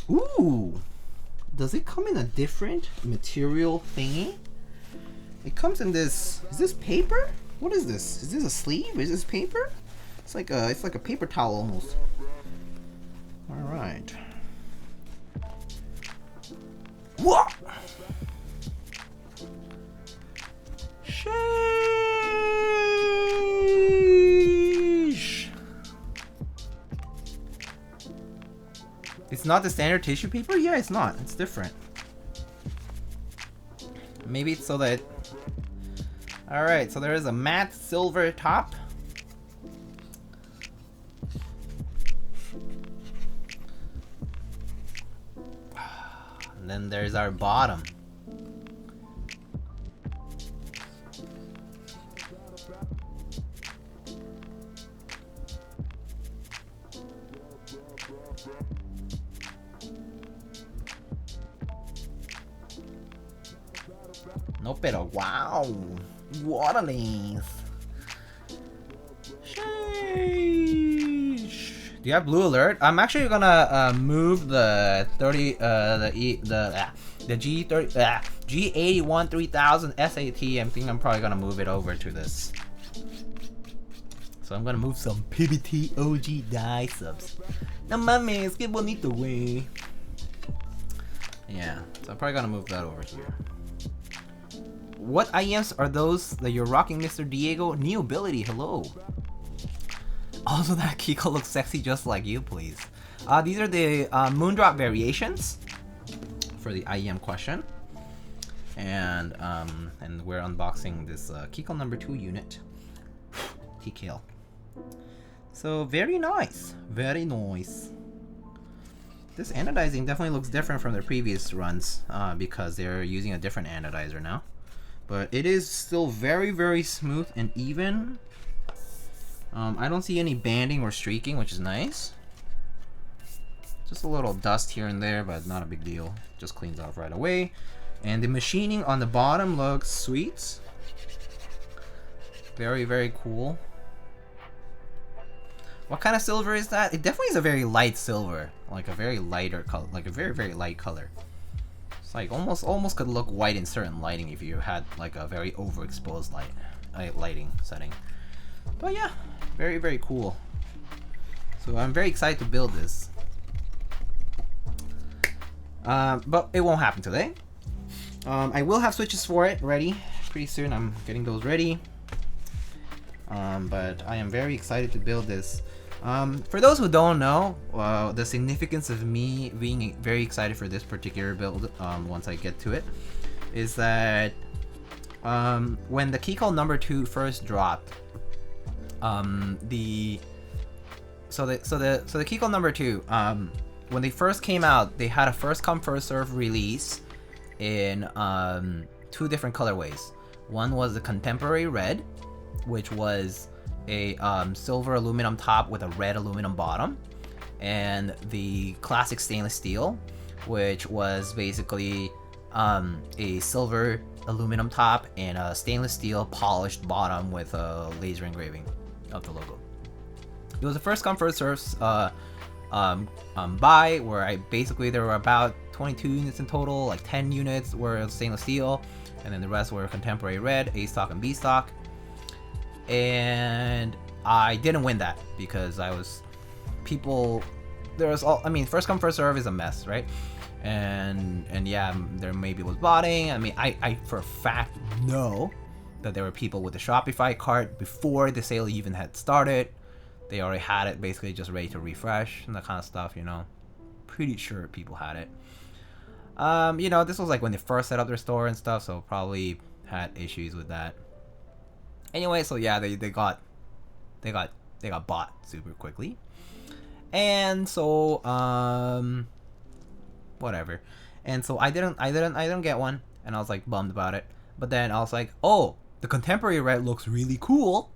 Ooh! Does it come in a different material thingy? It comes in this... Is this paper? What is this? Is this a sleeve? Is this paper? It's like a paper towel almost. Alright. What? Sheesh. It's not the standard tissue paper? Yeah, it's not. It's different. Maybe it's so that... Alright, so there is a matte silver top. And then there's our bottom. No, pero wow, water length. Sheesh. Do you have blue alert? I'm actually gonna move the G81 3000 SAT. I'm thinking I'm probably gonna move it over to this. So I'm gonna move some PBT OG die subs. No mames, que bonito way. Yeah, so I'm probably gonna move that over here. what IEMs are those that you're rocking, Mr. Diego? Neobility, hello. Also, that Keycult looks sexy just like you, please. These are the Moondrop variations for the IEM question. And we're unboxing this Keycult number 2 unit. TKL. So very nice. Very nice. This anodizing definitely looks different from their previous runs because they're using a different anodizer now. But it is still very, very smooth and even. I don't see any banding or streaking, which is nice. Just a little dust here and there, but not a big deal. Just cleans off right away. And the machining on the bottom looks sweet. Very, very cool. What kind of silver is that? It definitely is a very light silver, like a very lighter color, like a very, very light color. It's like almost could look white in certain lighting if you had like a very overexposed lighting setting. But yeah, very, very cool. So I'm very excited to build this. But it won't happen today. I will have switches for it ready pretty soon. I'm getting those ready. But I am very excited to build this. For those who don't know, the significance of me being very excited for this particular build, once I get to it, is that when the Keycult number 2 first dropped, the Keycult number 2, when they first came out, they had a first come first serve release in 2 different colorways. One was the contemporary red, which was a silver aluminum top with a red aluminum bottom, and the classic stainless steel, which was basically a silver aluminum top and a stainless steel polished bottom with a laser engraving of the logo. It was a first come first serve buy, where there were about 22 units in total. Like 10 units were stainless steel, and then the rest were contemporary red, A stock and B stock. And I didn't win that because first come first serve is a mess, right? And yeah, there maybe was botting. I mean, I for a fact know that there were people with the Shopify cart before the sale even had started. They already had it basically just ready to refresh and that kind of stuff, you know. Pretty sure people had it. You know, this was like when they first set up their store and stuff, so probably had issues with that. Anyway, so yeah, they got bought super quickly. And so whatever. And so I didn't get one, and I was like bummed about it. But then I was like, "Oh, the contemporary red looks really cool.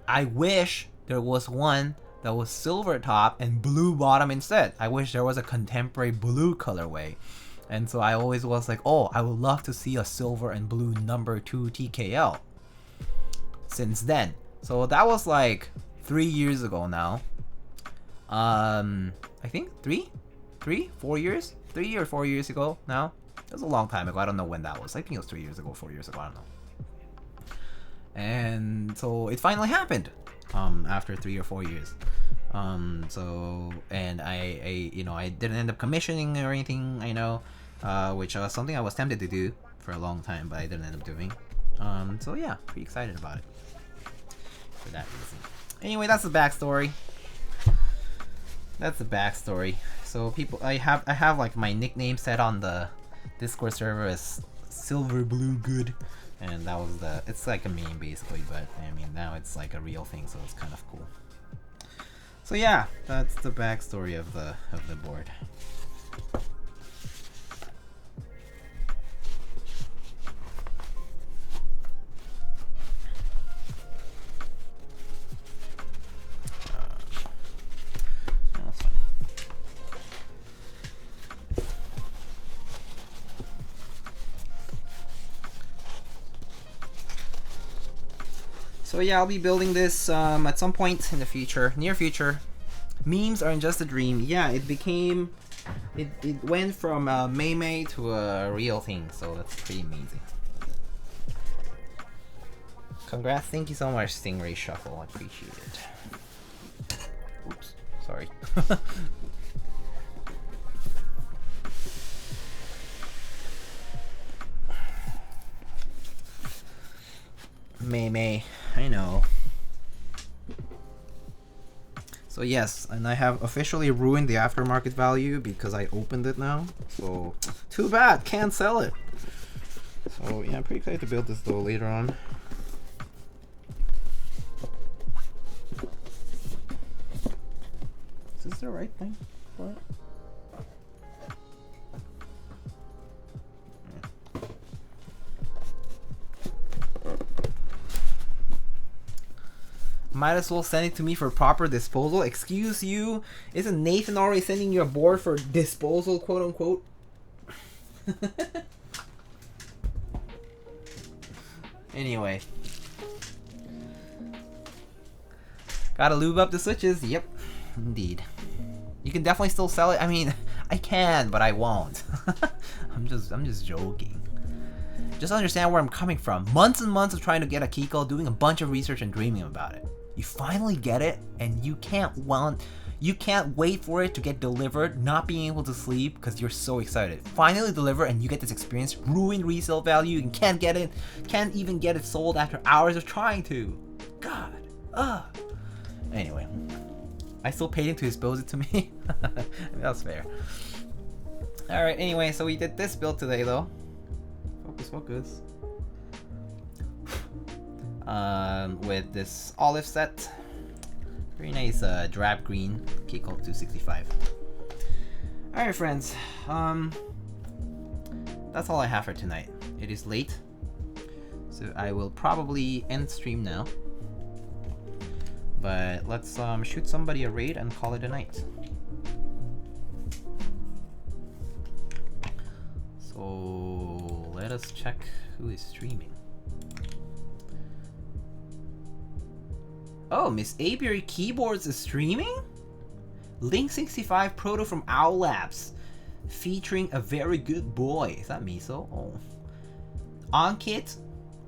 I wish there was one that was silver top and blue bottom instead. I wish there was a contemporary blue colorway." And so I always was like, "Oh, I would love to see a silver and blue number 2 TKL." Since then. So that was like 3 years ago now. I think 3 or 4 years ago now. It was a long time ago. I don't know when that was. I think it was 3 years ago, 4 years ago. I don't know. And so it finally happened. After 3 or 4 years. And I didn't end up commissioning or anything, I know, which was something I was tempted to do for a long time, but I didn't end up doing. So yeah, pretty excited about it for that reason. Anyway, that's the backstory. So I have like my nickname set on the Discord server as Silver Blue Good. And that was it's like a meme basically, but I mean now it's like a real thing, so it's kind of cool. So yeah, that's the backstory of the board. That's fine. So yeah, I'll be building this at some point in the future, near future. Memes aren't just a dream. Yeah, it went from meme to a real thing, so that's pretty amazing. Congrats, thank you so much, Stingray Shuffle, I appreciate it. Oops, sorry. May. I know. So yes, and I have officially ruined the aftermarket value because I opened it now. So too bad, can't sell it. So yeah, I'm pretty excited to build this though later on. Is this the right thing for it? Might as well send it to me for proper disposal. Excuse you? Isn't Nathan already sending you a board for disposal, quote unquote? Anyway. Gotta lube up the switches. Yep, indeed. You can definitely still sell it. I mean, I can, but I won't. I'm just joking. Just understand where I'm coming from. Months and months of trying to get a Keycult, doing a bunch of research and dreaming about it. You finally get it, and you can't wait for it to get delivered, not being able to sleep because you're so excited. Finally deliver, and you get this experience, ruined resale value, and can't get it, can't even get it sold after hours of trying to. God, Anyway, I still paid him to dispose it to me. I mean, that's fair. All right. Anyway, so we did this build today, though. Focus. With this olive set. Very nice drab green Keycult 265. Alright friends, that's all I have for tonight. It is late, so I will probably end stream now. But let's shoot somebody a raid and call it a night. So let us check who is streaming. Oh, Miss Apiary Keyboards is streaming? Link 65 Proto from Owl Labs, featuring a very good boy. Is that Miso? Oh. Ankit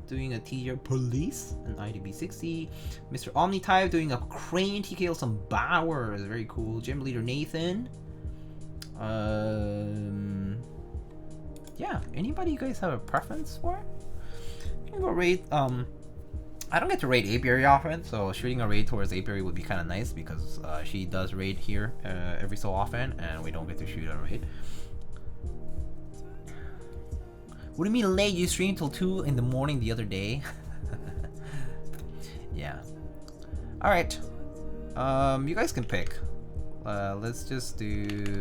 doing a teaser police and IDB 60. Mr. Omnitype doing a crane TKO some Bowers. Very cool. Gym leader Nathan. Yeah. Anybody you guys have a preference for? I'm gonna go raid. I don't get to raid Apiary often, so shooting a raid towards Apiary would be kind of nice because she does raid here every so often, and we don't get to shoot a raid. What do you mean late? You streamed till 2 in the morning the other day. Yeah. All right. You guys can pick. Let's just do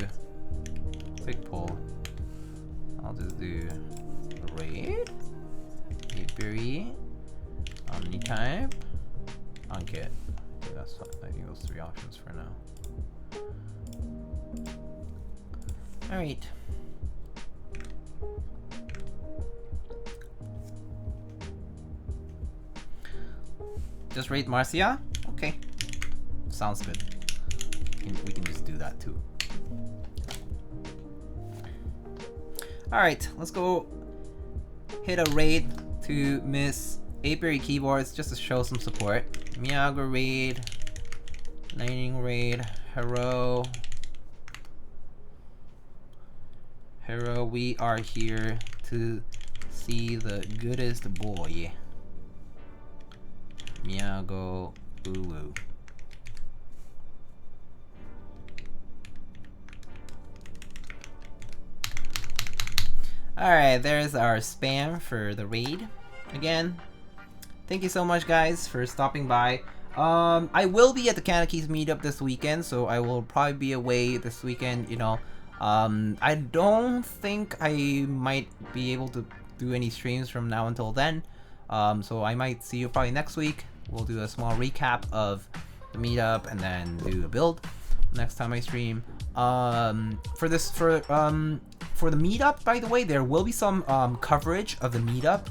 quick poll. I'll just do raid, Apiary, Omnitype, Ankit. That's fine. I think those 3 options for now. Alright. Just raid Marcia? Okay. Sounds good. We can just do that too. Alright, let's go hit a raid to Miss Apiary Keyboards just to show some support. Miyaga raid, Lightning raid, Hero, we are here to see the goodest boy. Miyago Ulu. Alright, there's our spam for the raid. Again, thank you so much guys for stopping by. I will be at the Canada Keys meetup this weekend, so I will probably be away this weekend, you know. I don't think I might be able to do any streams from now until then. So I might see you probably next week. We'll do a small recap of the meetup and then do a build next time I stream. For the meetup, by the way, there will be some coverage of the meetup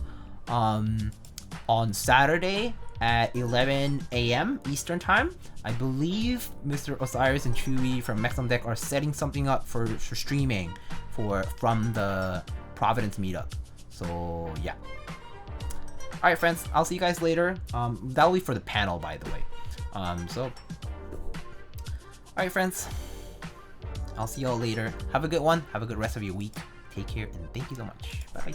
on Saturday at 11 a.m. Eastern Time. I believe Mr. Osiris and Chewy from Mexam Deck are setting something up for streaming from the Providence meetup. So yeah. Alright friends, I'll see you guys later. That'll be for the panel, by the way. Alright friends, I'll see y'all later. Have a good one. Have a good rest of your week. Take care and thank you so much. Bye bye.